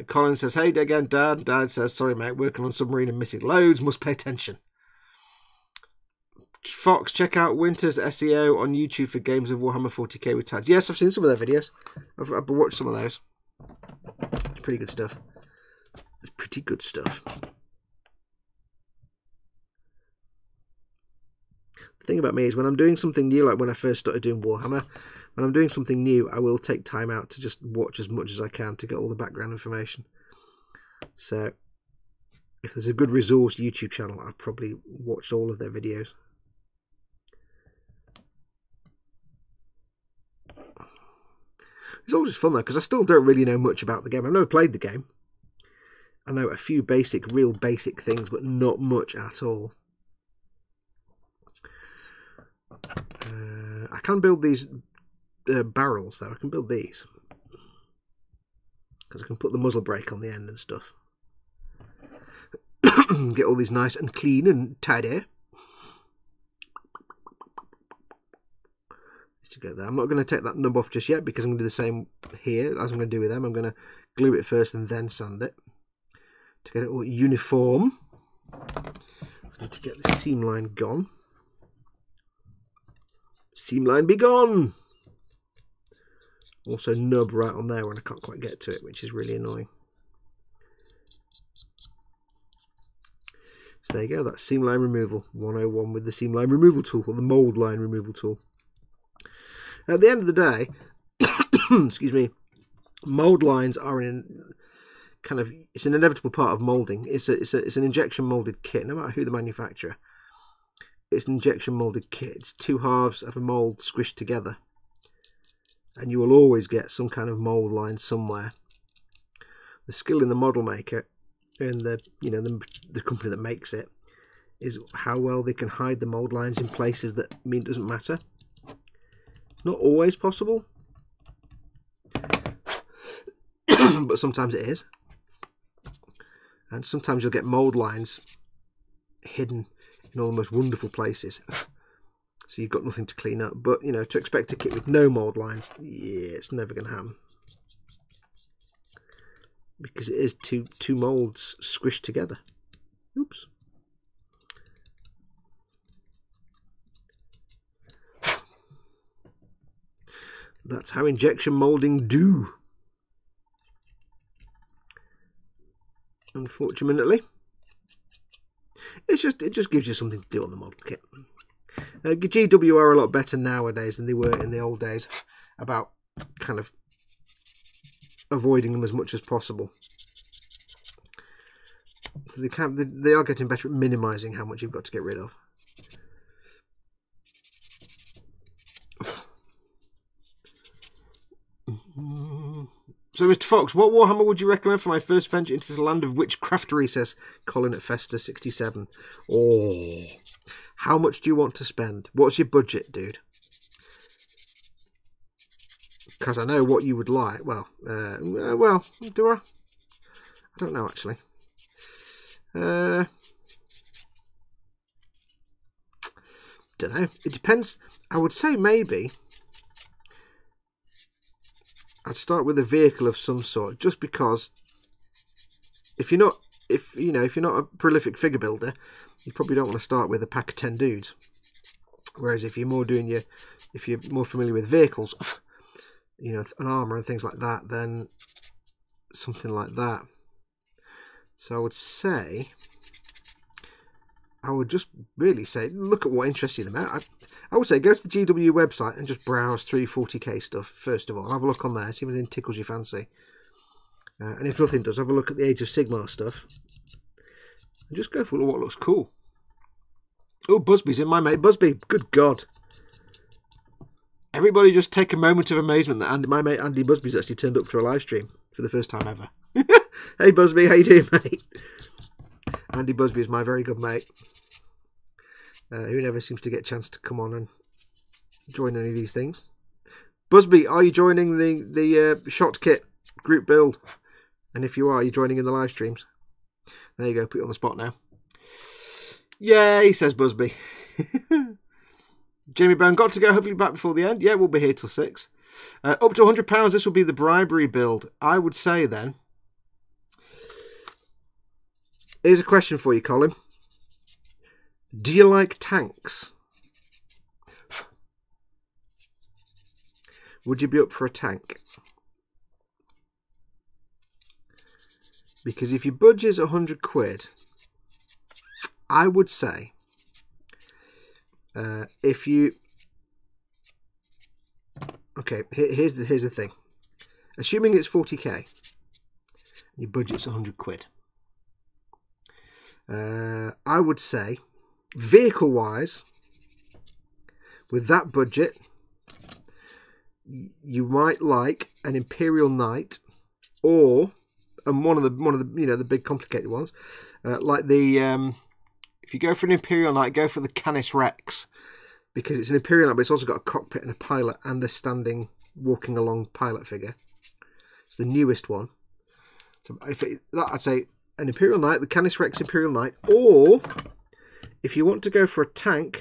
Colin says, hey again, Dad. Dad says, sorry, mate, working on submarine and missing loads. Must pay attention. Fox, check out Winter's SEO on YouTube for games of Warhammer 40k with tags. Yes, I've seen some of their videos. I've watched some of those. It's pretty good stuff. It's pretty good stuff. The thing about me is when I'm doing something new, like when I first started doing Warhammer, when I'm doing something new, I will take time out to just watch as much as I can to get all the background information. So, if there's a good resource YouTube channel, I've probably watched all of their videos. It's always fun though, because I still don't really know much about the game. I've never played the game. I know a few real basic things, but not much at all. I can build these barrels though. I can build these because I can put the muzzle brake on the end and stuff. Get all these nice and clean and tidy. It's to go there. I'm not going to take that nub off just yet because I'm going to do the same here as I'm going to do with them. I'm going to glue it first and then sand it to get it all uniform. I need to get the seam line gone. Seam line be gone! Also nub right on there when I can't quite get to it, which is really annoying. So there you go, that's seam line removal 101 with the seam line removal tool, or the mould line removal tool. At the end of the day, excuse me, mould lines are it's an inevitable part of moulding. It's an injection moulded kit, no matter who the manufacturer. It's an injection moulded kit. It's two halves of a mould squished together, and you will always get some kind of mould line somewhere. The skill in the model maker and the company that makes it is how well they can hide the mould lines in places that mean it doesn't matter. It's not always possible, but sometimes it is. And sometimes you'll get mould lines hidden in all the most wonderful places. So you've got nothing to clean up. But, you know, to expect a kit with no mould lines, yeah, it's never going to happen. Because it is two moulds squished together. Oops. That's how injection moulding do. Unfortunately. It just gives you something to do on the model kit. GW are a lot better nowadays than they were in the old days about kind of avoiding them as much as possible. So they are getting better at minimising how much you've got to get rid of. So, Mr. Fox, what Warhammer would you recommend for my first venture into the land of witchcraftery, says Colin at Festa67. Oh, how much do you want to spend? What's your budget, dude? Because I know what you would like. Well, do I? I don't know, actually. Don't know. It depends. I would say maybe I'd start with a vehicle of some sort, just because if you're not a prolific figure builder, you probably don't want to start with a pack of 10 dudes. Whereas if you're more familiar with vehicles, you know, an armor and things like that, then something like that. So I would just really say, look at what interests you the most. I would say go to the GW website and just browse through 40k stuff first of all. Have a look on there, see if anything tickles your fancy. And if nothing does, have a look at the Age of Sigmar stuff. And just go for what looks cool. Oh, Busby's in, my mate Busby. Good God. Everybody just take a moment of amazement that my mate Andy Busby's actually turned up for a live stream for the first time ever. Hey Busby, how you doing, mate? Andy Busby is my very good mate, who never seems to get a chance to come on and join any of these things. Busby, are you joining the shot kit group build? And if you are joining in the live streams? There you go, put you on the spot now. Yay, says Busby. Jamie Brown, got to go, hopefully back before the end. Yeah, we'll be here till 6. Up to £100, this will be the bribery build. I would say then, here's a question for you, Colin. Do you like tanks? Would you be up for a tank? Because if your budget's £100, I would say, if you... Okay, here's the thing. Assuming it's 40k, your budget's £100. I would say, vehicle-wise, with that budget, you might like an Imperial Knight, or one of the the big complicated ones, like the if you go for an Imperial Knight, go for the Canis Rex, because it's an Imperial Knight, but it's also got a cockpit and a pilot and a standing, walking along pilot figure. It's the newest one. So I'd say an Imperial Knight, the Canis Rex Imperial Knight, or if you want to go for a tank,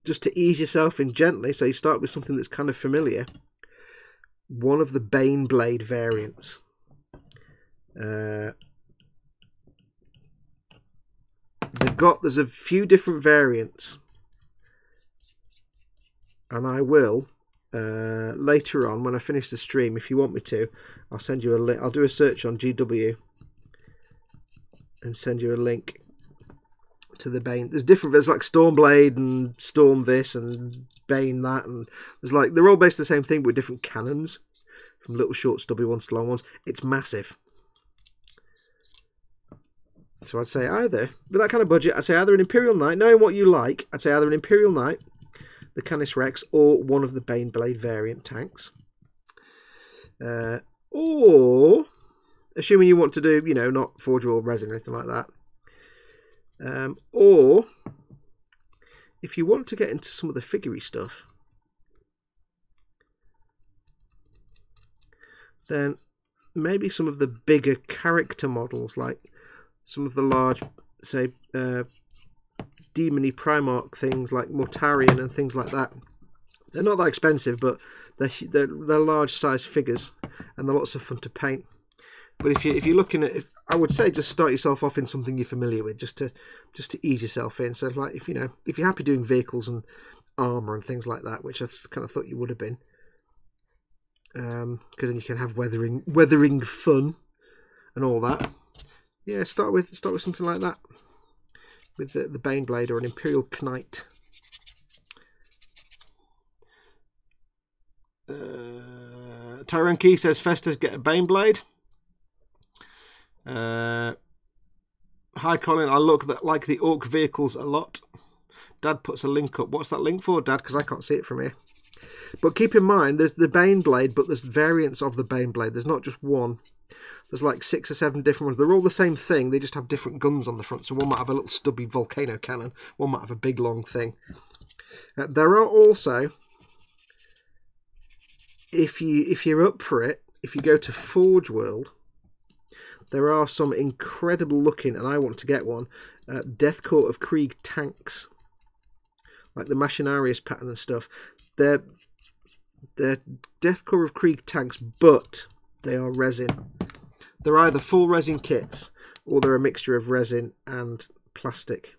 just to ease yourself in gently, so you start with something that's kind of familiar, one of the Baneblade variants. There's a few different variants, and I will later on when I finish the stream, if you want me to, I'll send you a link. I'll do a search on GW and send you a link to the Bane. There's like Stormblade and Storm this and Bane that, and there's like, they're all basically the same thing with different cannons, from little short stubby ones to long ones. It's massive. So I'd say either, with that kind of budget, I'd say either an Imperial Knight, knowing what you like, I'd say either an Imperial Knight, the Canis Rex, or one of the Baneblade variant tanks. Or, assuming you want to do, you know, not Forge or resin or anything like that. Or, if you want to get into some of the figurey stuff, then maybe some of the bigger character models, like some of the large, say, demony Primarch things like Mortarion and things like that. They're not that expensive, but they're large size figures, and they're lots of fun to paint. But if you're looking at, I would say just start yourself off in something you're familiar with, just to ease yourself in. So like if you're happy doing vehicles and armor and things like that, which I kind of thought you would have been, because then you can have weathering fun and all that. Yeah, start with something like that, with the Baneblade or an Imperial Knight. Tyrone Key says Festus get a Baneblade. Hi Colin, I like the Orc vehicles a lot. Dad puts a link up. What's that link for, Dad? Because I can't see it from here. But keep in mind, there's the Baneblade, but there's variants of the Baneblade. There's not just one. There's like 6 or 7 different ones. They're all the same thing. They just have different guns on the front. So one might have a little stubby volcano cannon. One might have a big long thing. There are also, if you're up for it, if you go to Forge World, there are some incredible looking, and I want to get one, Death Court of Krieg tanks, like the Machinarius pattern and stuff. They're Death Court of Krieg tanks, but they are resin. They're either full resin kits, or they're a mixture of resin and plastic.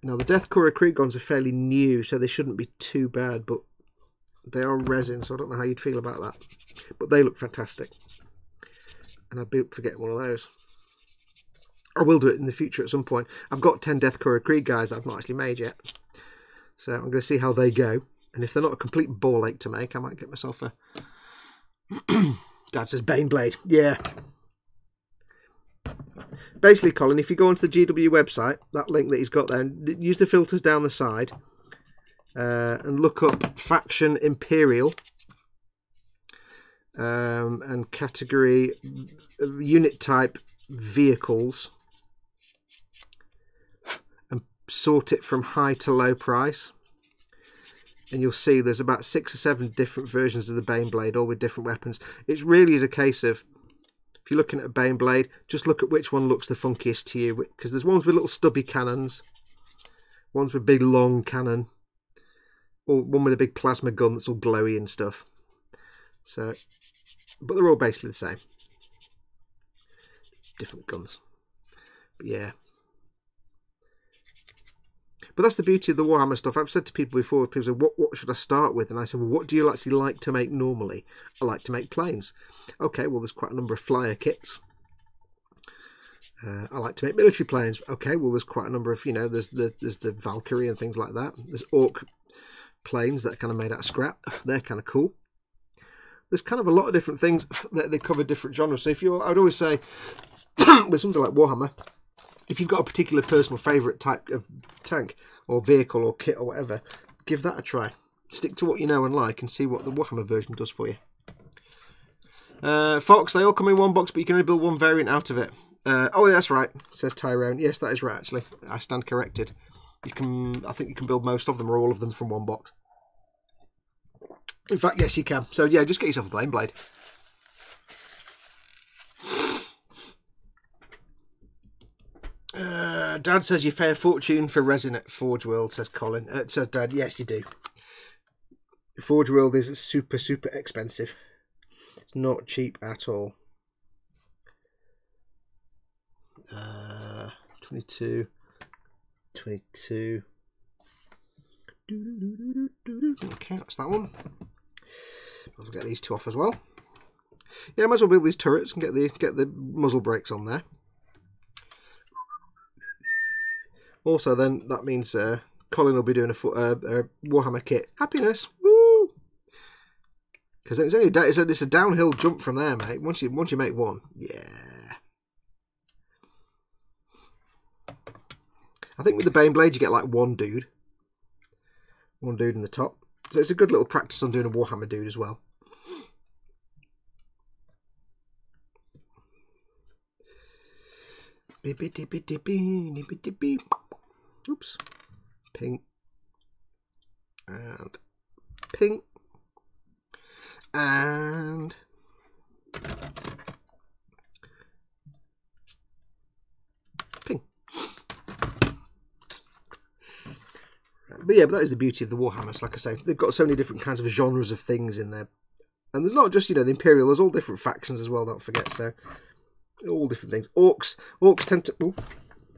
Now the Death Court of Krieg ones are fairly new, so they shouldn't be too bad, but they are resin, so I don't know how you'd feel about that. But they look fantastic. And I'd be up for getting one of those. I will do it in the future at some point. I've got 10 Death Court of Krieg guys I've not actually made yet. So I'm going to see how they go. And if they're not a complete ball ache to make, I might get myself a... Dad says Baneblade. Yeah. Basically, Colin, if you go onto the GW website, that link that he's got there, and use the filters down the side, and look up Faction Imperial, and category unit type vehicles, and sort it from high to low price, and you'll see there's about 6 or 7 different versions of the Baneblade, all with different weapons. It really is a case of, if you're looking at a Baneblade, just look at which one looks the funkiest to you, because there's ones with little stubby cannons, ones with big long cannon, or one with a big plasma gun that's all glowy and stuff. So, but they're all basically the same. Different guns. But yeah. But that's the beauty of the Warhammer stuff. I've said to people before, people say, what should I start with? And I said, well, what do you actually like to make normally? I like to make planes. Okay, well, there's quite a number of flyer kits. I like to make military planes. Okay, well, there's quite a number of, there's the Valkyrie and things like that. There's Orc planes that are kind of made out of scrap. They're kind of cool. There's kind of a lot of different things that they cover different genres. So I'd always say, with something like Warhammer, if you've got a particular personal favourite type of tank or vehicle or kit or whatever, give that a try. Stick to what you know and like and see what the Warhammer version does for you. Fox, they all come in one box, but you can only build one variant out of it. Oh, that's right, says Tyrone. Yes, that is right, actually. I stand corrected. I think you can build most of them or all of them from one box. In fact, yes, you can. So, yeah, just get yourself a Baneblade. Dad says you pay a fortune for resin at Forge World, says Colin. Says Dad, yes you do. Forge World is super, super expensive. It's not cheap at all. 22. Okay, that's that one. I'll get these two off as well. Yeah, I might as well build these turrets and get the muzzle brakes on there. Also, then that means Colin will be doing a Warhammer kit. Happiness, woo! Because it's only it's a downhill jump from there, mate. Once you make one, yeah. I think with the Bane Blade you get like one dude in the top. So it's a good little practice on doing a Warhammer dude as well. Oops. Ping. And ping. And ping. But yeah, but that is the beauty of the Warhammers. Like I say, they've got so many different kinds of genres of things in there. And there's not just, you know, the Imperial, there's all different factions as well, don't forget. So, all different things. Orcs tend to... Ooh,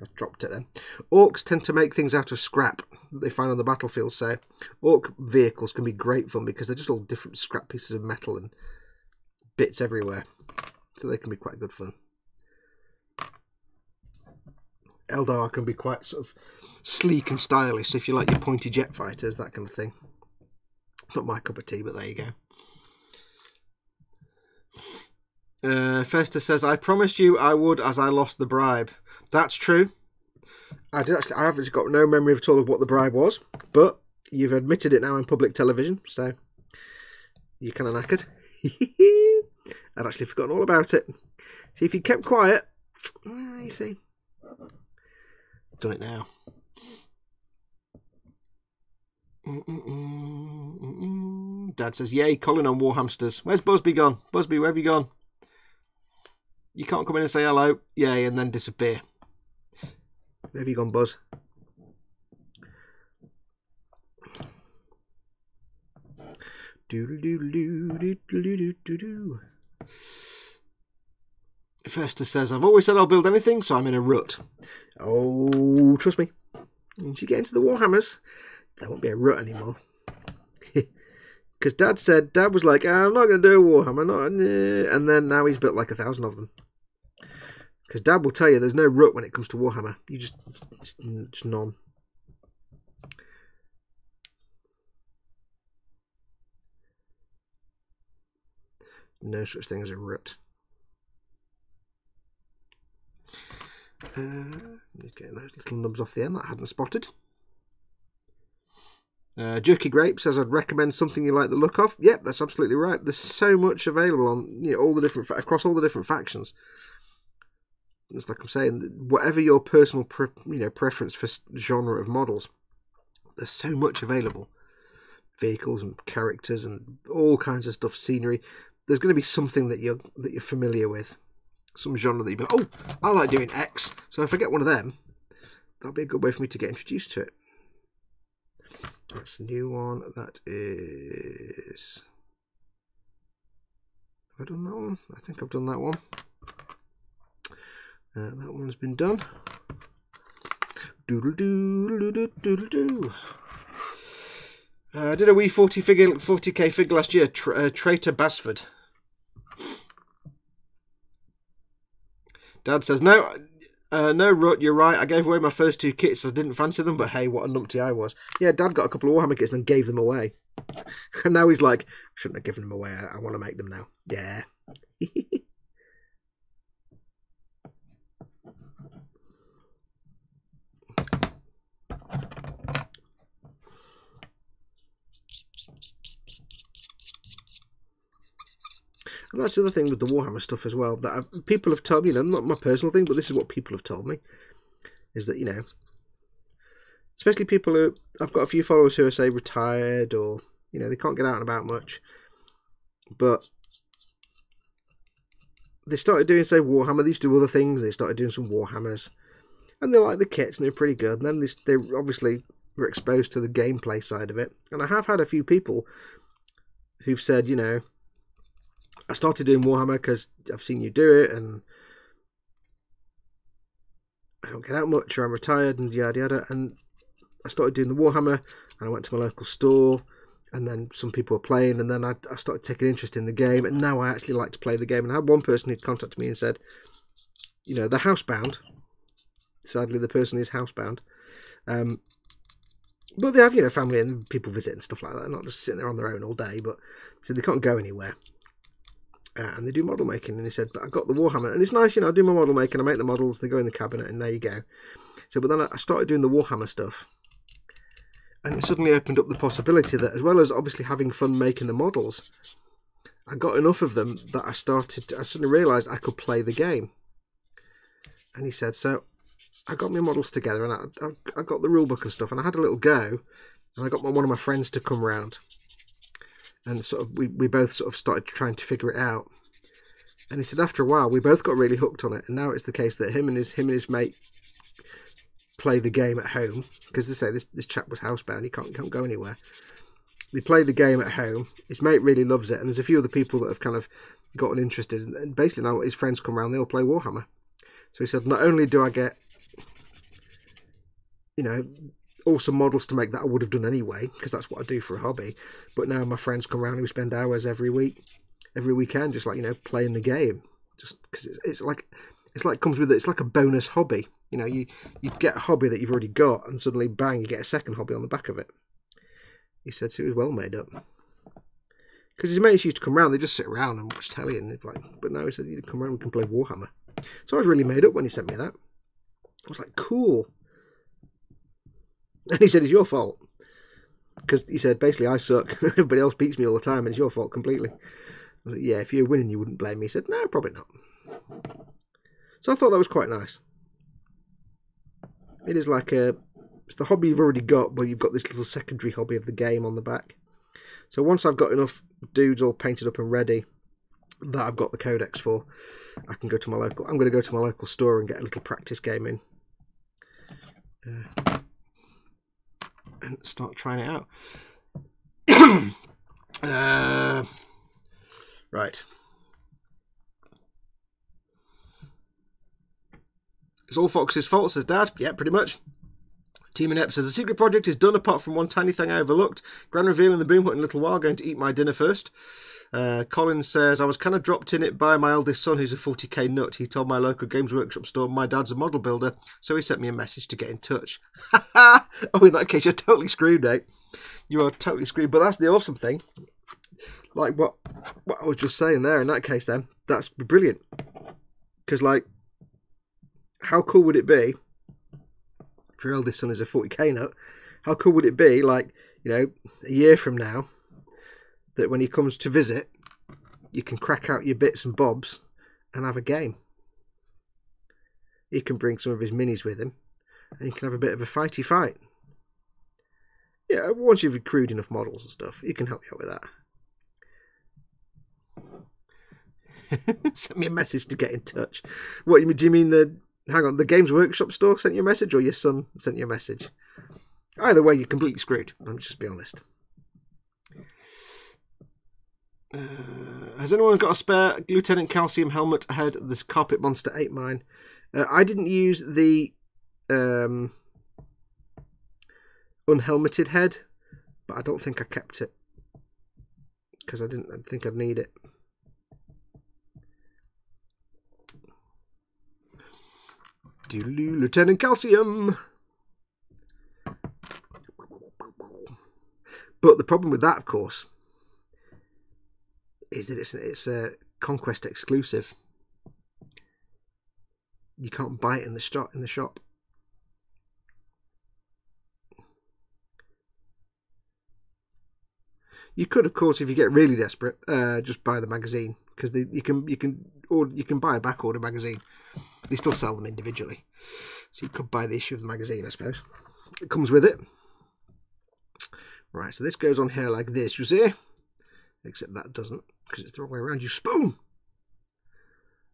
I dropped it then. Orcs tend to make things out of scrap that they find on the battlefield. So, orc vehicles can be great fun because they're just all different scrap pieces of metal and bits everywhere. So they can be quite good fun. Eldar can be quite sort of sleek and stylish. So if you like your pointy jet fighters, that kind of thing. Not my cup of tea, but there you go. Festa says, I promised you I would as I lost the bribe. That's true. I haven't got no memory at all of what the bribe was, but you've admitted it now in public television, so you're kind of knackered. I'd actually forgotten all about it. See, if you kept quiet, you see. Done it now. Dad says, yay, Colin on Warhamsters. Where's Busby gone? Busby, where have you gone? You can't come in and say hello, yay, and then disappear. Where have you gone, Buzz? Festa says, I've always said I'll build anything, so I'm in a rut. Oh, trust me. Once you get into the Warhammers, there won't be a rut anymore. Because Dad was like, I'm not going to do a Warhammer, and then now he's built like 1,000 of them. Because Dad will tell you there's no rut when it comes to Warhammer. You just none. No such thing as a rut. Just getting those little nubs off the end that I hadn't spotted. Jerky Grape says I'd recommend something you like the look of. Yep, that's absolutely right. There's so much available on all the different across all the different factions. It's like I'm saying, whatever your personal preference for genre of models, there's so much available. Vehicles and characters and all kinds of stuff, scenery. There's going to be something that you're familiar with, some genre that you be like, oh, I like doing X. So if I get one of them, that'll be a good way for me to get introduced to it. That's a new one. That is. Have I done that one? I think I've done that one. That one's been done. Doodle doodle doodle doodle doo. I did a wee 40k figure last year. Traitor Basford. Dad says no, no rut. You're right. I gave away my first 2 kits. I didn't fancy them, but hey, what a numpty I was. Yeah, Dad got a couple of Warhammer kits and then gave them away. And now he's like, I shouldn't have given them away. I want to make them now. Yeah. And that's the other thing with the Warhammer stuff as well, that people have told me, not my personal thing, but this is what people have told me, is that, especially people who, I've got a few followers who are, say, retired, or, they can't get out and about much, but they started doing, say, Warhammer, they used to do other things, they started doing some Warhammers, and they like the kits, and they're pretty good. And then they obviously were exposed to the gameplay side of it. And I have had a few people who've said, you know, I started doing Warhammer because I've seen you do it, and I don't get out much, or I'm retired, and yada yada. And I started doing the Warhammer, and I went to my local store, and then some people were playing, and then I started taking interest in the game, and now I actually like to play the game. And I had one person who contacted me and said, you know, they're housebound. Sadly, the person is housebound. But they have, you know, family and people visit and stuff like that. They're not just sitting there on their own all day, but so they can't go anywhere. And they do model making, and they said, but I got the Warhammer, and it's nice, you know, I do my model making, I make the models, they go in the cabinet, and there you go. So, but then I started doing the Warhammer stuff, and it suddenly opened up the possibility that, as well as obviously having fun making the models, I got enough of them that I suddenly realised I could play the game. And he said, so I got my models together, and I got the rulebook and stuff, and I had a little go, and I got one of my friends to come round, and sort of we both sort of started trying to figure it out. And he said after a while we both got really hooked on it, and now it's the case that him and his mate play the game at home, because they say this chap was housebound, he can't go anywhere. They play the game at home. His mate really loves it, and there's a few other people that have kind of gotten interested, and basically now his friends come round, they all play Warhammer. So he said, not only do I get, you know, awesome models to make that I would have done anyway, because that's what I do for a hobby, but now my friends come around and we spend hours every weekend, just like, you know, playing the game, just because it's like comes with it. It's like a bonus hobby, you know. You get a hobby that you've already got, and suddenly bang, you get a second hobby on the back of it. He said, so it was well made up, because his mates used to come around, they just sit around and watch telly, and like, but now he said, you come around, we can play Warhammer. So I was really made up when he sent me that. I was like, cool. And he said, it's your fault. Because he said, basically, I suck. Everybody else beats me all the time, and it's your fault completely. I was like, yeah, if you're winning, you wouldn't blame me. He said, no, probably not. So I thought that was quite nice. It is like it's the hobby you've already got, but you've got this little secondary hobby of the game on the back. So once I've got enough dudes all painted up and ready that I've got the codex for, I can go to my local. I'm going to go to my local store and get a little practice game in. And start trying it out. Right. It's all Fox's fault, says Dad. Yeah, pretty much. Team Inept says, the secret project is done apart from one tiny thing I overlooked. Grand reveal in the boom hut in a little while, going to eat my dinner first. Colin says, I was kind of dropped in it by my eldest son, who's a 40k nut. He told my local Games Workshop store my dad's a model builder, so he sent me a message to get in touch. Oh, in that case, you're totally screwed, mate. You are totally screwed. But that's the awesome thing. Like what I was just saying there, in that case then, that's brilliant. Because, like, how cool would it be, if your eldest son is a 40k nut, how cool would it be, like, you know, a year from now, that when he comes to visit, you can crack out your bits and bobs and have a game. He can bring some of his minis with him, and you can have a bit of a fighty fight. Yeah, once you've accrued enough models and stuff, he can help you out with that. Send me a message to get in touch. What do you mean the Games Workshop store sent you a message, or your son sent you a message? Either way, you're completely screwed. I'm just be honest. Has anyone got a spare Lieutenant Calcium helmet ahead of this Carpet Monster 8 mine? I didn't use the unhelmeted head, but I don't think I kept it because I didn't think I'd need it. Lieutenant Calcium. But the problem with that, of course, is that it's a Conquest exclusive. You can't buy it in the shop. You could, of course, if you get really desperate, just buy the magazine, because you can buy a back order magazine. They still sell them individually, so you could buy the issue of the magazine, I suppose. It comes with it. Right, so this goes on here like this, you see? Except that doesn't, because it's the wrong way around, you spoon!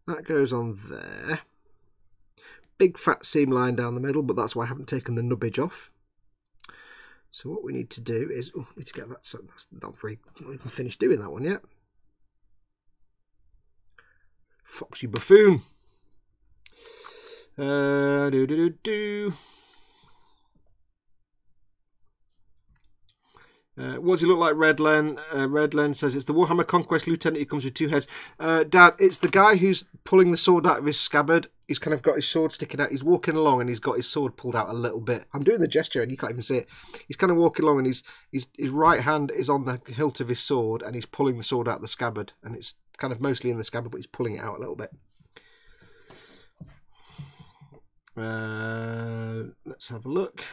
That goes on there. big fat seam line down the middle, but that's why I haven't taken the nubbage off. So what we need to do is, oh, need to get that. So that's not even finished doing that one yet. Foxy buffoon. What does he look like, Redlen? Redlen says it's the Warhammer Conquest Lieutenant who comes with 2 heads. Dad, it's the guy who's pulling the sword out of his scabbard. He's kind of got his sword sticking out. He's walking along and he's got his sword pulled out a little bit. I'm doing the gesture and you can't even see it. He's kind of walking along and his right hand is on the hilt of his sword and he's pulling the sword out of the scabbard. And it's kind of mostly in the scabbard, but he's pulling it out a little bit. Let's have a look.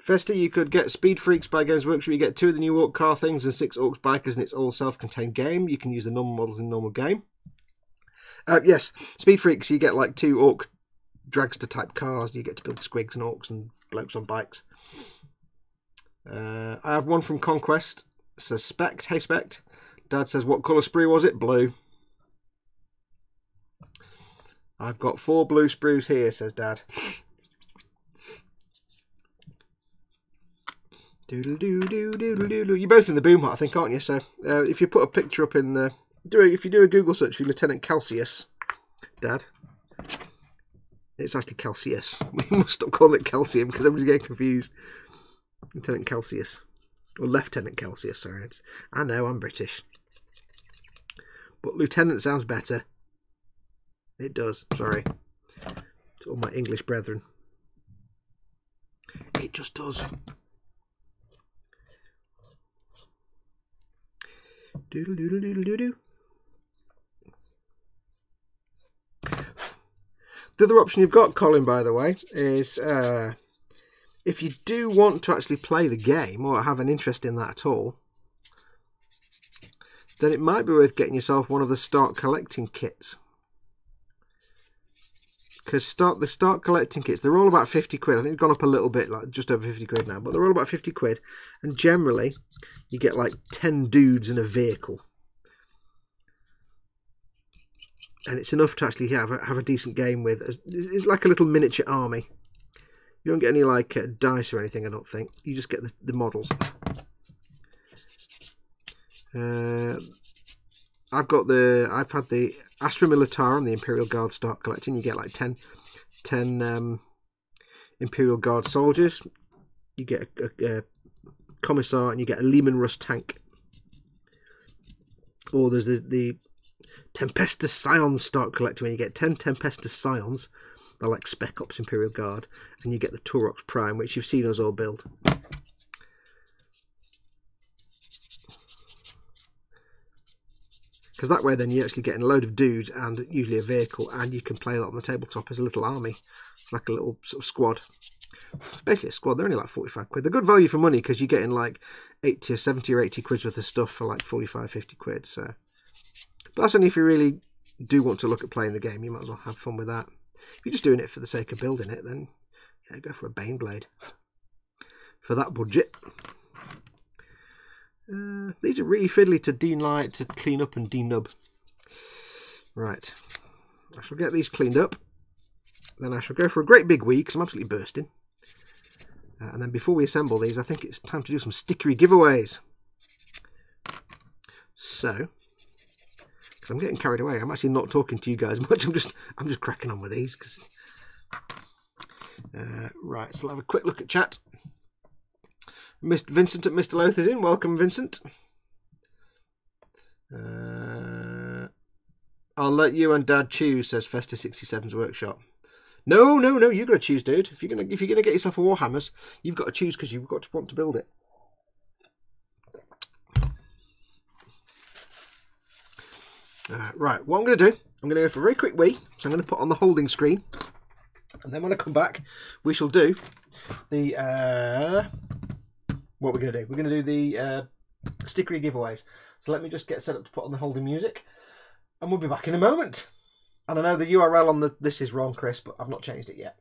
Festa, you could get Speed Freaks by Games Workshop. You get 2 of the new Orc car things and 6 Orcs bikers, and it's all self-contained game. You can use the normal models in normal game. Yes, Speed Freaks, you get like 2 Orc dragster type cars. You get to build squigs and Orcs and blokes on bikes. I have one from Conquest. It says Spect. Hey Spect. Dad says, what colour sprue was it? Blue. I've got 4 blue sprues here, says Dad. Doodle doo doo doodle doodle. You're both in the boom hut, I think, aren't you? So if you put a picture up in the if you do a Google search for Lieutenant Calcius, Dad, it's actually Calcius. We must stop calling it calcium because everybody's getting confused. Lieutenant Calcius or Lieutenant Calcius. Sorry, I know I'm British, but Lieutenant sounds better. It does. Sorry to all my English brethren. It just does. Doodle doodle doodle doodle. The other option you've got, Colin, by the way, is if you do want to actually play the game or have an interest in that at all, then it might be worth getting yourself one of the start collecting kits. Because the start collecting kits, they're all about 50 quid. I think they've gone up a little bit, like just over 50 quid now, but they're all about 50 quid. And generally, you get like 10 dudes in a vehicle. And it's enough to actually have a decent game with. It's like a little miniature army. You don't get any like dice or anything, I don't think. You just get the models. I've had the Astra Militar and the Imperial Guard start collecting. You get like 10 Imperial Guard soldiers. You get a Commissar and you get a Lehman Russ tank. Or there's the Tempestus Scions start collecting, where you get 10 Tempestus Scions. They're like Spec Ops Imperial Guard. And you get the Taurox Prime, which you've seen us all build. Because that way then you're actually getting a load of dudes and usually a vehicle, and you can play that on the tabletop as a little army. Like a little sort of squad. It's basically a squad. They're only like 45 quid. They're good value for money because you're getting like 80 or 70 or 80 quid worth of stuff for like 45, 50 quid. So, but that's only if you really do want to look at playing the game. You might as well have fun with that. If you're just doing it for the sake of building it, then yeah, go for a Baneblade. For that budget. These are really fiddly to clean up and denub. Right. I shall get these cleaned up. Then I shall go for a great big wee because I'm absolutely bursting. And then before we assemble these, I think it's time to do some stickery giveaways. So, because I'm getting carried away, I'm actually not talking to you guys much. I'm just cracking on with these. Cause, right, so I'll have a quick look at chat. Mr. Vincent at Mr. Loth is in. Welcome, Vincent. I'll let you and Dad choose, says Festa67's Workshop. No, you've got to choose, dude. If you're gonna get yourself a Warhammers, you've got to choose because you've got to want to build it. Right, what I'm going to do, I'm going to go for a very quick wee. So I'm going to put on the holding screen, and then when I come back, we shall do the what we're going to do. We're going to do the stickery giveaways. So let me just get set up to put on the holding music, and we'll be back in a moment. And I know the URL on this is wrong, Chris, but I've not changed it yet.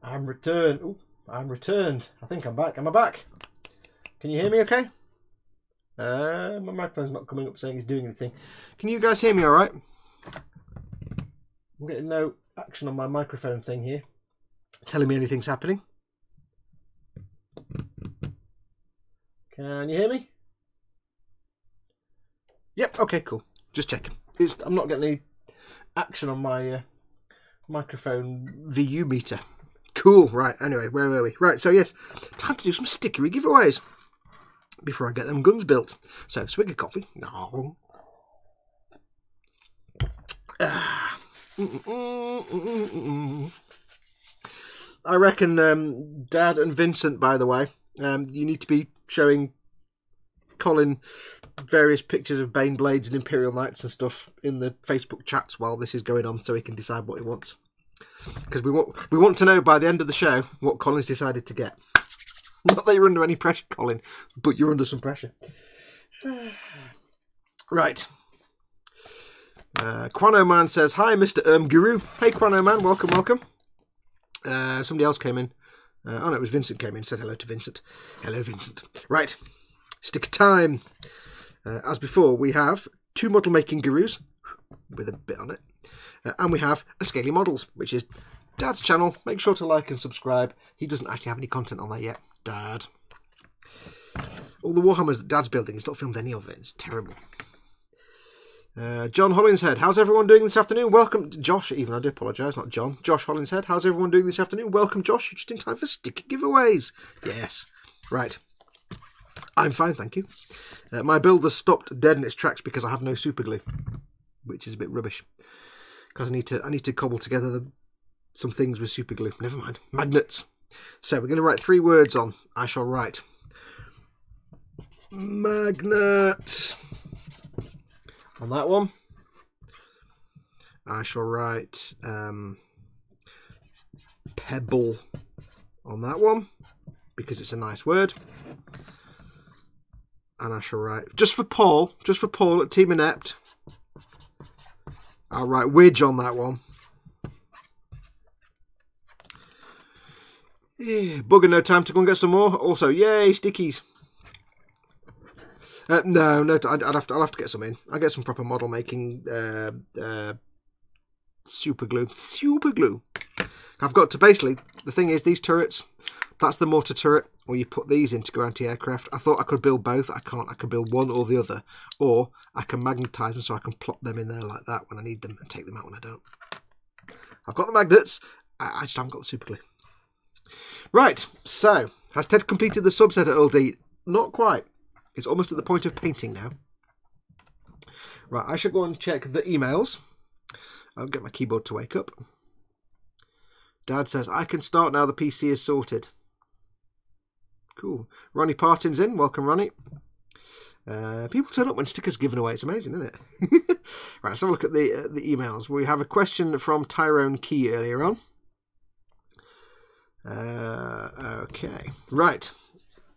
I'm returned. Ooh, I'm returned. I think I'm back. Am I back? Can you hear me okay? My microphone's not coming up saying it's doing anything. Can you guys hear me all right? I'm getting no action on my microphone thing here, telling me anything's happening. Can you hear me? Yep, okay, cool. Just checking. I'm not getting any action on my microphone VU meter. Cool, right, anyway, where were we? Right, so yes, time to do some stickery giveaways before I get them guns built. So, swig of coffee. No. I reckon Dad and Vincent, by the way, you need to be showing Colin various pictures of Bane Blades and Imperial Knights and stuff in the Facebook chats while this is going on so he can decide what he wants. Because we want to know by the end of the show what Colin's decided to get. Not that you're under any pressure, Colin, but you're under some pressure. Right. Quano Man says, hi, Mr. Guru. Hey, Quano Man, welcome, welcome. Somebody else came in. Oh, no, it was Vincent came in, said hello to Vincent. Hello, Vincent. Right. Sticker time. As before, we have 2 model making gurus with a bit on it. And we have a Scaly Models, which is Dad's channel. Make sure to like and subscribe. He doesn't actually have any content on there yet. Dad. All the Warhammers that Dad's building, he's not filmed any of it. It's terrible. John Hollinshead, how's everyone doing this afternoon? Welcome, Josh, even, I do apologise, not John. Josh Hollinshead, how's everyone doing this afternoon? Welcome, Josh, you're just in time for sticker giveaways. Yes. Right. I'm fine, thank you. My build has stopped dead in its tracks because I have no super glue, which is a bit rubbish. Because I need to cobble together some things with super glue. Never mind. Magnets. So we're going to write 3 words on. I shall write magnets on that one. I shall write pebble on that one because it's a nice word. And I shall write just for Paul at Team Inept. I'll write widge on that one. Yeah, bugger, no time to go and get some more. Also, yay, stickies. No, I'll have to get some in. I'll get some proper model making super glue. Super glue. I've got to basically, the thing is, these turrets, that's the mortar turret, or you put these into go anti-aircraft. I thought I could build both. I can't. I can build one or the other, or I can magnetise them so I can plop them in there like that when I need them and take them out when I don't. I've got the magnets. I just haven't got the super glue. Right, so, has Ted completed the subset at Earl D? Not quite. It's almost at the point of painting now. Right, I should go and check the emails. I'll get my keyboard to wake up. Dad says, I can start now the PC is sorted. Cool. Ronnie Partin's in. Welcome, Ronnie. People turn up when stickers are given away. It's amazing, isn't it? Right, let's have a look at the emails. We have a question from Tyrone Key earlier on. Okay. Right.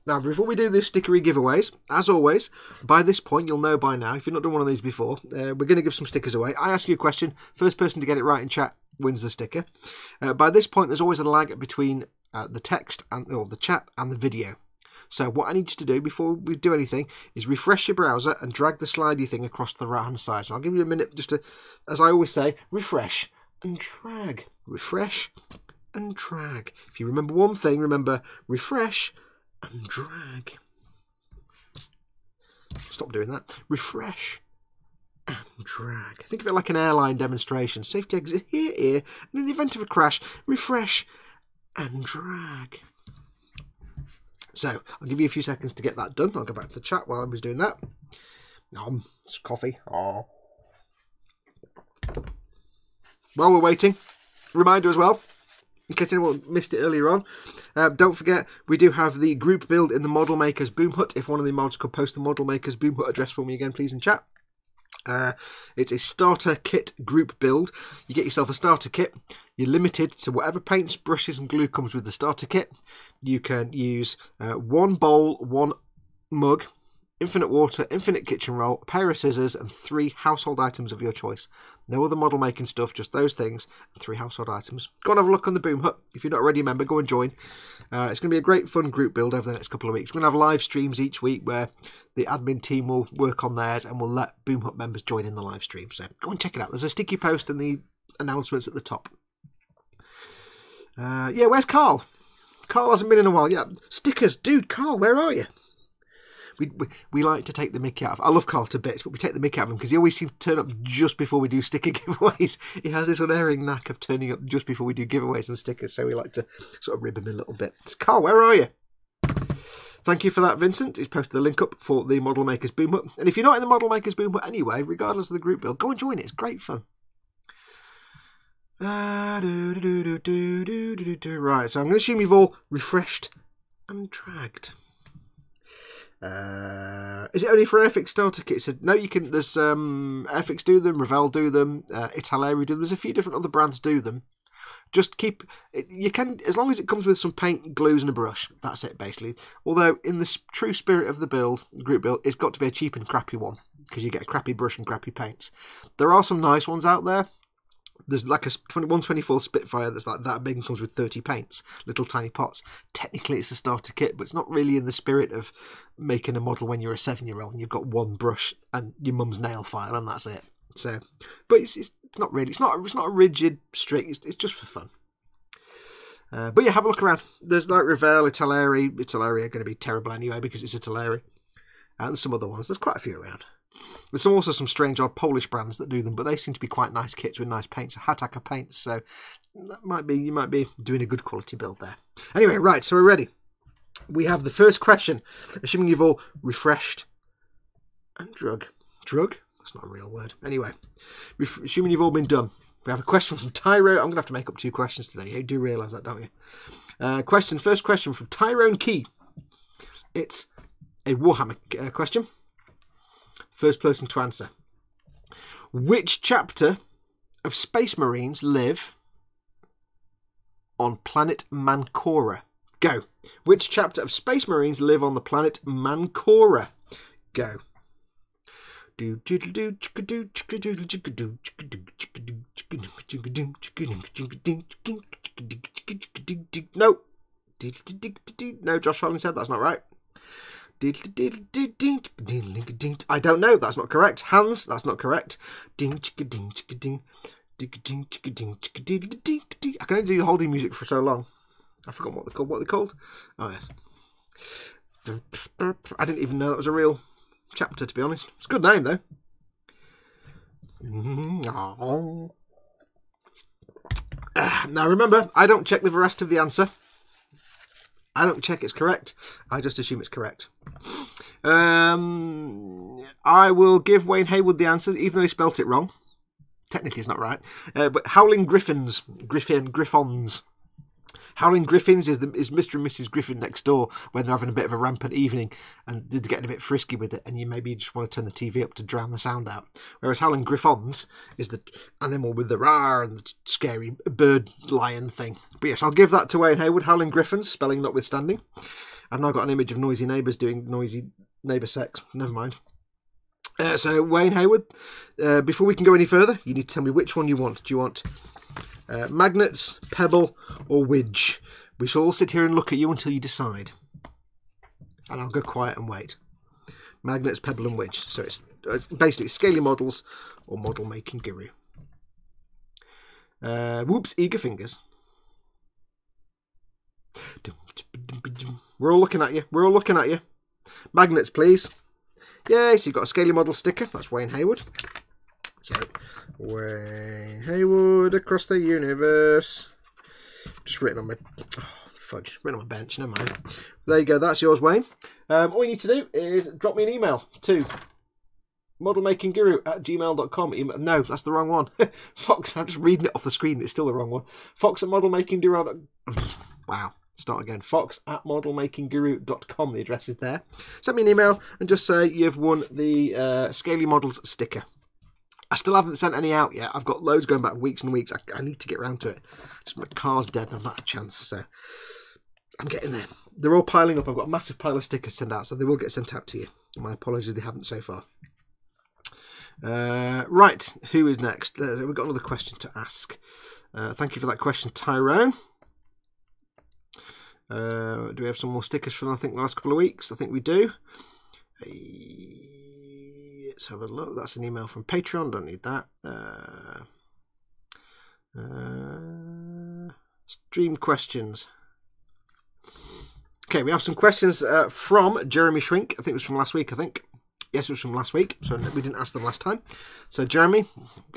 Now, before we do the stickery giveaways, as always, by this point, you'll know by now, if you've not done one of these before, we're going to give some stickers away. I ask you a question. First person to get it right in chat wins the sticker. By this point, there's always a lag between the text or the chat and the video. So what I need you to do before we do anything is refresh your browser and drag the slidey thing across the right hand side. So I'll give you a minute just to, as I always say, refresh and drag. Refresh and drag. If you remember one thing, remember refresh and drag. Stop doing that. Refresh and drag. Think of it like an airline demonstration. Safety exit here, and in the event of a crash, refresh and drag. So, I'll give you a few seconds to get that done. I'll go back to the chat while I was doing that. It's coffee. Oh. While we're waiting, reminder as well, in case anyone missed it earlier on, don't forget, we do have the group build in the Model Makers Boom Hut. If one of the mods could post the Model Makers Boom Hut address for me again, please, in chat. It's a starter kit group build. You get yourself a starter kit. You're limited to whatever paints, brushes and glue comes with the starter kit. You can use one bowl, one mug, infinite water, infinite kitchen roll, a pair of scissors, and 3 household items of your choice. No other model making stuff, just those things, and 3 household items. Go and have a look on the Boom Hut. If you're not already a member, go and join. It's going to be a great fun group build over the next couple of weeks. We're going to have live streams each week where the admin team will work on theirs and we'll let Boom Hut members join in the live stream. So go and check it out. There's a sticky post and the announcements at the top. Yeah, where's Carl? Carl hasn't been in a while. Yeah, stickers. Dude, Carl, where are you? We like to take the mickey out of... I love Carl to bits, but we take the mickey out of him because he always seems to turn up just before we do sticker giveaways. He has this unerring knack of turning up just before we do giveaways and stickers, so we like to sort of rib him a little bit. So Carl, where are you? Thank you for that, Vincent. He's posted the link up for the Model Makers Boom Hut. And if you're not in the Model Makers Boom Hut anyway, regardless of the group build, go and join it. It's great fun. Right, so I'm going to assume you've all refreshed and dragged. Is it only for Airfix starter kits? No, you can. There's Airfix do them, Revell do them, Italeri do them. There's a few different other brands do them. Just keep you can, as long as it comes with some paint, glues, and a brush. That's it, basically. Although in the true spirit of the build, the group build, it's got to be a cheap and crappy one because you get a crappy brush and crappy paints. There are some nice ones out there. There's like a 1/24 Spitfire that's like that big and comes with 30 paints, little tiny pots. Technically it's a starter kit, but it's not really in the spirit of making a model when you're a 7-year-old and you've got one brush and your mum's nail file and that's it. So, but it's not really, it's not a rigid, strict, it's just for fun. But yeah, have a look around. There's like Revell, Italeri are going to be terrible anyway because it's Italeri, and some other ones. There's quite a few around. There's also some strange odd Polish brands that do them, but they seem to be quite nice kits with nice paints, Hataka paints, so that might be, you might be doing a good quality build there. Anyway, right, so we're ready. We have the first question, assuming you've all refreshed and drug. Drug? That's not a real word. Anyway, assuming you've all been done. We have a question from Tyrone. I'm going to have to make up 2 questions today. You do realise that, don't you? First question from Tyrone Key. It's a Warhammer question. First person to answer. Which chapter of Space Marines live on planet Mancora? Go. Which chapter of Space Marines live on the planet Mancora? Go. No. No, Josh Holland said that's not right. I don't know, that's not correct. Hans, that's not correct. I can only do the holding music for so long. I forgot what they're called. What they're called? Oh yes. I didn't even know that was a real chapter, to be honest. It's a good name though. Now remember, I don't check the veracity of the answer. I don't check it's correct. I just assume it's correct. I will give Wayne Haywood the answer, even though he spelt it wrong. Technically, it's not right. But Howling Griffins. Howling Griffins is Mr. and Mrs. Griffin next door when they're having a bit of a rampant evening and they're getting a bit frisky with it, and you maybe just want to turn the TV up to drown the sound out. Whereas Howling Griffons is the animal with the rawr and the scary bird lion thing. But yes, I'll give that to Wayne Haywood. Howling Griffins, spelling notwithstanding. I've now got an image of noisy neighbours doing noisy neighbour sex. Never mind. So Wayne Haywood, before we can go any further, you need to tell me which one you want. Do you want magnets, pebble, or widge? We shall all sit here and look at you until you decide. And I'll go quiet and wait. Magnets, pebble, and widge. So it's basically scaly models or model making guru. Whoops, eager fingers. We're all looking at you. We're all looking at you. Magnets, please. Yes, you've got a scaly model sticker. That's Wayne Haywood. So, Wayne Haywood across the universe. Just written on my... Oh, fudge. Written on my bench. Never mind. There you go. That's yours, Wayne. All you need to do is drop me an email to modelmakingguru@gmail.com. No, that's the wrong one. Fox, I'm just reading it off the screen. It's still the wrong one. Fox@modelmakingguru. Wow. Start again. Fox@modelmakingguru.com. The address is there. Send me an email and just say you've won the Scaly Models sticker. I still haven't sent any out yet. I've got loads going back weeks and weeks. I need to get around to it. Just my car's dead and I've not had a chance, so I'm getting there. They're all piling up. I've got a massive pile of stickers to send out, so they will get sent out to you. My apologies, they haven't so far. Right, who is next? We've got another question to ask. Thank you for that question, Tyrone. Do we have some more stickers from, I think, the last couple of weeks? I think we do. Let's have a look. That's an email from Patreon. Don't need that. Stream questions. Okay, we have some questions from Jeremy Shrink. I think it was from last week, I think. Yes, it was from last week, so we didn't ask them last time. So, Jeremy,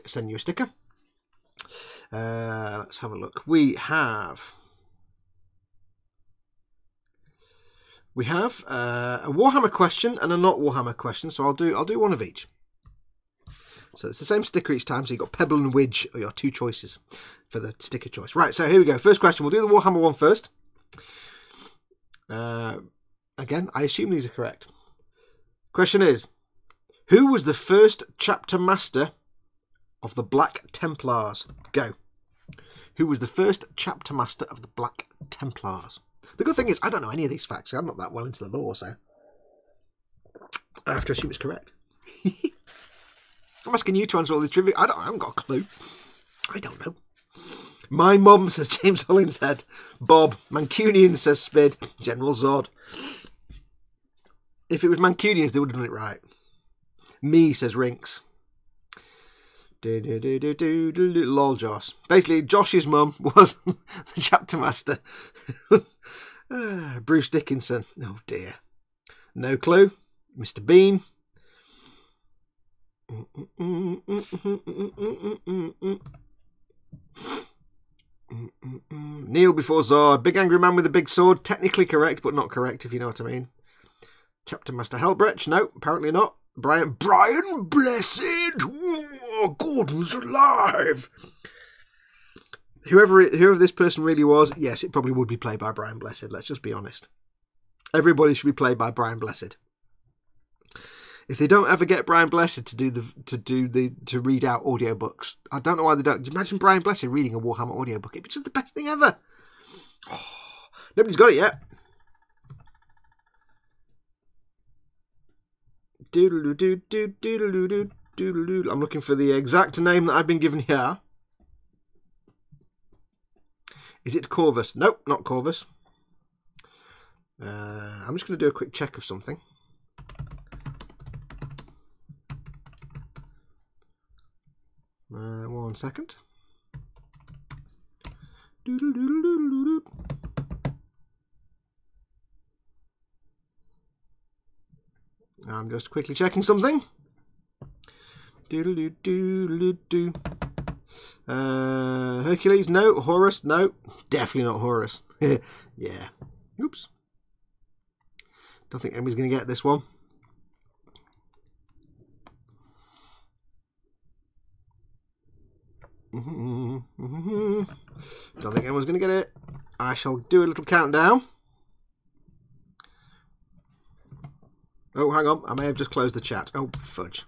send you a sticker. Let's have a look. We have a Warhammer question and a not Warhammer question, so I'll do one of each. So it's the same sticker each time, so you've got Pebble and Widge are your two choices for the sticker choice. Right, so here we go. First question, we'll do the Warhammer one first. Again, I assume these are correct. Question is, who was the first chapter master of the Black Templars? Go. Who was the first chapter master of the Black Templars? The good thing is, I don't know any of these facts. I'm not that well into the lore, so I have to assume it's correct. I'm asking you to answer all these trivia. I haven't got a clue. I don't know. My mum, says James Hollinshead. Bob. Mancunian, says Spid. General Zod. If it was Mancunians, they would have done it right. Me, says Rinks. Lol, Josh. Basically, Josh's mum was the chapter master. Bruce Dickinson. Oh dear. No clue. Mr. Bean. Neil before Zod. Big angry man with a big sword. Technically correct, but not correct, if you know what I mean. Chapter Master Helbrecht. No, apparently not. Brian Blessed. Whoa, Gordon's alive. Whoever this person really was, yes, it probably would be played by Brian Blessed. Let's just be honest. Everybody should be played by Brian Blessed. If they don't ever get Brian Blessed to read out audiobooks, I don't know why they don't. Imagine Brian Blessed reading a Warhammer audiobook. It'd be just the best thing ever. Oh, nobody's got it yet. I'm looking for the exact name that I've been given here. Is it Corvus? Nope, not Corvus. I'm just going to do a quick check of something. One second. I'm just quickly checking something. Hercules, no. Horus, no. Definitely not Horus. Yeah. Oops. Don't think anybody's going to get this one. Don't think anyone's going to get it. I shall do a little countdown. Oh, hang on. I may have just closed the chat. Oh, fudge.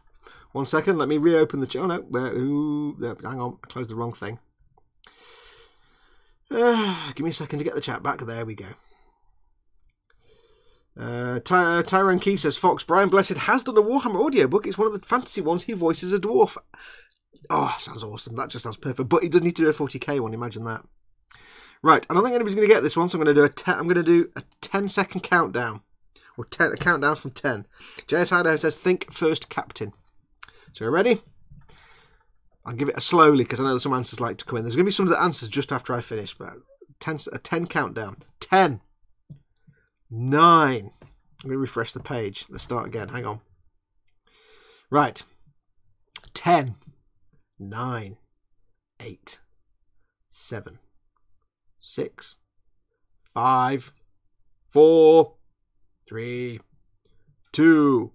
1 second. Let me reopen the chat. Oh, no. Hang on. I closed the wrong thing. Give me a second to get the chat back. There we go. Tyrone Key says, Fox, Brian Blessed has done a Warhammer audiobook. It's one of the fantasy ones. He voices a dwarf. Oh, sounds awesome. That just sounds perfect. But he does need to do a 40k one. Imagine that. Right. I don't think anybody's going to get this one, so I'm going to do a 10-second countdown. Or a countdown from 10. JS Idaho says, think first captain. So we're ready? I'll give it a slowly because I know there's some answers like to come in. There's going to be some of the answers just after I finish. But a 10 countdown. 10. 9. I'm going to refresh the page. Let's start again. Hang on. Right. 10. 9. 8. 7. 6. 5. 4. 3, 2,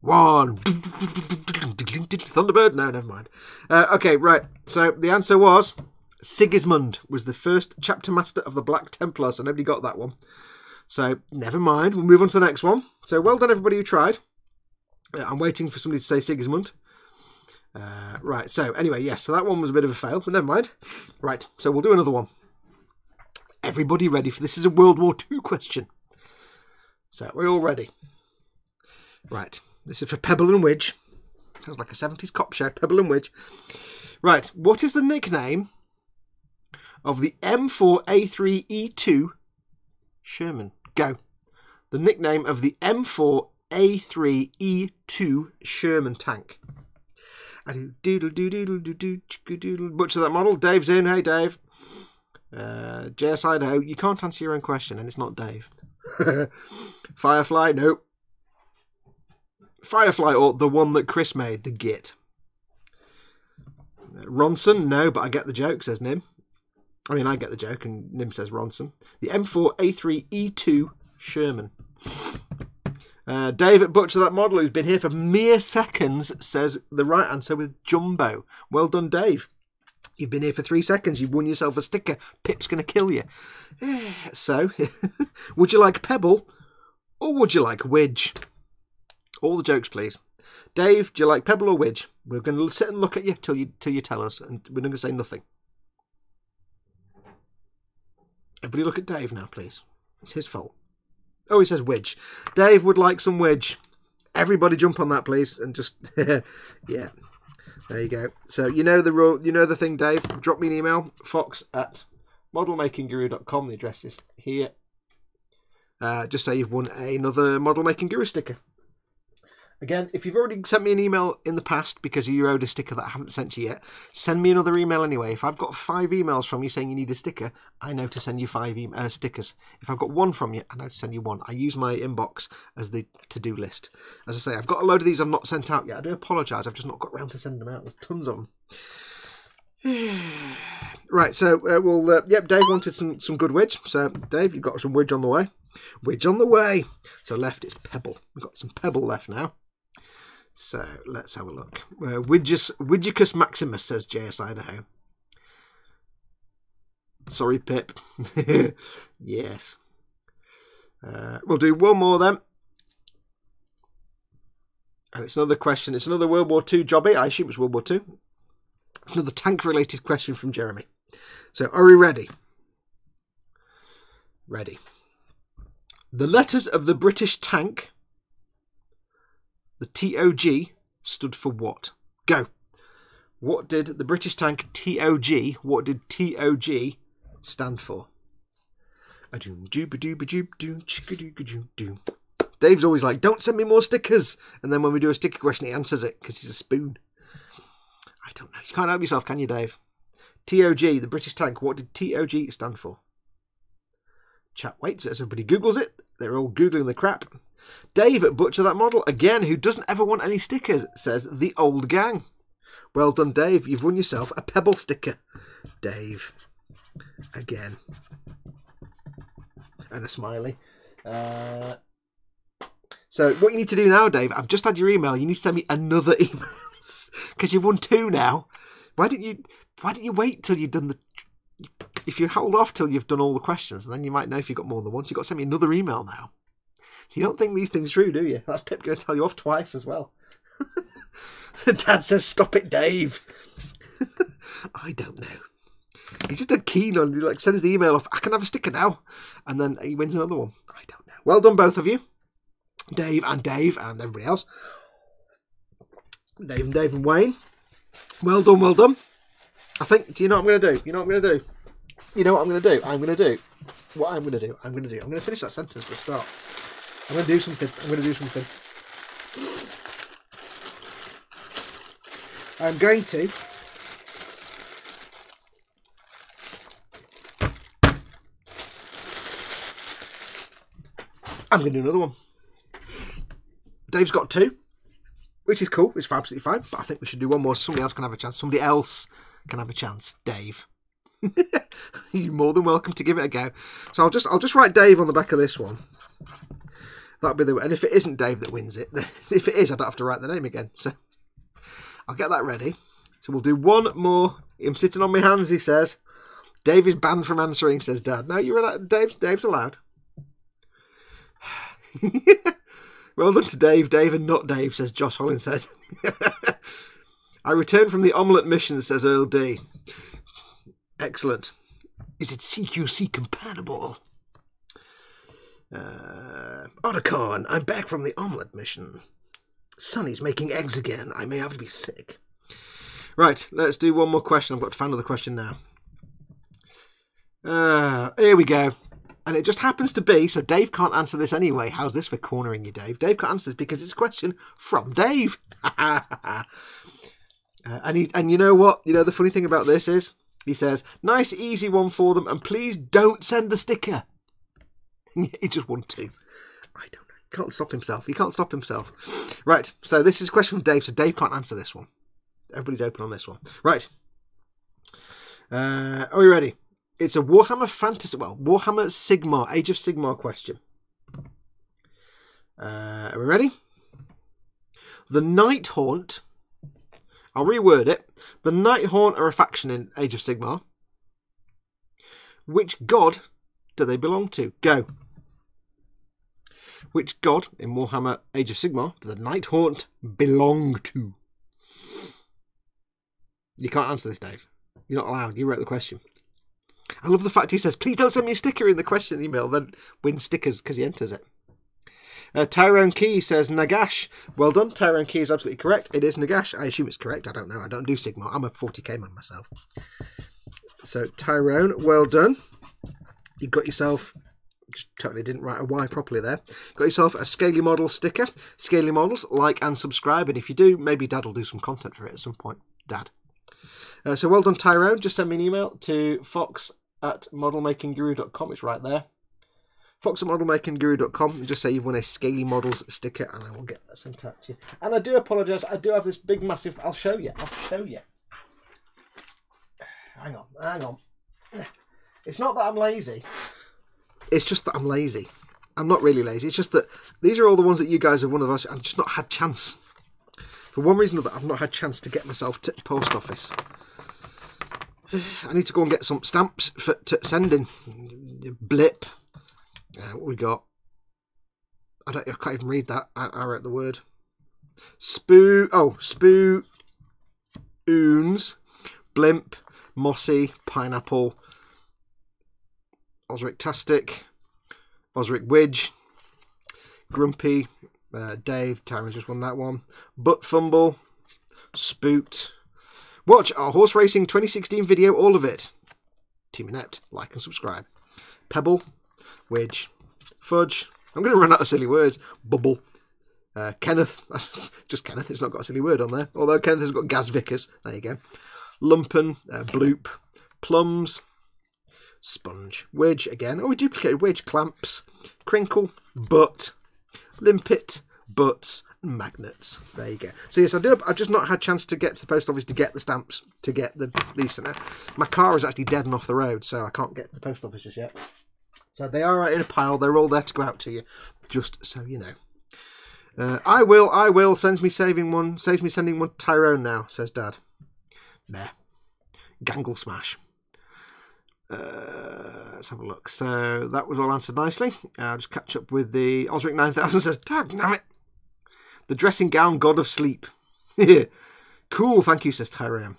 1. Thunderbird? No, never mind. Okay, right. So the answer was Sigismund was the first chapter master of the Black Templar. So nobody got that one. So never mind. We'll move on to the next one. So well done, everybody who tried. I'm waiting for somebody to say Sigismund. Right. So anyway, yes. So that one was a bit of a fail, but never mind. Right. So we'll do another one. Everybody ready for this? Is a World War II question. So we're all ready. Right, this is for Pebble and Widge. Sounds like a 70s cop show, Pebble and Widge. Right, what is the nickname of the M4A3E2 Sherman? Go. The nickname of the M4A3E2 Sherman tank. I do doodle doodle doodle doodle. Butcher that model. Dave's in. Hey, Dave. JS Idaho. You can't answer your own question, and it's not Dave. Firefly. Nope. Firefly, or the one that Chris made, the Git. Ronson. No, but I get the joke, says Nim. I mean, I get the joke, and Nim says Ronson. The M4A3E2 Sherman. Dave at Butcher That Model, who's been here for mere seconds, says the right answer with Jumbo. Well done, Dave. You've been here for 3 seconds. You've won yourself a sticker. Pip's going to kill you. So, would you like Pebble or would you like Widge? All the jokes, please. Dave, do you like Pebble or Widge? We're going to sit and look at you till you tell us, and we're not going to say nothing. Everybody look at Dave now, please. It's his fault. Oh, he says Widge. Dave would like some Widge. Everybody jump on that, please, and just yeah. There you go. So you know the rule. You know the thing, Dave. Drop me an email. Foxx@modelmakingguru.com. The address is here. Just say you've won another Model Making Guru sticker. Again, if you've already sent me an email in the past because you owed a sticker that I haven't sent you yet, send me another email anyway. If I've got 5 emails from you saying you need a sticker, I know to send you 5 stickers. If I've got 1 from you, I know to send you 1. I use my inbox as the to-do list. As I say, I've got a load of these I've not sent out yet. I do apologise, I've just not got round to sending them out. There's tons of them. Right, so yep, Dave wanted some good Widge. So, Dave, you've got some Widge on the way. Widge on the way. So left it's Pebble. We've got some Pebble left now. So let's have a look. Widgicus Maximus, says JS Idaho. Sorry, Pip. Yes. We'll do one more then. And it's another question. It's another World War II jobby. I assume it's World War II. It's another tank-related question from Jeremy. So are we ready? Ready. The letters of the British tank, the TOG, stood for what? Go. What did the British tank TOG, what did TOG stand for? Dave's always like, don't send me more stickers. And then when we do a sticker question, he answers it because he's a spoon. I don't know. You can't help yourself, can you, Dave? TOG, the British tank, what did TOG stand for? Chat waits as everybody Googles it. They're all Googling the crap. Dave at Butcher That Model, again, who doesn't ever want any stickers, says the old gang. Well done, Dave. You've won yourself a Pebble sticker. Dave. Again. And a smiley. So what you need to do now, Dave, I've just had your email. You need to send me another email. Because you've won 2 now. Why didn't you wait till you've done the... If you hold off till you've done all the questions, then you might know if you've got more than one. You've got to send me another email now. So you don't think these things through, do you? That's Pip going to tell you off twice as well. Dad says, stop it, Dave. I don't know. He's just dead keen on, he like sends the email off, I can have a sticker now. And then he wins another one. I don't know. Well done, both of you. Dave and everybody else. Dave and Wayne. Well done, well done. I think, do you know what I'm going to do? You know what I'm going to do? You know what I'm going to do? I'm going to do what I'm going to do. I'm going to finish that sentence for a start. I'm going to do something. I'm going to do another one. Dave's got 2, which is cool. It's absolutely fine. But I think we should do one more. Somebody else can have a chance. Somebody else can have a chance. Dave. You're more than welcome to give it a go. So I'll just write Dave on the back of this one. That'll be the... And if it isn't Dave that wins it, then if it is, I don't have to write the name again. So I'll get that ready. So we'll do one more. I'm sitting on my hands, he says. Dave is banned from answering, says Dad. No, you're allowed. Dave's allowed. Well done to Dave. Dave and not Dave, says Josh Hollins said. I returned from the omelette mission, says Earl D. Excellent. Is it CQC compatible? Otacon, I'm back from the omelette mission. Sonny's making eggs again. I may have to be sick. Right, let's do one more question. I've got to find another question now. Here we go. And it just happens to be, so Dave can't answer this anyway. How's this for cornering you, Dave? Dave can't answer this because it's a question from Dave. And you know what? You know the funny thing about this is, he says, nice easy one for them, and please don't send the sticker. He just wanted to. I don't know. He can't stop himself. He can't stop himself. Right, so this is a question from Dave, so Dave can't answer this one. Everybody's open on this one. Right. Are we ready? It's a Warhammer Fantasy, well, Warhammer Sigmar, Age of Sigmar question. Are we ready? The Night Haunt, I'll reword it. The Night Haunt are a faction in Age of Sigmar. Which god do they belong to? Go. Which god in Warhammer Age of Sigmar do the Night Haunt belong to? You can't answer this, Dave. You're not allowed. You wrote the question. I love the fact he says, please don't send me a sticker in the question email, then win stickers because he enters it. Tyrone Key says, Nagash. Well done. Tyrone Key is absolutely correct. It is Nagash. I assume it's correct. I don't know. I don't do Sigmar. I'm a 40k man myself. So, Tyrone, well done. You got yourself, just totally didn't write a Y properly there. Got yourself a Scaly Model sticker. Scaly Models, like and subscribe. And if you do, maybe Dad will do some content for it at some point. Dad. So well done, Tyrone. Just send me an email to fox@modelmakingguru.com. It's right there. Fox@modelmakingguru.com, and just say you've won a Scaly Models sticker, and I will get that sent out to you. And I do apologise. I do have this big, massive. I'll show you. Hang on. It's not that I'm lazy. It's just that I'm lazy. I'm not really lazy. It's just that these are all the ones that you guys have won of us. I've just not had chance. For one reason or another, I've not had chance to get myself to the post office. I need to go and get some stamps for sending. Blip. What we got? I can't even read that. I wrote the word. Spoons. Blimp. Mossy. Pineapple. Osric-tastic. Osric Widge. Grumpy. Dave. Tyron's just won that one. Butt Fumble. Spooked. Watch our horse racing 2016 video, all of it. Team Inept, like and subscribe. Pebble, Widge, Fudge. I'm going to run out of silly words. Bubble, Kenneth. That's just Kenneth. It's not got a silly word on there. Although Kenneth has got Gaz Vickers. There you go. Lumpen, Bloop, Plums, Sponge, Widge again. Oh, we duplicated Widge. Clamps, Crinkle, Butt, Limpet, Butts, Magnets. There you go. So yes, I've just not had a chance to get to the post office to get the stamps, to get these. My car is actually dead and off the road, so I can't get to the post office just yet. So they are in a pile. They're all there to go out to you, just so you know. I will. Saves me sending one to Tyrone now, says Dad. There. Gangle Smash. Let's have a look. So that was all answered nicely. I'll just catch up with the Osric 9000 says, dammit. The dressing gown god of sleep. Cool, thank you, says Tyrone.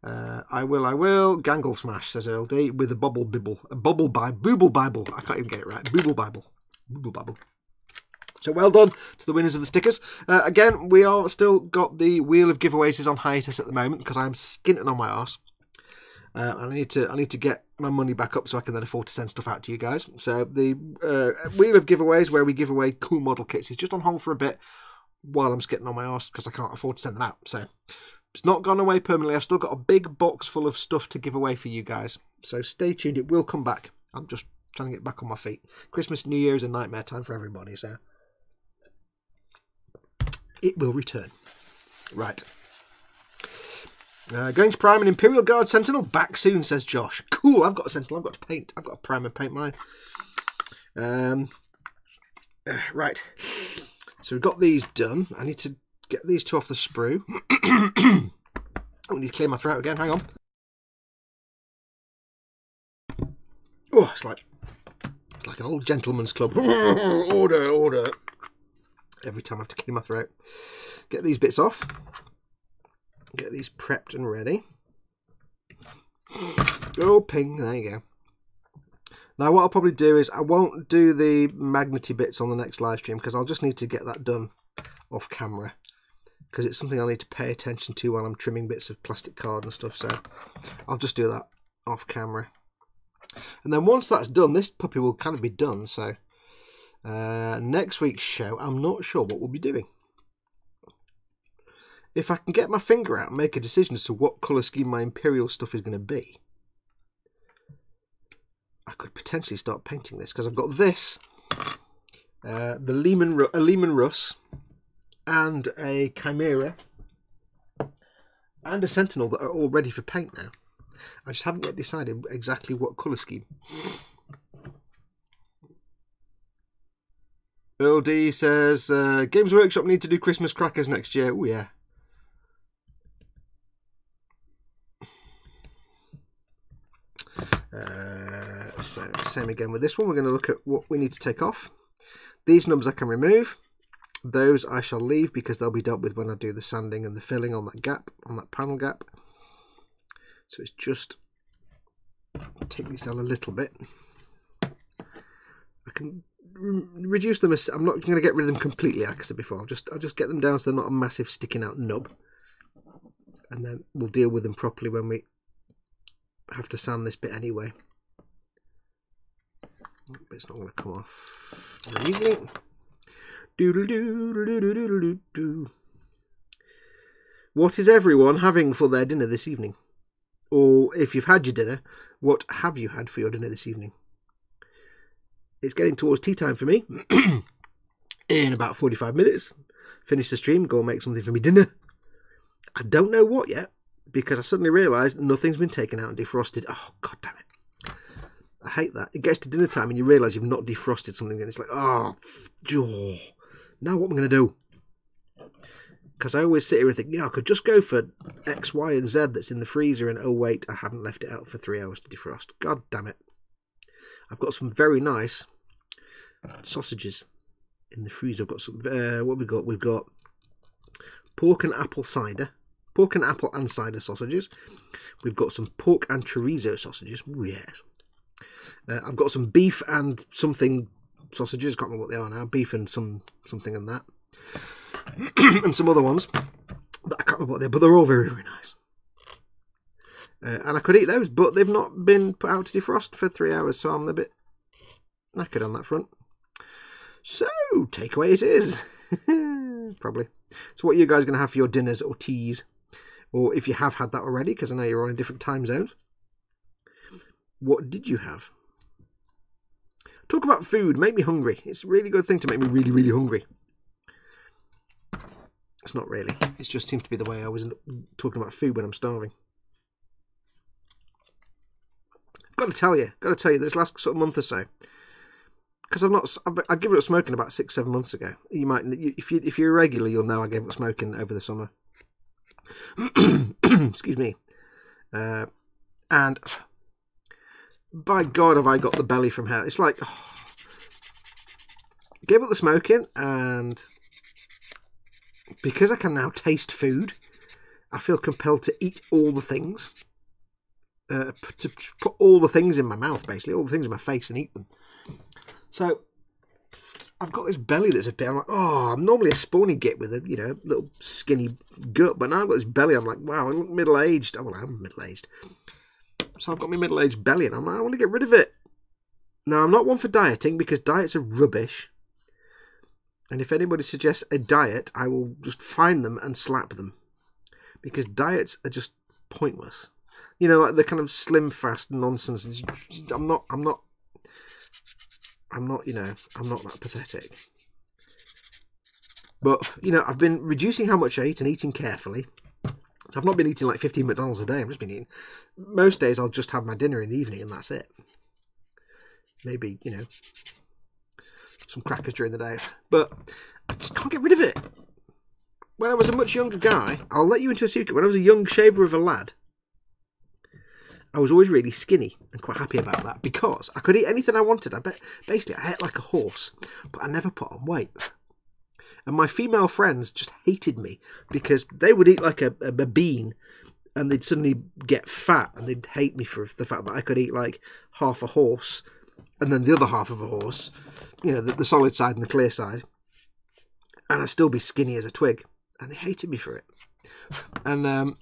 I will. Gangle Smash, says Earl D, with a bubble bibble. A bubble Booble Bible. I can't even get it right. Booble Bible. So well done to the winners of the stickers. Again, we are still got the wheel of giveaways is on hiatus at the moment because I'm skinting on my arse. I need to get my money back up so I can then afford to send stuff out to you guys. So the wheel of giveaways where we give away cool model kits is just on hold for a bit while I'm skitting on my arse because I can't afford to send them out. So it's not gone away permanently. I've still got a big box full of stuff to give away for you guys. So stay tuned. It will come back. I'm just trying to get back on my feet. Christmas, New Year is a nightmare time for everybody. So it will return. Right. Going to prime an Imperial Guard Sentinel back soon, says Josh. Cool, I've got a Sentinel. I've got to paint. I've got to prime and paint mine. Right. So we've got these done. I need to get these two off the sprue. I need to clear my throat again. Hang on. Oh, it's like an old gentleman's club. Order. Every time I have to clear my throat. Get these bits off. Get these prepped and ready. Oh, ping. There you go. Now, what I'll probably do is I won't do the magnety bits on the next live stream because I'll just need to get that done off camera because it's something I need to pay attention to while I'm trimming bits of plastic card and stuff. So I'll just do that off camera. And then once that's done, this puppy will kind of be done. So next week's show, I'm not sure what we'll be doing. If I can get my finger out and make a decision as to what colour scheme my Imperial stuff is going to be, I could potentially start painting this, because I've got this, a Lehman Russ, and a Chimera, and a Sentinel that are all ready for paint now. I just haven't yet decided exactly what colour scheme. Earl D says, Games Workshop need to do Christmas crackers next year. Oh yeah. So same again with this one. We're going to look at what we need to take off. These nubs I can remove. Those I shall leave because they'll be dealt with when I do the sanding and the filling on that gap, on that panel gap. So it's just take these down a little bit. I can reduce them. I'm not going to get rid of them completely, like I said before. I'll just get them down so they're not a massive sticking out nub, and then we'll deal with them properly when we have to sand this bit anyway. But it's not going to come off very easily. What is everyone having for their dinner this evening? Or if you've had your dinner, what have you had for your dinner this evening? It's getting towards tea time for me. In about 45 minutes. Finish the stream, go and make something for me dinner. I don't know what yet, because I suddenly realised nothing's been taken out and defrosted. Oh, god damn it. I hate that. It gets to dinner time and you realise you've not defrosted something, and it's like, oh, now what am I going to do? Because I always sit here and think, I could just go for X, Y and Z that's in the freezer, and oh wait, I haven't left it out for 3 hours to defrost. God damn it. I've got some very nice sausages in the freezer. I've got some, what have we got? We've got pork and apple cider. Pork and apple and cider sausages. We've got some pork and chorizo sausages. Ooh, yes. I've got some beef and something sausages. Can't remember what they are now. Beef and something and that. And some other ones that I can't remember what they are, but they're all very, very nice. And I could eat those, but they've not been put out to defrost for 3 hours, so I'm a bit knackered on that front. So, takeaway it is. Probably. So what are you guys going to have for your dinners or teas? Or if you have had that already, because I know you're on in different time zones. What did you have? Talk about food. Make me hungry. It's a really good thing to make me really, really hungry. It's not really. It just seems to be the way I always end up talking about food when I'm starving. Got to tell you, this last sort of month or so, because I gave up smoking about 6-7 months ago. You might, if you're regular, you'll know I gave up smoking over the summer. Excuse me. And by God, have I got the belly from hell? It's like, gave up the smoking, and because I can now taste food, I feel compelled to eat all the things. To put all the things in my mouth, basically, all the things in my face, and eat them. So I've got this belly that's a bit. I'm like, I'm normally a spawny git with a little skinny gut, but now I've got this belly. I'm like, wow, I look middle aged. Oh, well, I'm middle aged, so I've got my middle aged belly, and I'm like, I want to get rid of it. Now I'm not one for dieting, because diets are rubbish. And if anybody suggests a diet, I will just find them and slap them, because diets are just pointless. Like the kind of slim fast nonsense. I'm not that pathetic. But, I've been reducing how much I eat and eating carefully. So I've not been eating like 15 McDonald's a day. I've just been eating. Most days I'll just have my dinner in the evening and that's it. Maybe, some crackers during the day. But I just can't get rid of it. When I was a much younger guy, I'll let you into a secret. When I was a young shaver of a lad, I was always really skinny and quite happy about that, because I could eat anything I wanted. Basically, I ate like a horse, but I never put on weight. And my female friends just hated me, because they would eat like a bean and they'd suddenly get fat, and they'd hate me for the fact that I could eat like half a horse and then the other half of a horse, the solid side and the clear side, and I'd still be skinny as a twig. and they hated me for it. And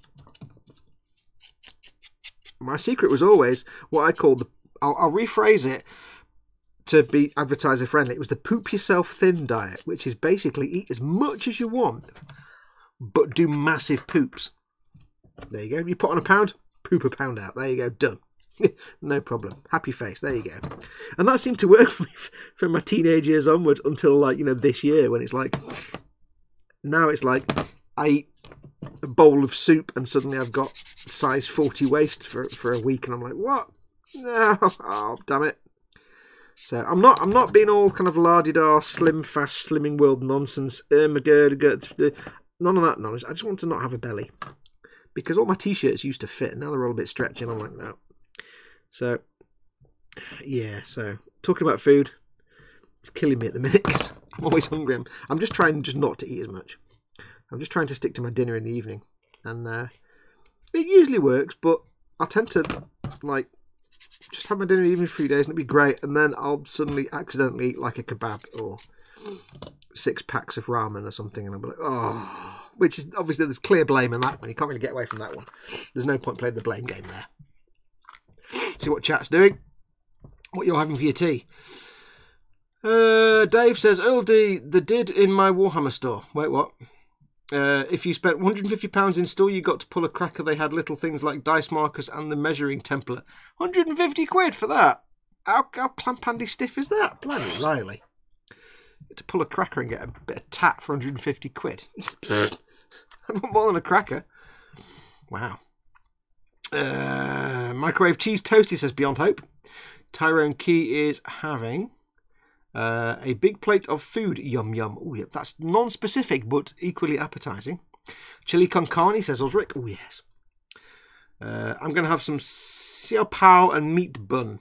my secret was always what I called the... I'll rephrase it to be advertiser friendly. It was the poop yourself thin diet, which is basically eat as much as you want, but do massive poops. There you go. You put on a pound, poop a pound out. There you go. Done. No problem. Happy face. There you go. And that seemed to work for me from my teenage years onwards until, like, you know, this year, when it's like... Now it's like I eat a bowl of soup and suddenly I've got size 40 waist for a week, and I'm like, what? No, oh damn it. So I'm not being all kind of la-di-da, slim, fast, slimming world nonsense. None of that nonsense. I just want to not have a belly, because all my t-shirts used to fit, and now they're all a bit stretchy, and I'm like, no. So yeah. So talking about food, it's killing me at the minute because I'm always hungry. I'm just trying just not to eat as much. I'm just trying to stick to my dinner in the evening, and it usually works. But I tend to like just have my dinner in the evening for 3 days, and it'll be great. And then I'll suddenly accidentally eat like a kebab or 6 packs of ramen or something, and I'll be like, oh. Which is obviously there's clear blame in that one. You can't really get away from that one. There's no point playing the blame game there. See what chat's doing. What you're having for your tea. Dave says, Earl D, the did in my Warhammer store. Wait, what? If you spent £150 in store, you got to pull a cracker. They had little things like dice markers and the measuring template. 150 quid for that? How clamp-handy stiff is that? Bloody Riley. To pull a cracker and get a bit of tat for 150 quid. I want more than a cracker. Wow. Microwave cheese toasty, says Beyond Hope. Tyrone Key is having... a big plate of food, yum yum. Oh, yeah, that's non-specific but equally appetising. Chili con carne, says Osric. Oh, yes. I'm going to have some xiao pao and meat bun,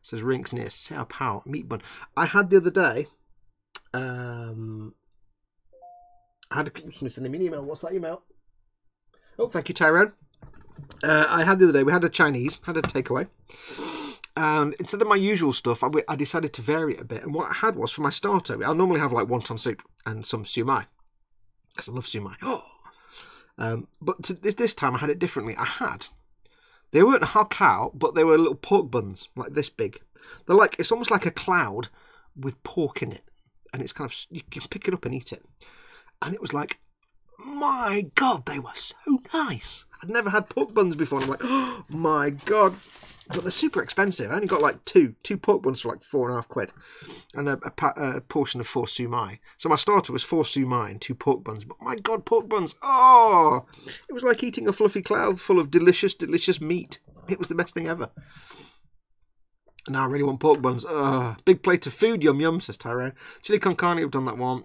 says Rinks near. Xiao pao, meat bun. I had the other day. I had to send him an email. What's that email? Oh, thank you, Tyrone. I had the other day. We had a Chinese, had a takeaway. And instead of my usual stuff, I decided to vary it a bit. And what I had was, for my starter, I normally have like wonton soup and some siu-mai, because I love siu-mai. Oh. But this time I had it differently. They weren't hakao, but they were little pork buns, like this big. They're like, it's almost like a cloud with pork in it. And it's kind of, you can pick it up and eat it. And it was like, my God, they were so nice. I'd never had pork buns before. And I'm like, oh my God. But they're super expensive. I only got like two pork buns for like £4.50, and a portion of 4 siu-mai. So my starter was 4 siu-mai and 2 pork buns. But my God, pork buns! Oh, it was like eating a fluffy cloud full of delicious, delicious meat. It was the best thing ever. Now I really want pork buns. Big plate of food, yum yum, says Tyrone. Chili con carne, we've done that one.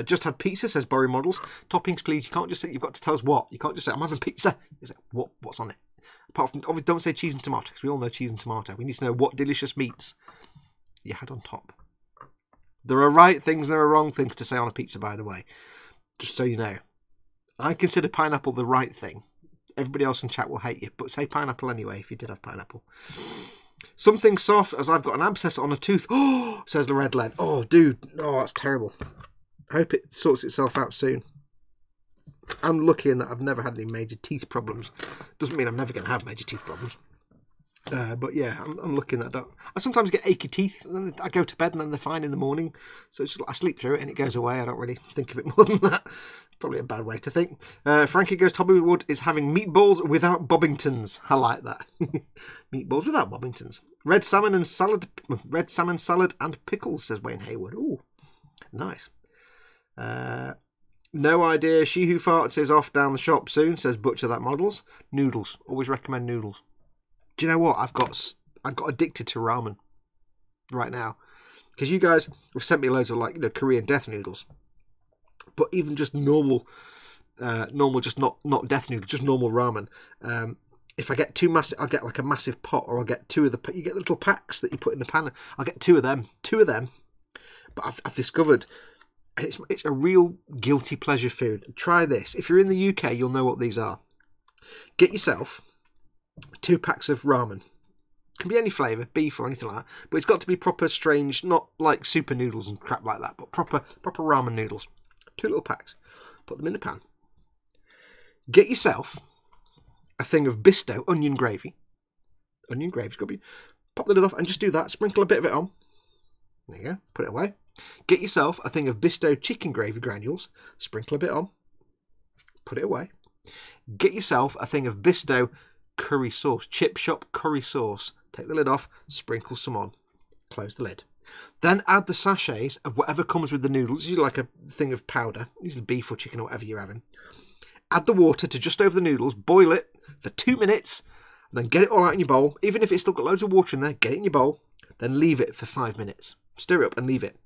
Just had pizza, says Borry Models. Toppings, please. You can't just say, you've got to tell us what. You can't just say, I'm having pizza. You say, what's on it? Apart from, obviously, don't say cheese and tomato, because we all know cheese and tomato. We need to know what delicious meats you had on top. There are right things, there are wrong things to say on a pizza, by the way. Just so you know. I consider pineapple the right thing. Everybody else in chat will hate you, but say pineapple anyway if you did have pineapple. Something soft, as I've got an abscess on a tooth. Oh, says the Red Len. Oh, dude. Oh, that's terrible. I hope it sorts itself out soon. I'm lucky in that I've never had any major teeth problems. Doesn't mean I'm never going to have major teeth problems. But yeah, I'm lucky in that. I sometimes get achy teeth, and then I go to bed and then they're fine in the morning. So it's just, I sleep through it and it goes away. I don't really think of it more than that. Probably a bad way to think. Frankie Goes to Hollywood is having meatballs without bobbingtons. I like that. Meatballs without bobbingtons. Red salmon salad and pickles, says Wayne Hayward. Ooh, nice. No idea. She Who Farts is off down the shop soon, says Butcher That Models. Noodles. Always recommend noodles. Do you know what? I've got addicted to ramen right now. Because you guys have sent me loads of, like, you know, Korean death noodles. But even just normal, just not death noodles, just normal ramen. If I get too massive, I'll get like a massive pot, or I'll get 2 of the, you get little packs that you put in the pan. I'll get 2 of them. But I've discovered, and it's a real guilty pleasure food. Try this. If you're in the UK, you'll know what these are. Get yourself 2 packs of ramen. Can be any flavour, beef or anything like that. But it's got to be proper strange, not like super noodles and crap like that, but proper ramen noodles. 2 little packs. Put them in the pan. Get yourself a thing of Bisto onion gravy. Onion gravy's got to be... Pop the lid off and just do that. Sprinkle a bit of it on. There you go. Put it away. Get yourself a thing of Bisto chicken gravy granules. Sprinkle a bit on. Put it away. Get yourself a thing of Bisto curry sauce. Chip shop curry sauce. Take the lid off. Sprinkle some on. Close the lid. Then add the sachets of whatever comes with the noodles. Usually like a thing of powder. Usually beef or chicken or whatever you're having. Add the water to just over the noodles. Boil it for 2 minutes. Then get it all out in your bowl. Even if it's still got loads of water in there, get it in your bowl. Then leave it for 5 minutes. Stir it up and leave it.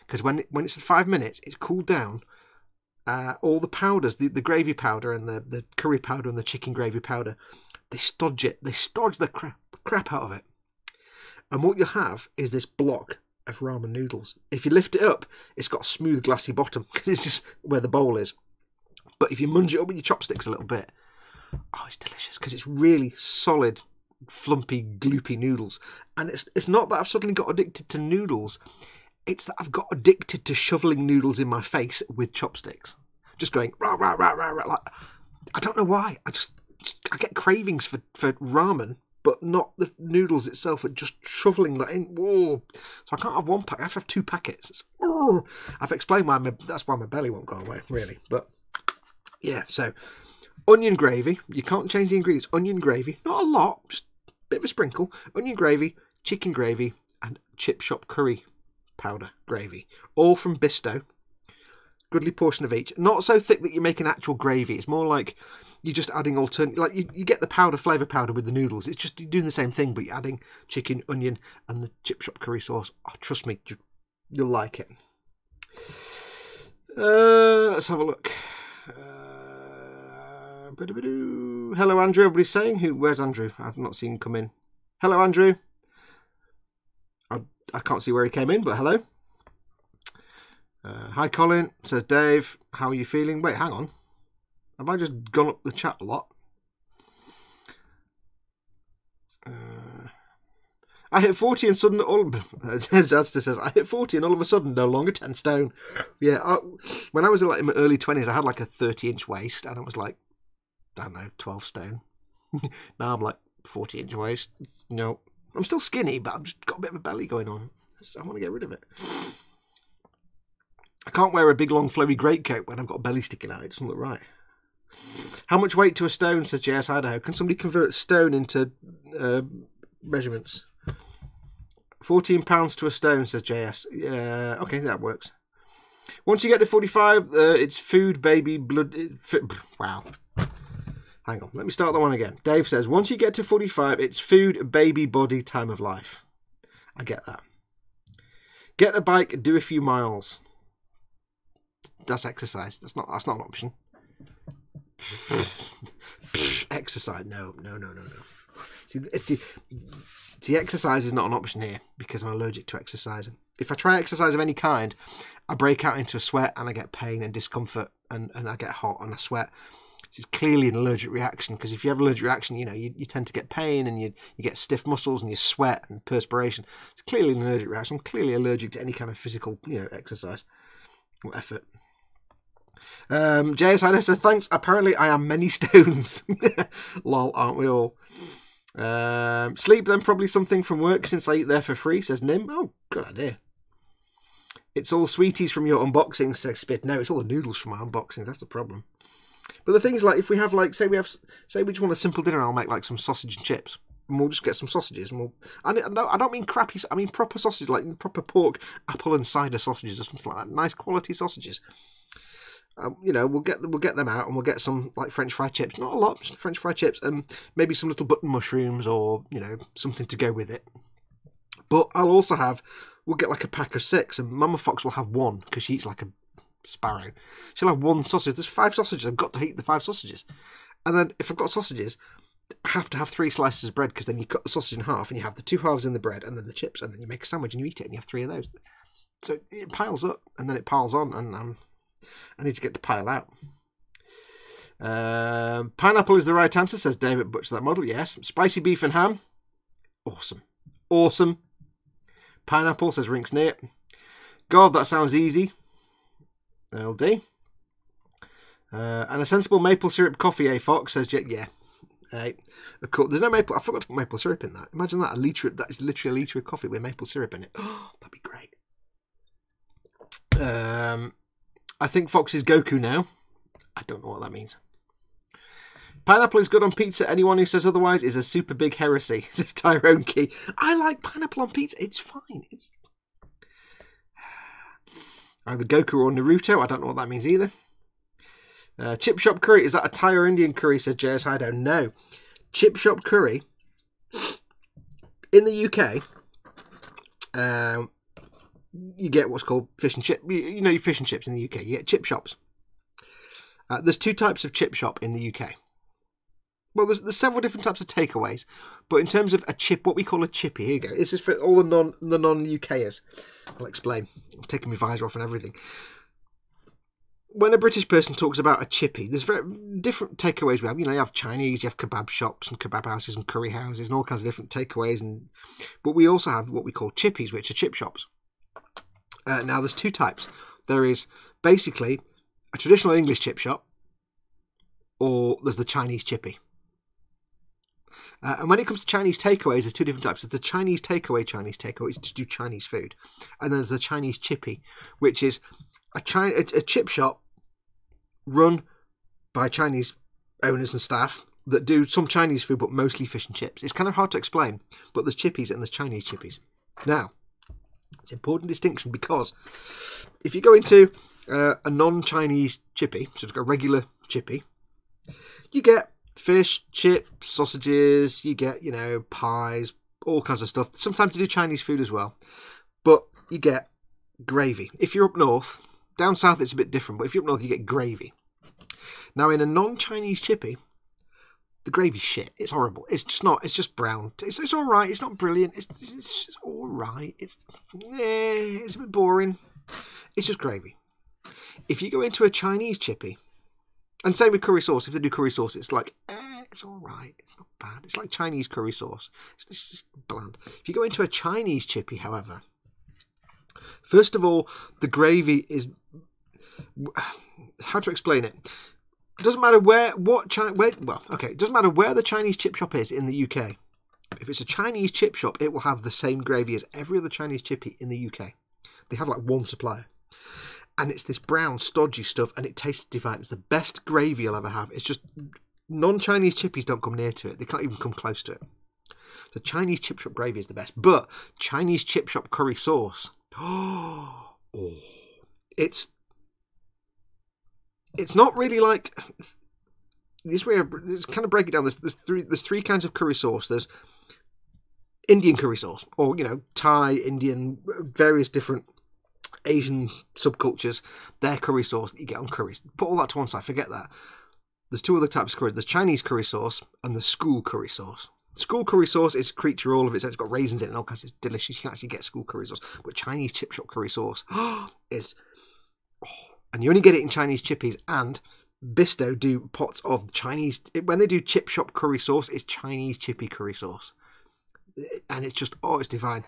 Because when it's 5 minutes, it's cooled down. All the powders, the gravy powder and the curry powder and the chicken gravy powder, they stodge it. They stodge the crap out of it. And what you'll have is this block of ramen noodles. If you lift it up, it's got a smooth glassy bottom because it's just where the bowl is. But if you munge it up with your chopsticks a little bit, oh, it's delicious because it's really solid, flumpy, gloopy noodles. And it's not that I've suddenly got addicted to noodles. It's that I've got addicted to shoveling noodles in my face with chopsticks. Just going, rah, rah, rah, rah, rah. Like, I don't know why. I get cravings for ramen, but not the noodles itself, but just shoveling that in. Whoa. So I can't have one pack. I have to have 2 packets. I've explained why that's why my belly won't go away, really. But yeah, so onion gravy. You can't change the ingredients. Onion gravy, not a lot, just a bit of a sprinkle. Onion gravy, chicken gravy, and chip shop curry powder gravy. All from Bisto. Goodly portion of each. Not so thick that you make an actual gravy. It's more like you're just adding alternate. Like you get the powder, flavour powder with the noodles. It's just you're doing the same thing, but you're adding chicken, onion, and the chip shop curry sauce. Oh, trust me, you'll like it. Let's have a look. Hello, Andrew. Everybody's saying where's Andrew? I've not seen him come in. Hello, Andrew. I can't see where he came in, but hello. Hi, Colin. Says Dave. How are you feeling? Wait, hang on. Have I just gone up the chat a lot? I hit 40 and suddenly Jazster says I hit 40 and all of a sudden no longer 10 stone. Yeah, when I was like in my early 20s, I had like a 30-inch waist and I was like, I don't know, 12 stone. Now I'm like 40-inch waist. No, I'm still skinny, but I've just got a bit of a belly going on. So I want to get rid of it. I can't wear a big long flowy greatcoat when I've got a belly sticking out. It doesn't look right. How much weight to a stone, says JS Idaho. Can somebody convert stone into measurements? 14 pounds to a stone, says JS. Yeah, okay, that works. Once you get to 45, it's food, baby, blood. Wow. Hang on, let me start that one again. Dave says, once you get to 45, it's food, baby, body, time of life. I get that. Get a bike, do a few miles. That's exercise. That's not an option. Exercise. No. See, exercise is not an option here because I'm allergic to exercise. If I try exercise of any kind, I break out into a sweat and I get pain and discomfort and I get hot and I sweat. It's clearly an allergic reaction because if you have an allergic reaction, you tend to get pain and you get stiff muscles and you sweat and perspiration. It's clearly an allergic reaction. I'm clearly allergic to any kind of physical, exercise or effort. JS Idaho says, thanks. Apparently I am many stones. Lol, aren't we all? Sleep then, probably something from work since I eat there for free, says Nim. Oh, good idea. It's all sweeties from your unboxings, says Spit. No, it's all the noodles from my unboxings. That's the problem. But the thing is, like, if we have, like, say we just want a simple dinner, I'll make, like, some sausage and chips. And we'll just get some sausages. And I don't mean crappy, I mean proper sausage, like proper pork, apple and cider sausages or something like that. Nice quality sausages. We'll get them out and we'll get some, like, French fry chips. Not a lot, just French fry chips and maybe some little button mushrooms or, something to go with it. But we'll get, like, a pack of 6 and Mama Fox will have 1 because she eats like a sparrow. She'll have 1 sausage. There's 5 sausages. I've got to eat the 5 sausages. And then if I've got sausages, I have to have 3 slices of bread because then you cut the sausage in half and you have the 2 halves in the bread and then the chips and then you make a sandwich and you eat it and you have 3 of those. So it piles up and then it piles on and I need to get to pile out. Pineapple is the right answer, says David Butcher that model. Yes. Spicy beef and ham. Awesome. Pineapple, says Rinks Near. God, that sounds easy. LD. And a sensible maple syrup coffee, Foxx says, yeah. There's no maple. I forgot to put maple syrup in that. Imagine that, that is literally a litre of coffee with maple syrup in it. Oh, that'd be great. I think Foxx is Goku now. I don't know what that means. Pineapple is good on pizza. Anyone who says otherwise is a super big heresy, says Tyrone Key. I like pineapple on pizza. It's fine. It's either Goku or Naruto. I don't know what that means either. Chip shop curry. Is that a Thai or Indian curry, says JS? I don't know. Chip shop curry in the UK, you get what's called fish and chip. You know your fish and chips in the UK. You get chip shops. There's two types of chip shop in the UK. Well, there's several different types of takeaways, but in terms of a chip, what we call a chippy, here you go. This is for all the non-UKers. I'll explain. I'm taking my visor off and everything. When a British person talks about a chippy, there's very different takeaways we have. You know, you have Chinese, you have kebab shops and kebab houses and curry houses and all kinds of different takeaways. But we also have what we call chippies, which are chip shops. Now, there's two types. There is basically a traditional English chip shop, or there's the Chinese chippy. And when it comes to Chinese takeaways, there's two different types. There's the Chinese takeaway, which is to do Chinese food. And then there's the Chinese chippy, which is a chip shop run by Chinese owners and staff that do some Chinese food, but mostly fish and chips. It's kind of hard to explain, but there's chippies and there's Chinese chippies. Now, it's an important distinction because if you go into a non-Chinese chippy, so it's got a regular chippy, you get fish, chips, sausages, you get, you know, pies, all kinds of stuff. Sometimes they do Chinese food as well. But you get gravy. If you're up north, down south it's a bit different, but if you're up north you get gravy. Now in a non-Chinese chippy, the gravy's shit. It's horrible. It's just not, it's just brown. It's alright, it's not brilliant. It's just alright. It's a bit boring. It's just gravy. If you go into a Chinese chippy, and same with curry sauce, if they do curry sauce, it's like, it's alright, it's not bad. It's like Chinese curry sauce. It's just bland. If you go into a Chinese chippy, however, first of all, the gravy is, how to explain it? It doesn't matter it doesn't matter where the Chinese chip shop is in the UK. If it's a Chinese chip shop, it will have the same gravy as every other Chinese chippy in the UK. They have like one supplier. And it's this brown, stodgy stuff, and it tastes divine. It's the best gravy you'll ever have. It's just, non-Chinese chippies don't come near to it. They can't even come close to it. The Chinese chip shop gravy is the best. But Chinese chip shop curry sauce, it's not really like, this way, let's kind of break it down. There's three kinds of curry sauce. There's Indian curry sauce, or, you know, Thai, Indian, various different Asian subcultures, their curry sauce that you get on curries. Put all that to one side, forget that. There's two other types of curry. There's Chinese curry sauce and the school curry sauce. School curry sauce is a creature all of its own. It's got raisins in it and all kinds. It's delicious. You can actually get school curry sauce. But Chinese chip shop curry sauce is... and you only get it in Chinese chippies, and Bisto do pots of Chinese... When they do chip shop curry sauce, it's Chinese chippy curry sauce. And it's just, it's divine.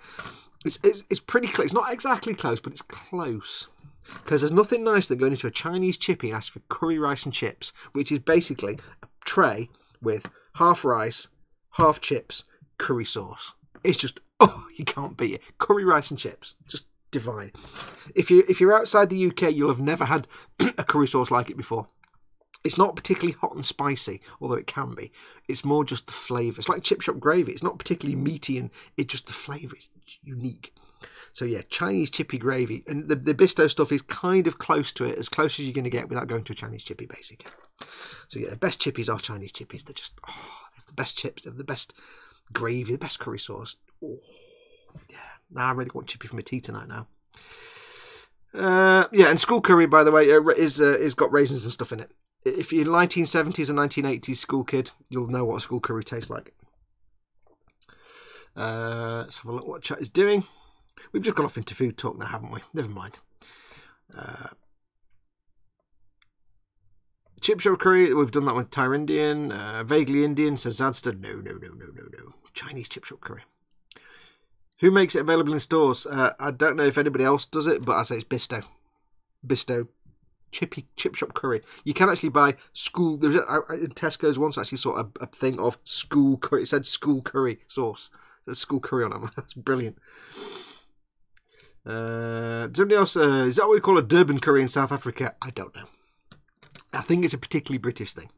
It's pretty close. It's not exactly close, but it's close. Because there's nothing nicer than going into a Chinese chippy and asking for curry rice and chips, which is basically a tray with half rice, half chips, curry sauce. It's just, you can't beat it. Curry rice and chips, just divine. If you're outside the UK, you'll have never had a curry sauce like it before. It's not particularly hot and spicy, although it can be. It's more just the flavour. It's like chip shop gravy. It's not particularly meaty, and it's just the flavour is unique. So yeah, Chinese chippy gravy. And the Bisto stuff is kind of close to it, as close as you're going to get without going to a Chinese chippy, basically. So yeah, the best chippies are Chinese chippies. They're just, they have the best chips, they have the best gravy, the best curry sauce. Yeah. Now I really want chippy for my tea tonight now. Yeah, and school curry, by the way, is got raisins and stuff in it. If you're 1970s and 1980s school kid, you'll know what a school curry tastes like. Let's have a look what chat is doing. We've just gone off into food talk now, haven't we? Never mind. Chip shop curry, we've done that with Thai Indian. Vaguely Indian, says Zadster. No. Chinese chip shop curry. Who makes it available in stores? I don't know if anybody else does it, but I say it's Bisto. Bisto chip shop curry. You can actually buy school. There's in Tesco's once actually saw a thing of school curry. It said school curry sauce. There's school curry on it. That's brilliant. Does anybody else? Is that what we call a Durban curry in South Africa? I don't know. I think it's a particularly British thing.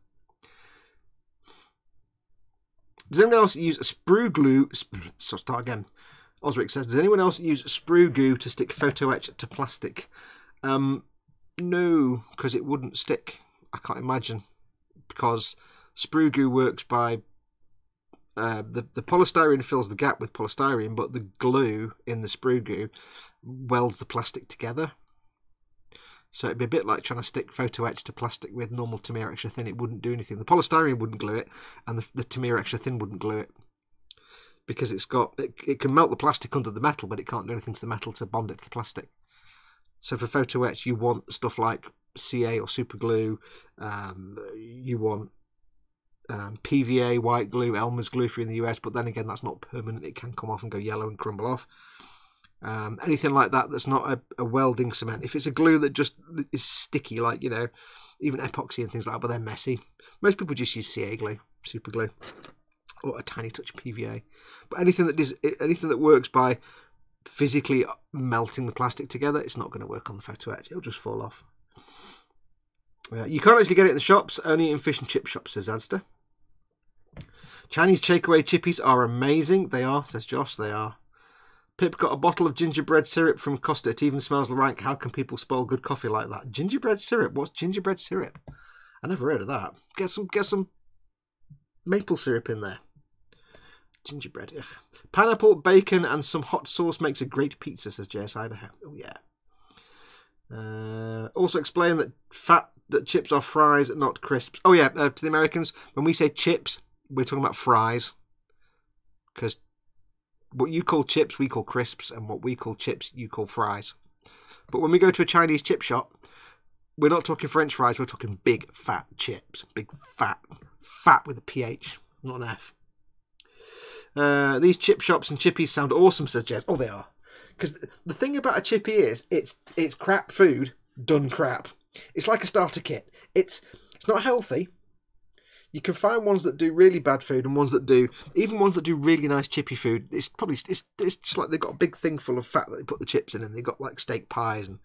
Does anyone else use sprue glue? So start again. Osric says, does anyone else use sprue glue to stick photo etch to plastic? No, because it wouldn't stick. I can't imagine. Because sprue glue works by... the polystyrene fills the gap with polystyrene, but the glue in the sprue glue welds the plastic together. So it'd be a bit like trying to stick photo etch to plastic with normal Tamiya extra thin. It wouldn't do anything. The polystyrene wouldn't glue it, and the Tamiya extra thin wouldn't glue it. Because it can melt the plastic under the metal, but it can't do anything to the metal to bond it to the plastic. So for photo etch, you want stuff like CA or super glue. You want PVA, white glue, Elmer's glue if you're in the US, but then again, that's not permanent. It can come off and go yellow and crumble off. Anything like that that's not a welding cement. If it's a glue that just is sticky, like, you know, even epoxy and things like that, but they're messy. Most people just use CA glue, super glue, or a tiny touch of PVA. But anything that works by physically melting the plastic together, it's not going to work on the photo etch. It'll just fall off. You can't actually get it in the shops, only in fish and chip shops, says Adster. Chinese takeaway chippies are amazing. They are, says Josh, they are. Pip got a bottle of gingerbread syrup from Costa. It even smells like. How can people spoil good coffee like that? Gingerbread syrup? What's gingerbread syrup? I never heard of that. Get some maple syrup in there. Gingerbread. Ugh. Pineapple, bacon, and some hot sauce makes a great pizza, says JS Idaho. Oh, yeah. Also explain that chips are fries, not crisps. Oh, yeah, to the Americans, when we say chips, we're talking about fries. Because what you call chips, we call crisps, and what we call chips, you call fries. But when we go to a Chinese chip shop, we're not talking French fries, we're talking big, fat chips. Big, fat. Fat with a PH, not an F. These chip shops and chippies sound awesome, says Jez. Oh, they are. Because the thing about a chippy is, it's crap food done crap. It's like a starter kit. It's not healthy. You can find ones that do really bad food and ones that do, even ones that do really nice chippy food. It's just like they've got a big thing full of fat that they put the chips in, and they've got like steak pies and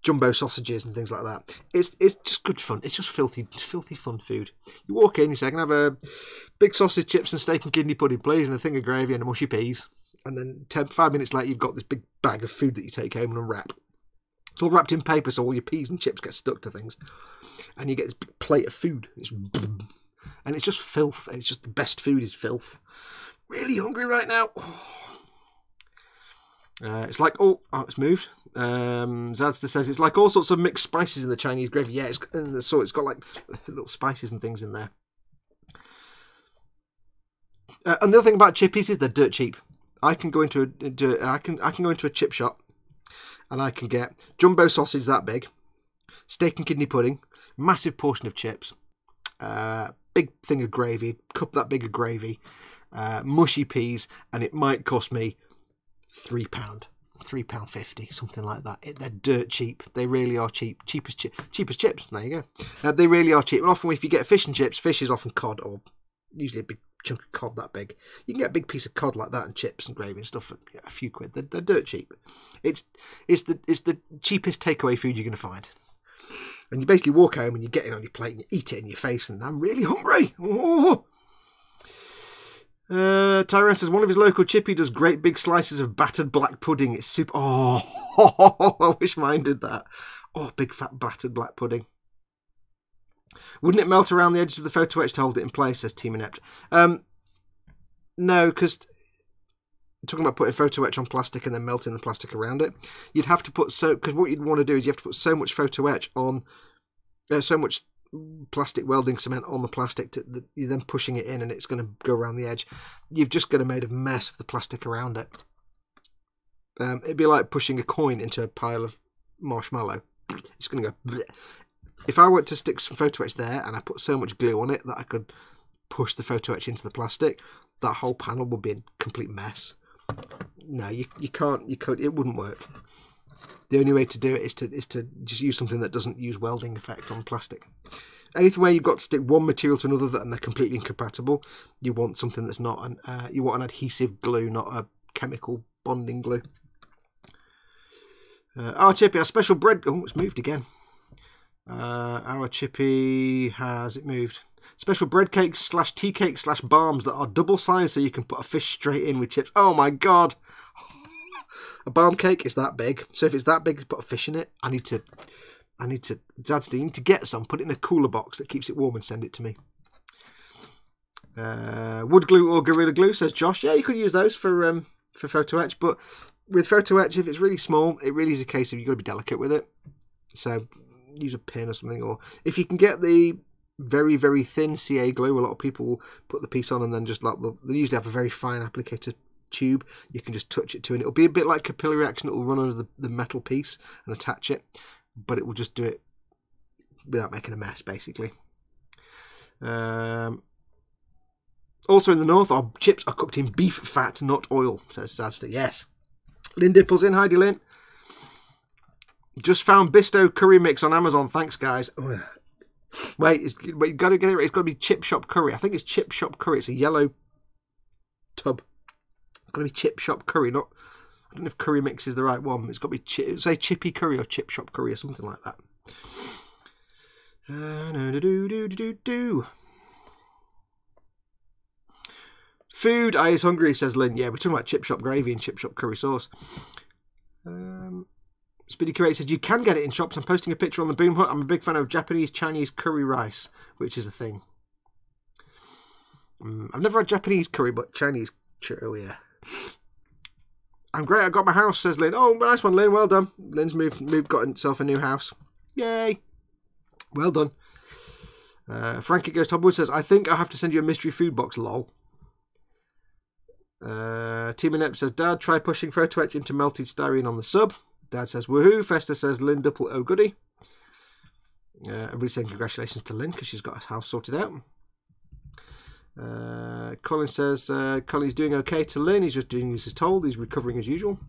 jumbo sausages and things like that. It's just good fun. It's just filthy fun food. You walk in, you say, I can have a big sausage, chips and steak and kidney pudding, please, and a thing of gravy and a mushy peas. And then 5 minutes later, you've got this big bag of food that you take home and unwrap. It's all wrapped in paper, so all your peas and chips get stuck to things. And you get this big plate of food. And it's just filth. And it's just the best food is filth. Really hungry right now. It's like, it's moved. Zadster says it's like all sorts of mixed spices in the Chinese gravy. Yeah, it's got like little spices and things in there. And the other thing about chippies is they're dirt cheap. I can go into a chip shop and I can get jumbo sausage that big, steak and kidney pudding, massive portion of chips, big thing of gravy, cup that big of gravy, mushy peas, and it might cost me £3, £3.50, something like that. They're dirt cheap. They really are cheap. Cheap as chips. There you go. They really are cheap. And often if you get fish and chips, fish is often cod, or usually a big chunk of cod that big. You can get a big piece of cod like that and chips and gravy and stuff for a few quid. They're dirt cheap. It's the cheapest takeaway food you're going to find. And you basically walk home and you get it on your plate and you eat it in your face, and I'm really hungry. Oh. Tyrone says one of his local chippy does great big slices of battered black pudding. It's super. Oh, I wish mine did that. Oh, big fat battered black pudding. Wouldn't it melt around the edges of the photo etch to hold it in place, says Team Inept. No, because talking about putting photo etch on plastic and then melting the plastic around it, you'd have to put because what you'd want to do is you have to put so much photo etch on, so much plastic welding cement on the plastic that you're then pushing it in and it's going to go around the edge. You've just got to made a mess of the plastic around it. It'd be like pushing a coin into a pile of marshmallow. It's going to go bleh. If I were to stick some photo etch there and I put so much glue on it that I could push the photo etch into the plastic, that whole panel would be a complete mess. No, you can't. It wouldn't work. The only way to do it is to just use something that doesn't use welding effect on plastic. Anything where you've got to stick one material to another and they're completely incompatible, you want something that's not you want an adhesive glue, not a chemical bonding glue. Our chippy has special bread. Oh, it's moved again. Our chippy has moved. Special bread cakes / tea cakes / balms that are double sized, so you can put a fish straight in with chips. Oh my god! A balm cake is that big, so if it's that big, put a fish in it. I need to. Zadstein, to get some, put it in a cooler box that keeps it warm and send it to me. Wood glue or Gorilla Glue, says Josh. Yeah, you could use those for photo etch, but with photo etch, if it's really small, it really is a case of you've got to be delicate with it. So use a pin or something, or if you can get the very, very thin CA glue, a lot of people will put the piece on and then just like they usually have a very fine applicator tube. You can just touch it to, and it'll be a bit like capillary action. It'll run under the metal piece and attach it, but it will just do it without making a mess, basically. Also in the north, our chips are cooked in beef fat, not oil, says Sadster. Yes. Lynn Dipples in. Heidi Lynn. Just found Bisto curry mix on Amazon. Thanks, guys. Wait, you've got to get it right. It's got to be Chip Shop Curry. I think it's Chip Shop Curry. It's a yellow tub. It's got to be Chip Shop Curry, not... I don't know if curry mix is the right one. It's got to be, say, Chippy Curry or Chip Shop Curry or something like that. Food, I is hungry, says Lynn. Yeah, we're talking about Chip Shop Gravy and Chip Shop Curry Sauce. Speedy Curate says, you can get it in shops. I'm posting a picture on the Boom Hut. I'm a big fan of Japanese Chinese curry rice, which is a thing. I've never had Japanese curry, but Chinese curry, oh yeah. I'm great, I got my house, says Lynn. Oh, nice one, Lynn, well done. Lynn's got himself a new house. Yay. Well done. Frankie Goes Topwood says, I think I'll have to send you a mystery food box, lol. Team Inept says, Dad, try pushing photo etch into melted styrene on the sub. Dad says, woohoo. Festa says, Lynn Dupple, oh goody. Everybody's saying congratulations to Lynn because she's got her house sorted out. Colin says, Colin's doing okay to Lynn. He's just doing as he's told. He's recovering as usual.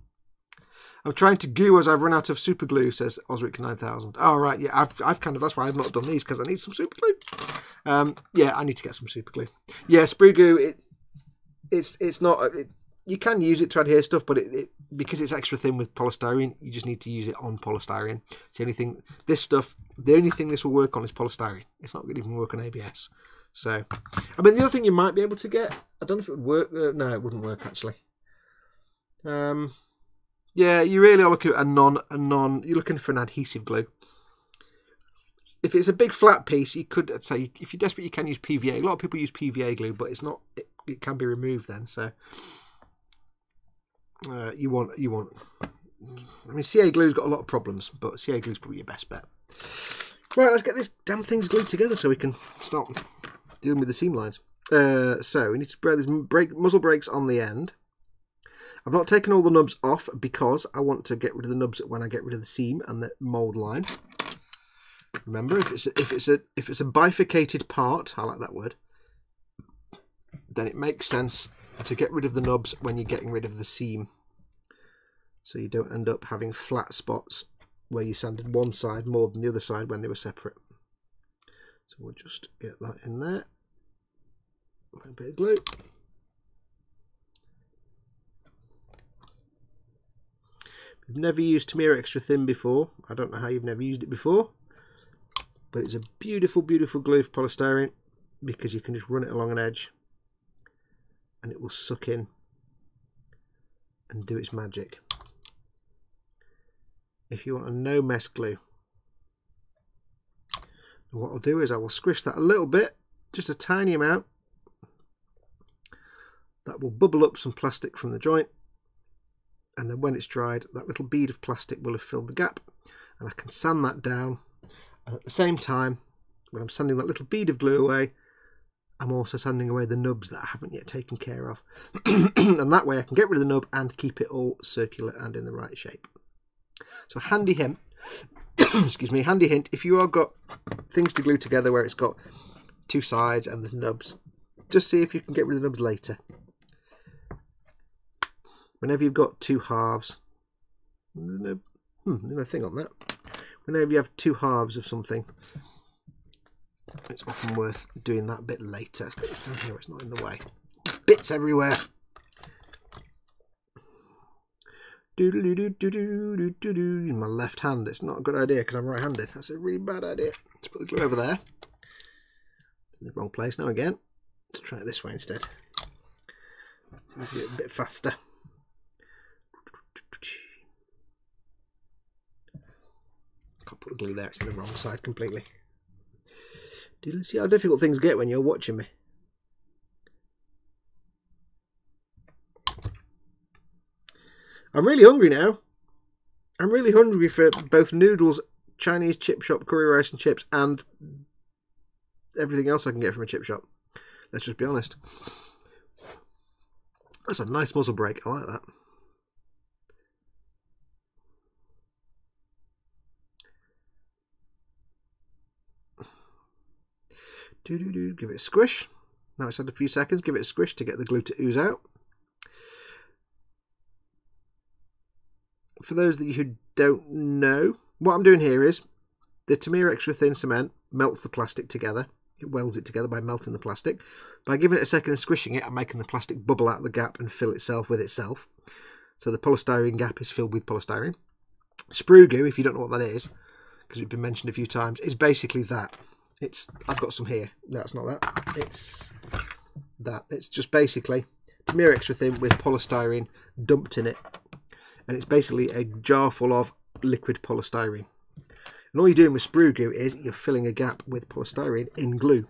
I'm trying to glue as I've run out of super glue, says Osric 9000. Oh, right, yeah, I've kind of, that's why I've not done these, because I need some super glue. Yeah, I need to get some super glue. Yeah, sprue glue, it's not, you can use it to adhere stuff, but because it's extra thin with polystyrene, you just need to use it on polystyrene. It's the only thing, the only thing this will work on is polystyrene. It's not going to even work on ABS. So, I mean, the other thing you might be able to get, I don't know if it would work, no, it wouldn't work actually. Yeah, you really are looking at you're looking for an adhesive glue. If it's a big flat piece, you could, I'd say, if you're desperate, you can use PVA. A lot of people use PVA glue, but it's not, it can be removed then, so. You want, I mean, CA glue's got a lot of problems, but CA glue's probably your best bet. Right, let's get this damn things glued together so we can start dealing with the seam lines. So we need to spread these muzzle brakes on the end. I've not taken all the nubs off because I want to get rid of the nubs when I get rid of the seam and the mould line. Remember, if it's a bifurcated part, I like that word, then it makes sense to get rid of the nubs when you're getting rid of the seam, so you don't end up having flat spots where you sanded one side more than the other side when they were separate. So we'll just get that in there. A little bit of glue. We've never used Tamira Extra Thin before. I don't know how you've never used it before, but it's a beautiful, beautiful glue for polystyrene because you can just run it along an edge and it will suck in and do its magic. If you want a no mess glue, what I'll do is I will squish that a little bit, just a tiny amount. That will bubble up some plastic from the joint, and then when it's dried, that little bead of plastic will have filled the gap, and I can sand that down. And at the same time, when I'm sanding that little bead of glue away, I'm also sanding away the nubs that I haven't yet taken care of. And that way I can get rid of the nub and keep it all circular and in the right shape. So handy hint, excuse me, handy hint, if you have got things to glue together where it's got two sides and there's nubs, just see if you can get rid of the nubs later. Whenever you've got two halves, nub, No thing on that. Whenever you have two halves of something, it's often worth doing that bit later. Let's get this down here, it's not in the way. Bits everywhere. In my left hand, it's not a good idea because I'm right-handed. That's a really bad idea. Let's put the glue over there. In the wrong place now again. Let's try it this way instead. Make it a bit faster. Can't put the glue there, it's in the wrong side completely. Do you see how difficult things get when you're watching me? I'm really hungry now. I'm really hungry for both noodles, Chinese chip shop, curry rice and chips, and everything else I can get from a chip shop. Let's just be honest. That's a nice muzzle break. I like that. Give it a squish. Now it's had a few seconds. Give it a squish to get the glue to ooze out. For those of you who don't know, what I'm doing here is the Tamiya extra thin cement melts the plastic together. It welds it together by melting the plastic. By giving it a second and squishing it, I'm making the plastic bubble out of the gap and fill itself with itself. So the polystyrene gap is filled with polystyrene. Sprue goo, if you don't know what that is, because it's been mentioned a few times, is basically that. I've got some here. That's not that. It's that. It's just basically Tamiya extra thin with polystyrene dumped in it. And it's basically a jar full of liquid polystyrene. And all you're doing with sprue goo is you're filling a gap with polystyrene in glue.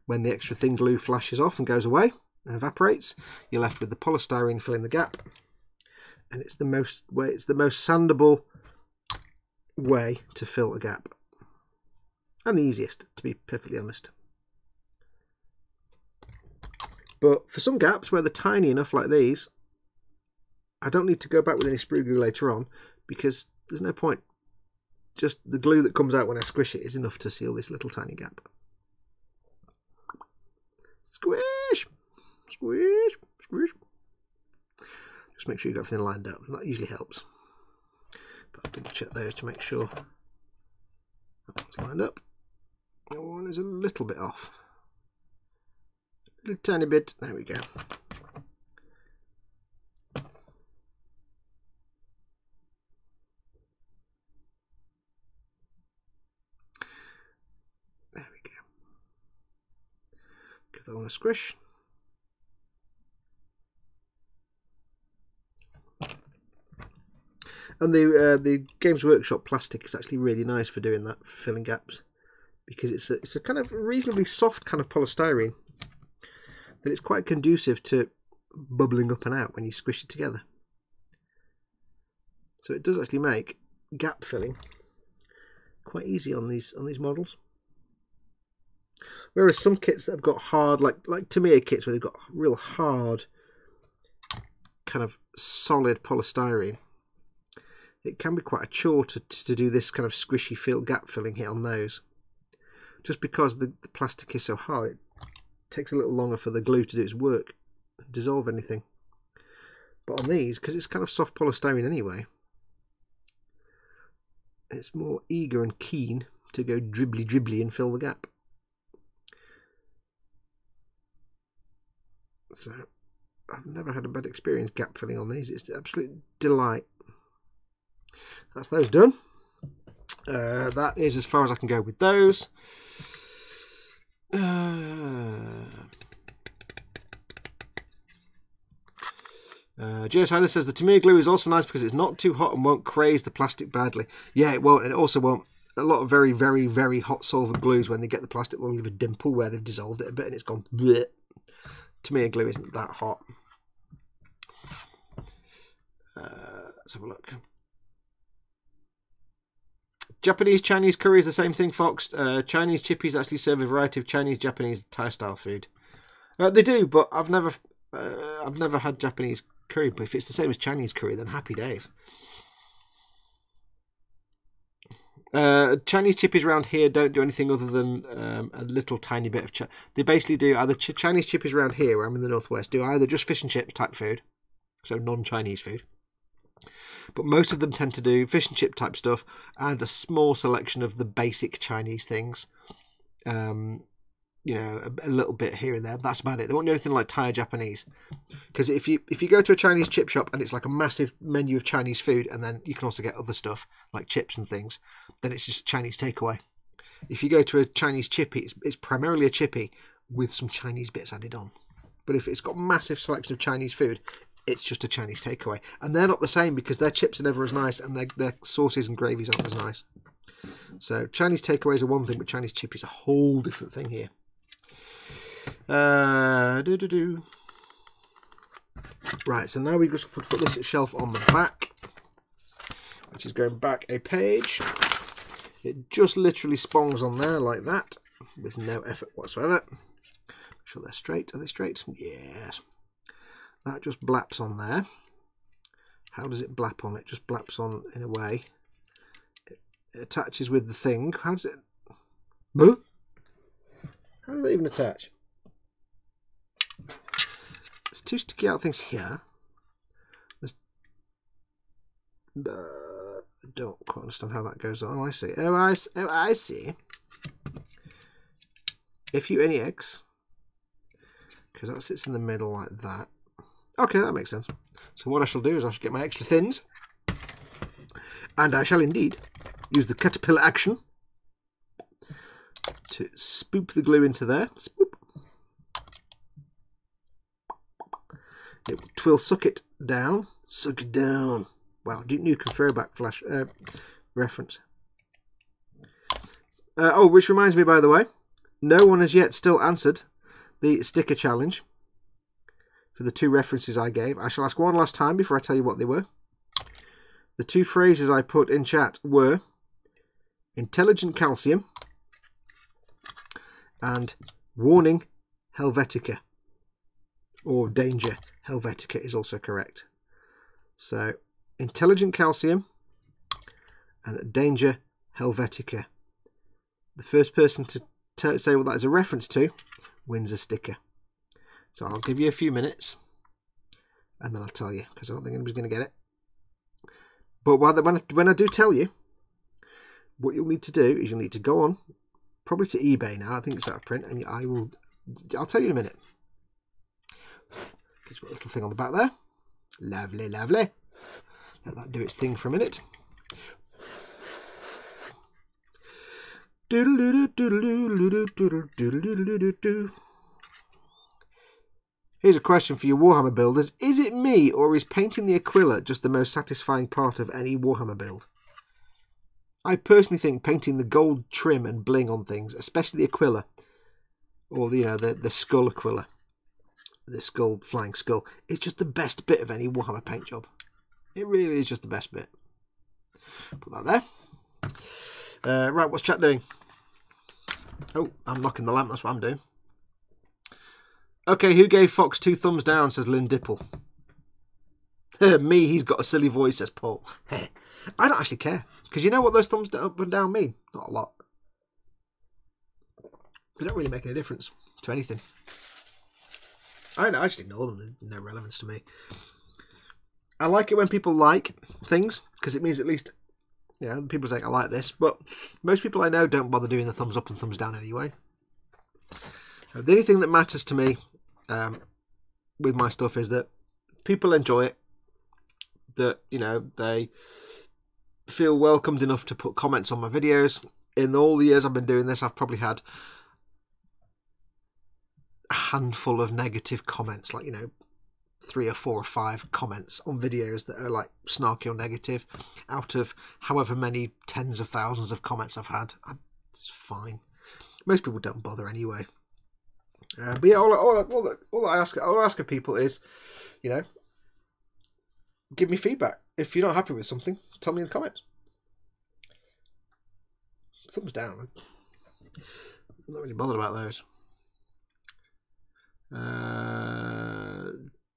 When the extra thin glue flashes off and goes away and evaporates, you're left with the polystyrene filling the gap. And it's the most sandable way to fill a gap. And the easiest, to be perfectly honest. But for some gaps where they're tiny enough like these, I don't need to go back with any sprue glue later on because there's no point. Just the glue that comes out when I squish it is enough to seal this little tiny gap. Squish! Squish! Squish! Just make sure you've got everything lined up. That usually helps. But I'll double check those to make sure that one's lined up. That one is a little bit off. A little tiny bit. There we go. There we go. Give that one a squish. And the Games Workshop plastic is actually really nice for doing that, for filling gaps, because it's a kind of reasonably soft kind of polystyrene that it's quite conducive to bubbling up and out when you squish it together. So it does actually make gap filling quite easy on these models. Whereas some kits that have got hard, like Tamiya kits where they've got real hard, kind of solid polystyrene, it can be quite a chore to do this kind of squishy gap filling here on those. Just because the plastic is so hard, it takes a little longer for the glue to do its work and dissolve anything. But on these, because it's kind of soft polystyrene anyway, it's more eager and keen to go dribbly and fill the gap. So I've never had a bad experience gap filling on these. It's an absolute delight. That's those done. That is as far as I can go with those. JS Hyler says the Tamiya glue is also nice because it's not too hot and won't craze the plastic badly. Yeah, it won't, and it also won't. A lot of very, very, very hot solvent glues, when they get the plastic, they'll leave a dimple where they've dissolved it a bit and it's gone bleh. Tamiya glue isn't that hot. Let's have a look. Japanese Chinese curry is the same thing, Fox. Chinese chippies actually serve a variety of Chinese, Japanese, Thai style food. They do, but I've never had Japanese curry. But if it's the same as Chinese curry, then happy days. Chinese chippies around here don't do anything other than a little tiny bit of. They basically do either Chinese chippies around here, where I'm in the northwest, do either just fish and chips type food, so non-Chinese food, But most of them tend to do fish and chip type stuff and a small selection of the basic Chinese things. You know, a little bit here and there. That's about it. They won't do anything like Thai or Japanese. Because if you go to a Chinese chip shop and it's like a massive menu of Chinese food, and then you can also get other stuff like chips and things, then it's just Chinese takeaway. If you go to a Chinese chippy, it's primarily a chippy with some Chinese bits added on. But if it's got a massive selection of Chinese food, it's just a Chinese takeaway. And they're not the same because their chips are never as nice and their sauces and gravies aren't as nice. So Chinese takeaways are one thing, but Chinese chippy is a whole different thing here. Right, so now we just put this shelf on the back, which is going back a page. It just literally spongs on there like that with no effort whatsoever. Make sure they're straight. Are they straight? Yes. That just blaps on there. How does it blap on? It just blaps on in a way. It attaches with the thing. How does it? How does that even attach? There's two sticky out things here. I don't quite understand how that goes on. Oh, I see. Oh, I see. If you any X, because that sits in the middle like that. Okay, that makes sense. So what I shall do is I shall get my extra thins, and I shall indeed use the caterpillar action to spoop the glue into there. Spoop. It will suck it down. Suck it down. Wow, Duke Nukem throwback flash reference. Oh, which reminds me, by the way, no one has yet still answered the sticker challenge for the 2 references I gave. I shall ask one last time before I tell you what they were. The 2 phrases I put in chat were intelligent calcium and warning Helvetica, or danger Helvetica is also correct. So intelligent calcium and danger Helvetica. The first person to say what that is a reference to wins a sticker. So I'll give you a few minutes and then I'll tell you, because I don't think anybody's going to get it. But when I do tell you, what you'll need to do is you'll need to go on, probably to eBay now. I think it's out of print, and I'll tell you in a minute. Get a little thing on the back there. Lovely, lovely. Let that do its thing for a minute. Here's a question for you Warhammer builders. Is it me, or is painting the Aquila just the most satisfying part of any Warhammer build? I personally think painting the gold trim and bling on things, especially the Aquila, or the skull Aquila, the flying skull, is just the best bit of any Warhammer paint job. It really is just the best bit. Put that there. Right, what's chat doing? Oh, I'm knocking the lamp, that's what I'm doing. Okay, who gave Fox 2 thumbs down, says Lynn Dipple. Me, he's got a silly voice, says Paul. I don't actually care, because you know what those thumbs up and down mean? Not a lot. They don't really make any difference to anything. I just ignore them, they're no relevance to me. I like it when people like things, because it means at least, people say I like this, but most people I know don't bother doing the thumbs up and thumbs down anyway. The only thing that matters to me with my stuff is that people enjoy it, that, they feel welcomed enough to put comments on my videos. In all the years I've been doing this, I've probably had a handful of negative comments, like, 3 or 4 or 5 comments on videos that are like snarky or negative out of however many tens of thousands of comments I've had. It's fine. Most people don't bother anyway. But yeah, all I ask of people is, give me feedback. If you're not happy with something, tell me in the comments. Thumbs down. I'm not really bothered about those.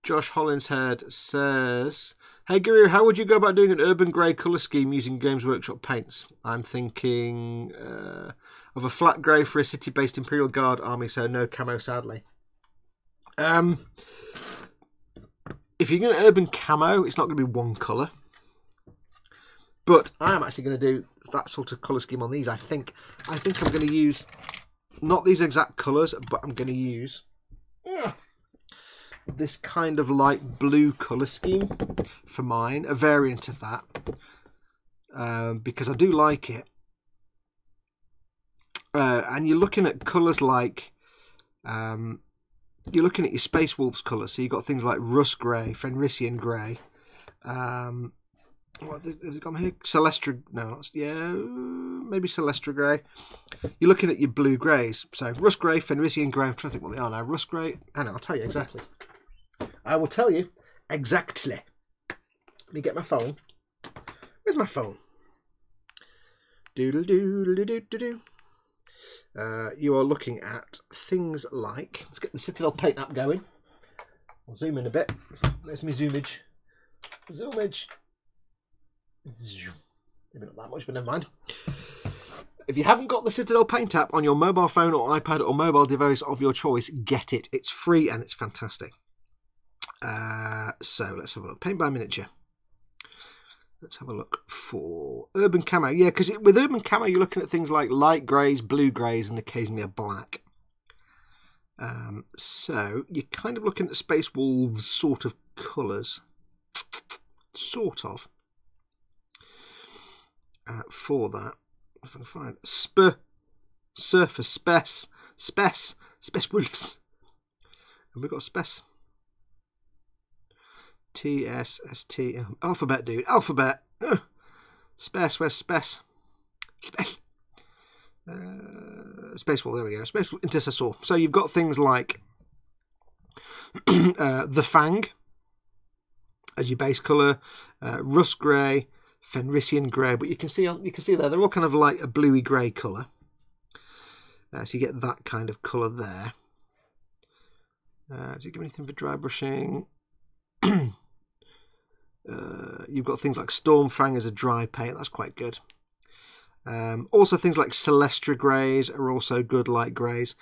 Josh Hollinshead says, "Hey Guru, how would you go about doing an urban grey colour scheme using Games Workshop paints? I'm thinking of a flat grey for a city-based Imperial Guard army, so no camo, sadly." If you're going to urban camo, it's not going to be one colour. But I am actually going to do that sort of colour scheme on these. I think I'm going to use not these exact colours, but I'm going to use this kind of light blue colour scheme for mine, a variant of that, because I do like it. And you're looking at colours like, you're looking at your Space Wolves colours. So you've got things like Rust Grey, Fenrisian Grey. What has it got here? Celestra, no, yeah, maybe Celestra Grey. You're looking at your blue greys. So Rust Grey, Fenrisian Grey. I'm trying to think what they are now. Rust Grey, and I'll tell you exactly. I will tell you exactly. Let me get my phone. Where's my phone? Doodle doodle doodle doodle. You are looking at things like, let's get the Citadel Paint app going. I'll zoom in a bit. There's my zoomage. Zoomage. Maybe not that much, but never mind. If you haven't got the Citadel Paint app on your mobile phone or iPad or mobile device of your choice, get it. It's free and it's fantastic. So let's have a look. Paint by miniature. Let's have a look for urban camo. Yeah, because with urban camo, you're looking at things like light greys, blue greys, and occasionally a black. So you're kind of looking at Space Wolves sort of colours. Sort of. For that, if I can find Surface Space Wolves. And we've got Space. TSST. Alphabet, dude. Alphabet. Space. Where's Space? Space Wolf. There we go. Space Intercessor. So you've got things like the Fang as your base colour, Rust Grey, Fenrisian Grey. But you can see there they're all kind of like a bluey grey colour. So you get that kind of colour there. Does it give anything for dry brushing? You've got things like Stormfang as a dry paint. That's quite good. Also things like Celestra Greys are also good light greys.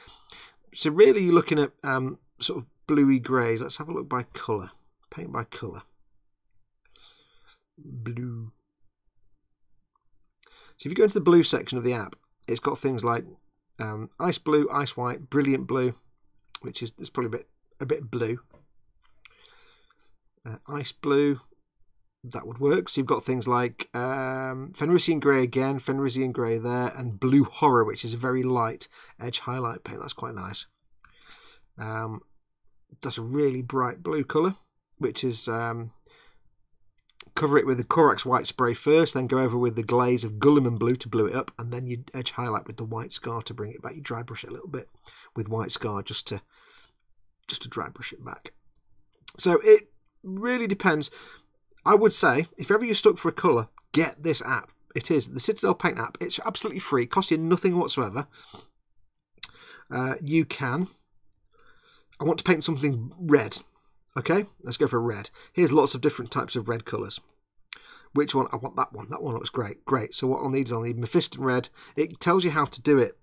So really you're looking at sort of bluey greys. Let's have a look by colour. Paint by colour. Blue. So if you go into the blue section of the app, it's got things like Ice Blue, Ice White, Brilliant Blue, which is probably a bit blue. Ice Blue, that would work. So you've got things like Fenrisian Grey again, Fenrisian Grey there, and Blue Horror, which is a very light edge highlight paint. That's quite nice. That's a really bright blue colour, which is cover it with the Corax White spray first, then go over with the glaze of Gulliman Blue to blue it up, and then you edge highlight with the White Scar to bring it back. You dry brush it a little bit with White Scar just to dry brush it back. So it really depends. I would say if ever you're stuck for a colour, get this app. It is the Citadel Paint app. It's absolutely free. It costs you nothing whatsoever. You can. I want to paint something red. Okay, let's go for red. Here's lots of different types of red colours. Which one? I want that one. That one looks great. Great. So what I'll need is I'll need Mephiston Red. It tells you how to do it.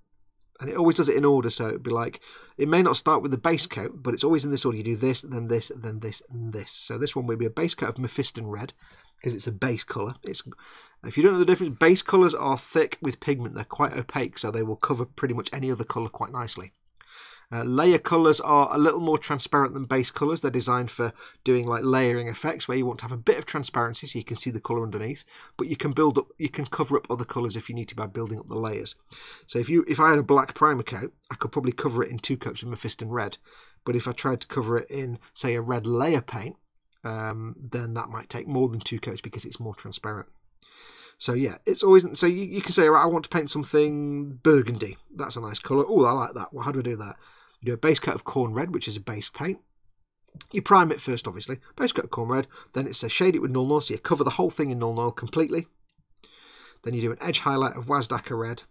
And it always does it in order. So it'd be like, it may not start with the base coat, but it's always in this order. You do this, then this, then this, and this. So this one will be a base coat of Mephiston Red, because it's a base colour. If you don't know the difference, base colours are thick with pigment. They're quite opaque, so they will cover pretty much any other colour quite nicely. Layer colours are a little more transparent than base colours. They're designed for doing like layering effects where you want to have a bit of transparency so you can see the colour underneath, but you can cover up other colours if you need to by building up the layers. So if I had a black primer coat, I could probably cover it in 2 coats of Mephiston Red, but if I tried to cover it in, say, a red layer paint, then that might take more than 2 coats because it's more transparent. So yeah, it's always, so you can say, right, I want to paint something burgundy. That's a nice colour. Oh, I like that. Well, how do I do that? You do a base coat of Corn Red, which is a base paint. You prime it first, obviously. Base coat of Corn Red. Then it says shade it with Null Noil, so you cover the whole thing in Null Noil completely. Then you do an edge highlight of Wazdaka Red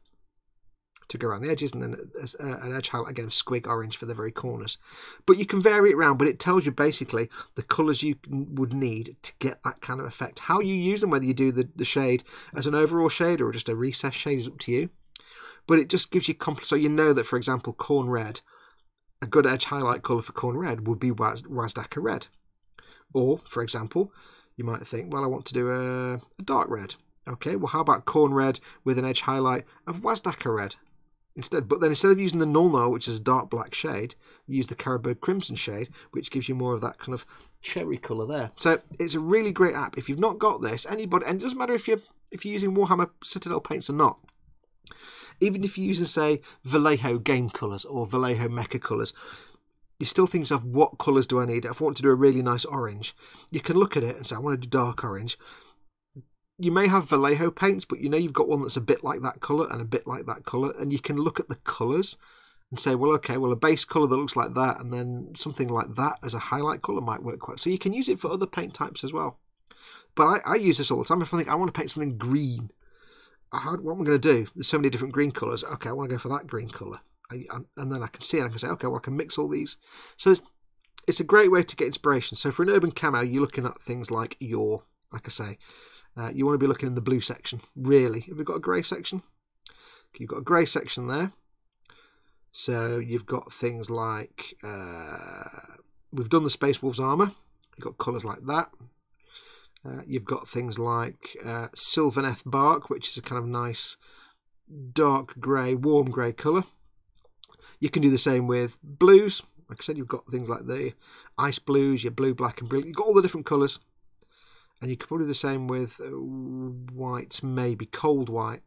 to go around the edges, and then an edge highlight again of Squig Orange for the very corners. But you can vary it around, but it tells you basically the colours you would need to get that kind of effect. How you use them, whether you do the shade as an overall shade or just a recess shade, is up to you. But it just gives you so you know that, for example, Corn Red, a good edge highlight colour for Corn Red would be Wazdaka Red. Or, for example, you might think, well, I want to do a dark red. Okay, well, how about corn red with an edge highlight of Wazdaka red instead? But then instead of using the Null Null, which is a dark black shade, you use the Caribou Crimson shade, which gives you more of that kind of cherry colour there. So it's a really great app. If you've not got this, anybody, and it doesn't matter if you're using Warhammer Citadel paints or not, even if you're using, say, Vallejo game colours or Vallejo mecha colours, you still think of what colours do I need? If I want to do a really nice orange, you can look at it and say, I want to do dark orange. You may have Vallejo paints, but you know you've got one that's a bit like that colour and a bit like that colour, and you can look at the colours and say, well, okay, well, a base colour that looks like that and then something like that as a highlight colour might work quite. So you can use it for other paint types as well. But I use this all the time. If I think I want to paint something green, what am I going to do? There's so many different green colours. Okay, I want to go for that green colour. And then I can see it and I can say, okay, well, I can mix all these. So it's a great way to get inspiration. So for an urban camo, you're looking at things like like I say, you want to be looking in the blue section, really. Have we got a grey section? You've got a grey section there. So you've got things like, we've done the Space Wolves armour. You've got colours like that. You've got things like Sylvaneth bark, which is a kind of nice dark grey, warm grey colour. You can do the same with blues. Like I said, you've got things like the ice blues, your blue, black and brilliant. You've got all the different colours. And you could probably do the same with whites, maybe cold white.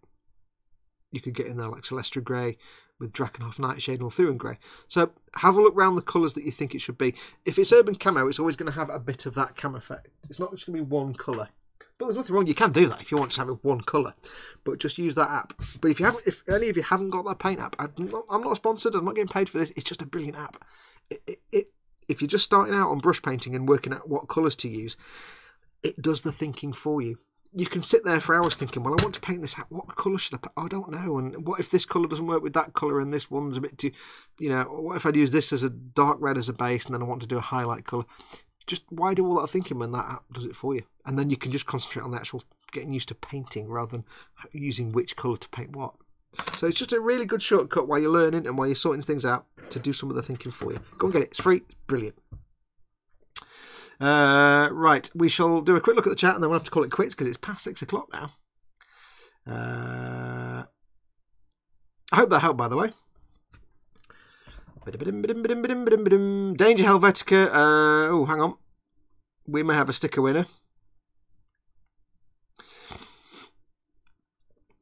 You could get in there like Celestia Grey with Drakenhof Nightshade or Thurin Grey. So have a look around the colours that you think it should be. If it's urban camo, it's always going to have a bit of that camo effect. It's not just going to be one colour. But there's nothing wrong. You can do that if you want to have it one colour. But just use that app. But if any of you haven't got that paint app, I'm not sponsored. I'm not getting paid for this. It's just a brilliant app. If you're just starting out on brush painting and working out what colours to use, it does the thinking for you. You can sit there for hours thinking, well, I want to paint this. What colour should I paint? Oh, I don't know. And what if this colour doesn't work with that colour and this one's a bit too, what if I'd use this as a dark red as a base and then I want to do a highlight colour? Just why do all that thinking when that app does it for you? And then you can just concentrate on the actual getting used to painting rather than using which colour to paint what. So it's just a really good shortcut while you're learning and while you're sorting things out to do some of the thinking for you. Go and get it. It's free. It's brilliant. Right, we shall do a quick look at the chat and then we'll have to call it quits because it's past 6 o'clock now. I hope that helped, by the way. Danger Helvetica. Oh, hang on. We may have a sticker winner.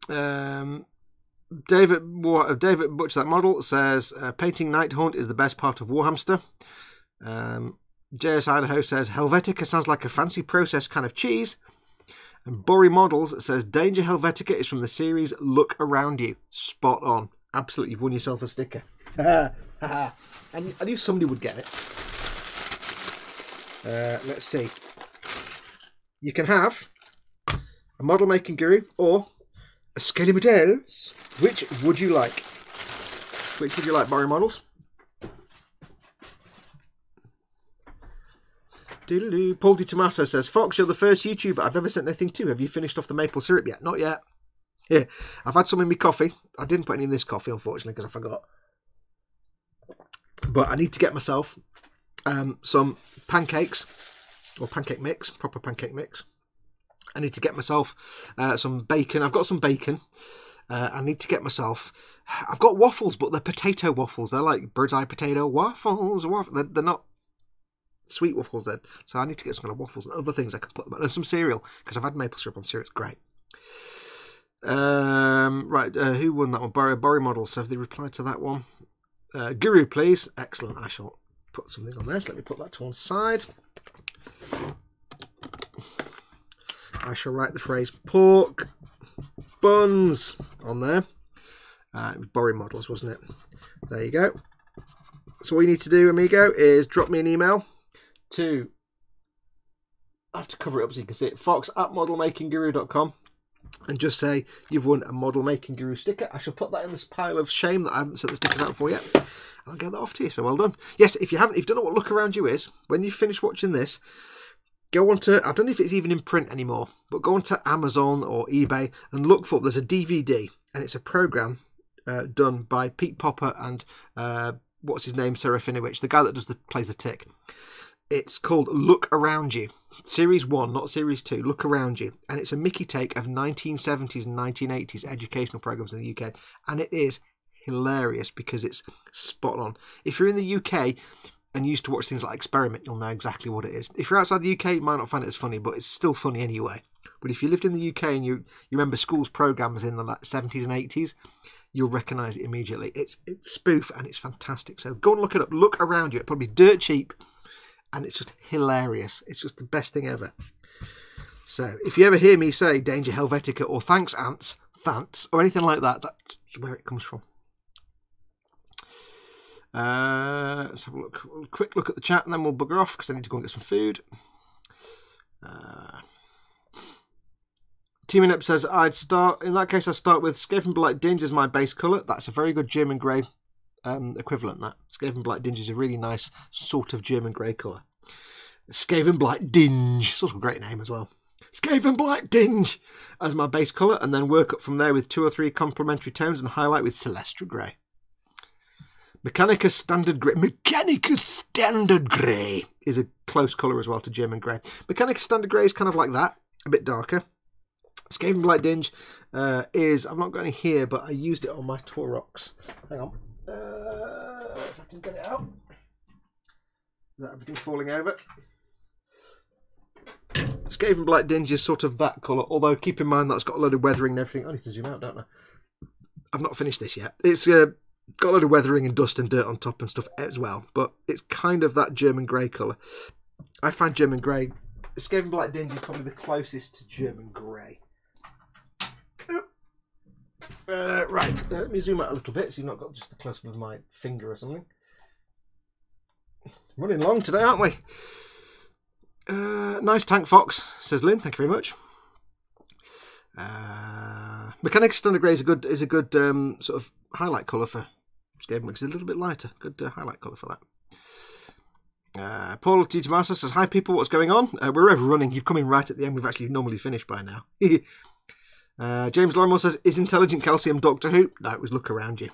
David Butcher, that model, says painting Night Hunt is the best part of Warhamster. JS Idaho says Helvetica sounds like a fancy processed kind of cheese. And Burry Models says Danger Helvetica is from the series Look Around You. Spot on. Absolutely, you've won yourself a sticker. And I knew somebody would get it. Let's see. You can have a model making guru or a Scaly Models. Which would you like? Which would you like, Burry Models? Paul Di Tommaso says, Fox, you're the first YouTuber I've ever sent anything to. Have you finished off the maple syrup yet? Not yet. Yeah, I've had some in my coffee. I didn't put any in this coffee, unfortunately, because I forgot. But I need to get myself some pancakes, or pancake mix, proper pancake mix. I need to get myself some bacon. I've got some bacon. I need to get myself... I've got waffles, but they're potato waffles. They're like bird's eye potato waffles. They're not sweet waffles then. So I need to get some kind of waffles and other things I can put them on. And some cereal, because I've had maple syrup on cereal. It's great. Right, who won that one? Burry Models. So have they replied to that one? Guru, please. Excellent. I shall put something on there. So let me put that to one side. I shall write the phrase pork buns on there. It was Burry Models, wasn't it? There you go. So all you need to do, amigo, is drop me an email to... I have to cover it up so you can see it. Fox@modelmakingguru.com. And just say you've won a Model Making Guru sticker. I shall put that in this pile of shame that I haven't sent the stickers out for yet. And I'll get that off to you. So well done. Yes, if you don't know what Look Around You is, when you finish watching this, go on to, I don't know if it's even in print anymore, but go on to Amazon or eBay and look for, there's a DVD, and it's a program done by Pete Popper and what's his name, Serafinowicz, the guy that plays the Tick. It's called Look Around You. Series 1, not Series 2. Look around you. And it's a Mickey take of 1970s and 1980s educational programmes in the UK. And it is hilarious because it's spot on. If you're in the UK and used to watch things like Experiment, you'll know exactly what it is. If you're outside the UK, you might not find it as funny, but it's still funny anyway. But if you lived in the UK and you remember school's programmes in the 70s and 80s, you'll recognise it immediately. It's spoof and it's fantastic. So go and look it up. Look around you. It's probably dirt cheap and it's just hilarious. It's just the best thing ever. So if you ever hear me say Danger Helvetica or Thanks Ants, Thants, or anything like that, that's where it comes from. Let's have a quick look at the chat and then we'll bugger off because I need to go and get some food. Teaming Up says, I'd start with Skaven Blight Dinge as my base colour. That's a very good German grey equivalent, that. Skaven Blight Dinge is a really nice sort of German grey colour. Skaven Blight Dinge, sort of a great name as well. Skaven Blight Dinge as my base colour, and then work up from there with 2 or 3 complementary tones and highlight with Celestra Grey. Mechanicus Standard Grey. Mechanicus Standard Grey is a close colour as well to German Grey. Mechanicus Standard Grey is kind of like that, a bit darker. Skaven Blight Dinge is, I've not got any here, but I used it on my Taurox. Hang on. If I can get it out. Is that everything falling over? Skaven Blight Dinge is sort of that colour, although keep in mind that's got a load of weathering and everything. I need to zoom out, don't I? I've not finished this yet. It's got a load of weathering and dust and dirt on top and stuff as well, but it's kind of that German grey colour. I find German grey, Skaven Blight Dinge is probably the closest to German grey. Right, let me zoom out a little bit so you've not got just the close-up of my finger or something. Running long today, aren't we? Nice tank, Fox, says Lynn. Thank you very much. Mechanic Standard Grey is a good sort of highlight colour for Skaven because it's a little bit lighter. Good highlight colour for that. Paul T. Tomasa says, hi people, what's going on? We're overrunning. You've come in right at the end. We've actually normally finished by now. James Lorimer says, is Intelligent Calcium Doctor Who? No, it was Look Around You.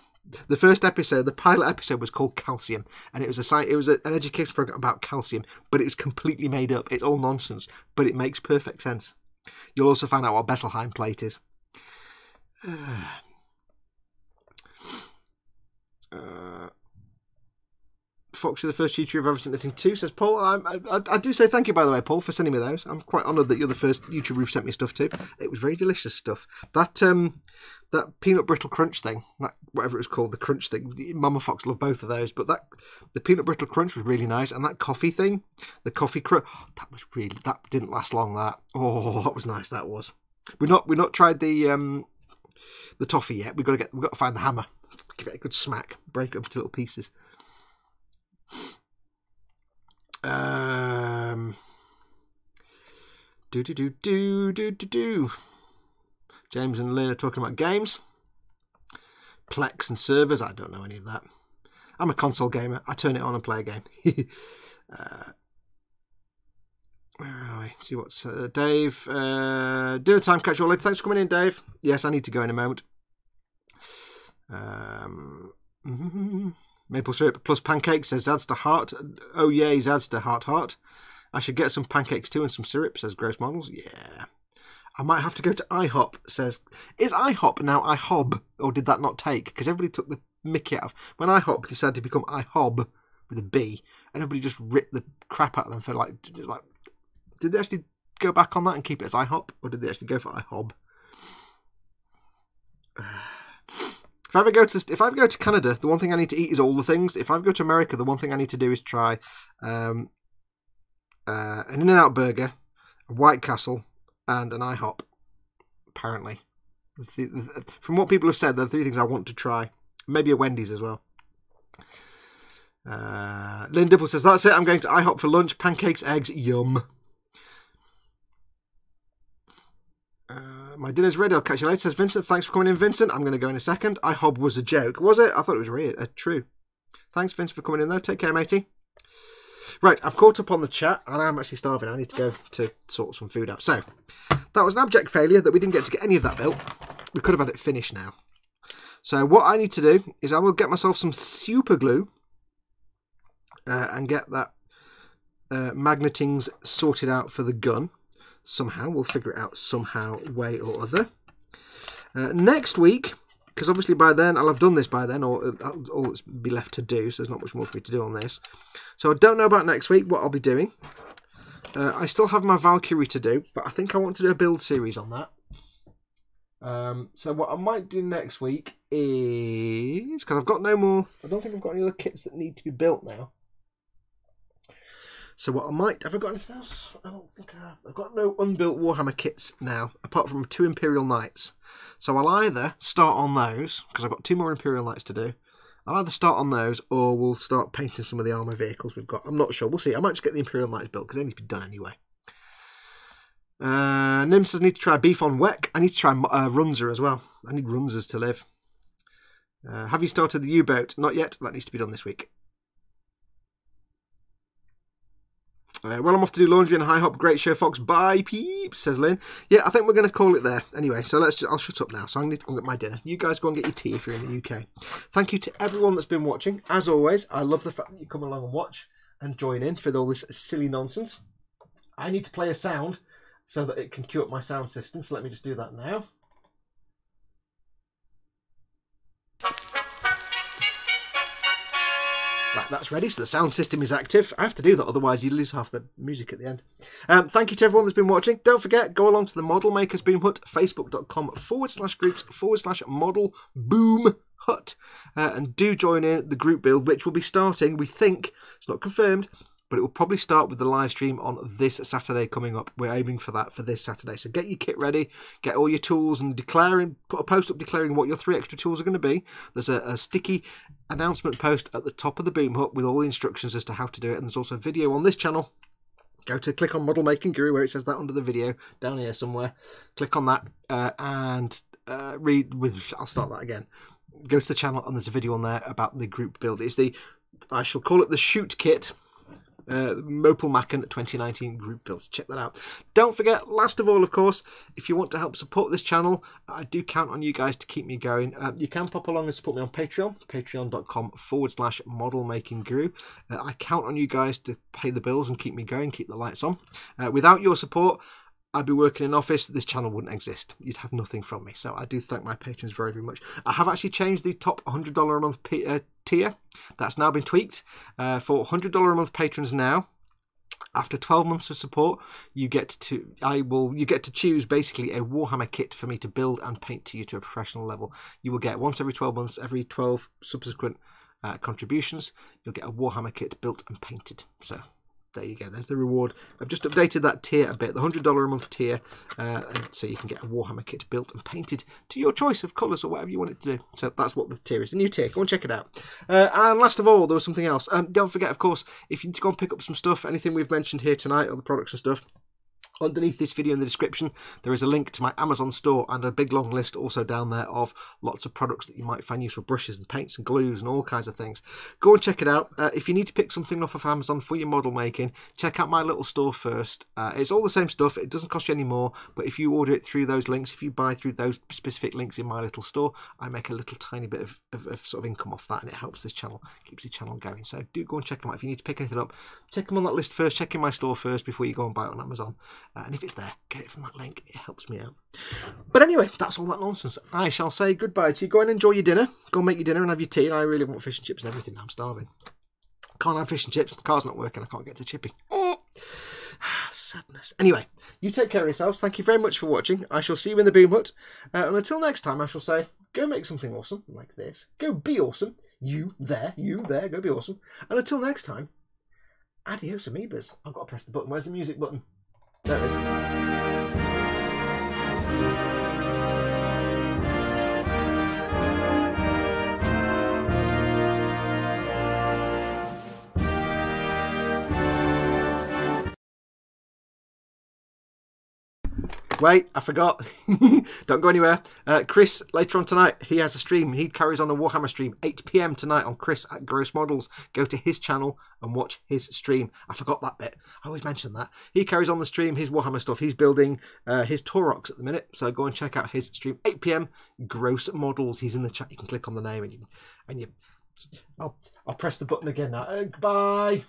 The first episode, the pilot episode, was called Calcium, and it was an education program about calcium, but it was completely made up. It's all nonsense, but it makes perfect sense. You'll also find out what Besselheim plate is. Fox, you're the first YouTuber I've ever sent anything to, says Paul. I do say thank you, by the way, Paul, for sending me those. I'm quite honoured that you're the first YouTuber who've sent me stuff to. It was very delicious stuff. That peanut brittle crunch thing, whatever it was called, the crunch thing, Mama Fox loved both of those, but the peanut brittle crunch was really nice, and that coffee thing, the coffee crunch, that didn't last long, that. Oh, that was nice, that was. We've not tried the toffee yet. We've got to find the hammer, give it a good smack, break it up into little pieces. James and Lynn are talking about games. Plex and servers, I don't know any of that. I'm a console gamer. I turn it on and play a game. Where are we? See what's Dave. Dinner time, catch you all later. Thanks for coming in, Dave. Yes, I need to go in a moment. Maple syrup plus pancakes, says Zadster Heart. Oh yay, Zadster Heart. I should get some pancakes too and some syrup, says Gross Models. Yeah. I might have to go to IHOP, says... Is IHOP now IHOB? Or did that not take? Because everybody took the mickey out of... When IHOP decided to become IHOB with a B, and everybody just ripped the crap out of them for like... Did they actually go back on that and keep it as IHOP? Or did they actually go for IHOB? If I ever go to Canada, the one thing I need to eat is all the things. If I go to America, the one thing I need to do is try an In-N-Out burger, a White Castle, and an IHOP. Apparently, from what people have said, there are 3 things I want to try. Maybe a Wendy's as well. Lynn Dipple says, that's it. I'm going to IHOP for lunch. Pancakes, eggs, yum. My dinner's ready. I'll catch you later, says Vincent. Thanks for coming in, Vincent. I'm going to go in a second. IHOB was a joke. Was it? I thought it was real. True. Thanks, Vince, for coming in, though. Take care, matey. Right, I've caught up on the chat, and I'm actually starving. I need to go to sort some food out. So, that was an abject failure that we didn't get to get any of that built. We could have had it finished now. So, what I need to do is I will get myself some super glue and get that magneting's sorted out for the gun. Somehow, we'll figure it out somehow, way or other. Next week, because obviously by then, I'll have done this by then, or all that's be left to do, so there's not much more for me to do on this. So I don't know about next week, what I'll be doing. I still have my Valkyrie to do, but I think I want to do a build series on that. So what I might do next week is, because I've got no more, I don't think I've got any other kits that need to be built now. So what I might, have I got anything else? I don't think I have. I've got no unbuilt Warhammer kits now, apart from 2 Imperial Knights. So I'll either start on those, because I've got 2 more Imperial Knights to do. I'll either start on those, or we'll start painting some of the armour vehicles we've got. I'm not sure. We'll see. I might just get the Imperial Knights built, because they need to be done anyway. Nim says, I need to try beef on Weck. I need to try Runza as well. I need Runzas to live. Have you started the U-boat? Not yet. That needs to be done this week. Well, I'm off to do laundry and high hop. Great show, Fox. Bye, peeps, says Lynn. Yeah, I think we're going to call it there. Anyway, so I'll shut up now. So I need to go and get my dinner. You guys go and get your tea if you're in the UK. Thank you to everyone that's been watching. As always, I love the fact that you come along and watch and join in for all this silly nonsense. I need to play a sound so that it can cue up my sound system. So let me just do that now. Right, that's ready, so the sound system is active. I have to do that, otherwise you lose half the music at the end. Thank you to everyone that's been watching. Don't forget, go along to the Model Makers Boom Hut, facebook.com/groups/model boom hut, and do join in the group build, which will be starting, we think, it's not confirmed, but it will probably start with the live stream on this Saturday coming up. We're aiming for that for this Saturday. So get your kit ready, get all your tools, and put a post up declaring what your 3 extra tools are going to be. There's a sticky announcement post at the top of the Boom Hut with all the instructions as to how to do it. And there's also a video on this channel. Click on Model Making Guru where it says that under the video, down here somewhere. Click on that and read with, I'll start that again. Go to the channel and there's a video on there about the group build. It's the, I shall call it the shoot kit. Mopel Macken 2019 group builds. Check that out. Don't forget, last of all, of course, if you want to help support this channel, I do count on you guys to keep me going. You can pop along and support me on Patreon, patreon.com/modelmakingguru. I count on you guys to pay the bills and keep me going, keep the lights on. Without your support, I'd be working in an office, this channel wouldn't exist. You'd have nothing from me. So I do thank my patrons very, very much. I have actually changed the top $100 a month tier. That's now been tweaked. For $100 a month patrons now, after 12 months of support, you get to choose basically a Warhammer kit for me to build and paint to you to a professional level. You will get once every 12 months, every 12 subsequent contributions, you'll get a Warhammer kit built and painted. So there you go, there's the reward. I've just updated that tier a bit, the $100 a month tier, so you can get a Warhammer kit built and painted to your choice of colours or whatever you want it to do. So that's what the tier is, a new tier. Go and check it out. And last of all, there was something else. Don't forget, of course, if you need to go and pick up some stuff, anything we've mentioned here tonight, or the products and stuff, underneath this video in the description there is a link to my Amazon store and a big long list also down there of lots of products that you might find useful, brushes and paints and glues and all kinds of things. Go and check it out. If you need to pick something off of Amazon for your model making, check out my little store first. It's all the same stuff, it doesn't cost you any more, but if you order it through those links, if you buy through those specific links in my little store, I make a little tiny bit of sort of income off that, and it helps this channel, keeps the channel going. So do go and check them out. If you need to pick anything up, check them on that list first, check in my store first before you go and buy it on Amazon. And if it's there, get it from that link. It helps me out. But anyway, that's all that nonsense. I shall say goodbye to you. Go and enjoy your dinner. Go and make your dinner and have your tea. And I really want fish and chips and everything. I'm starving. Can't have fish and chips. My car's not working. I can't get to Chippy. Oh, sadness. Anyway, you take care of yourselves. Thank you very much for watching. I shall see you in the Boom Hut. And until next time, I shall say, go make something awesome like this. Go be awesome. You there. Go be awesome. And until next time, adios amoebas. I've got to press the button. Where's the music button? There it is. Wait, I forgot. Don't go anywhere. Chris, later on tonight, he has a stream. He carries on a Warhammer stream, 8 PM tonight on Chris at Gross Models. Go to his channel and watch his stream. I forgot that bit. I always mention that. He carries on the stream, his Warhammer stuff. He's building his Taurox at the minute. So go and check out his stream, 8 PM, Gross Models. He's in the chat. You can click on the name and you I'll press the button again now. Bye.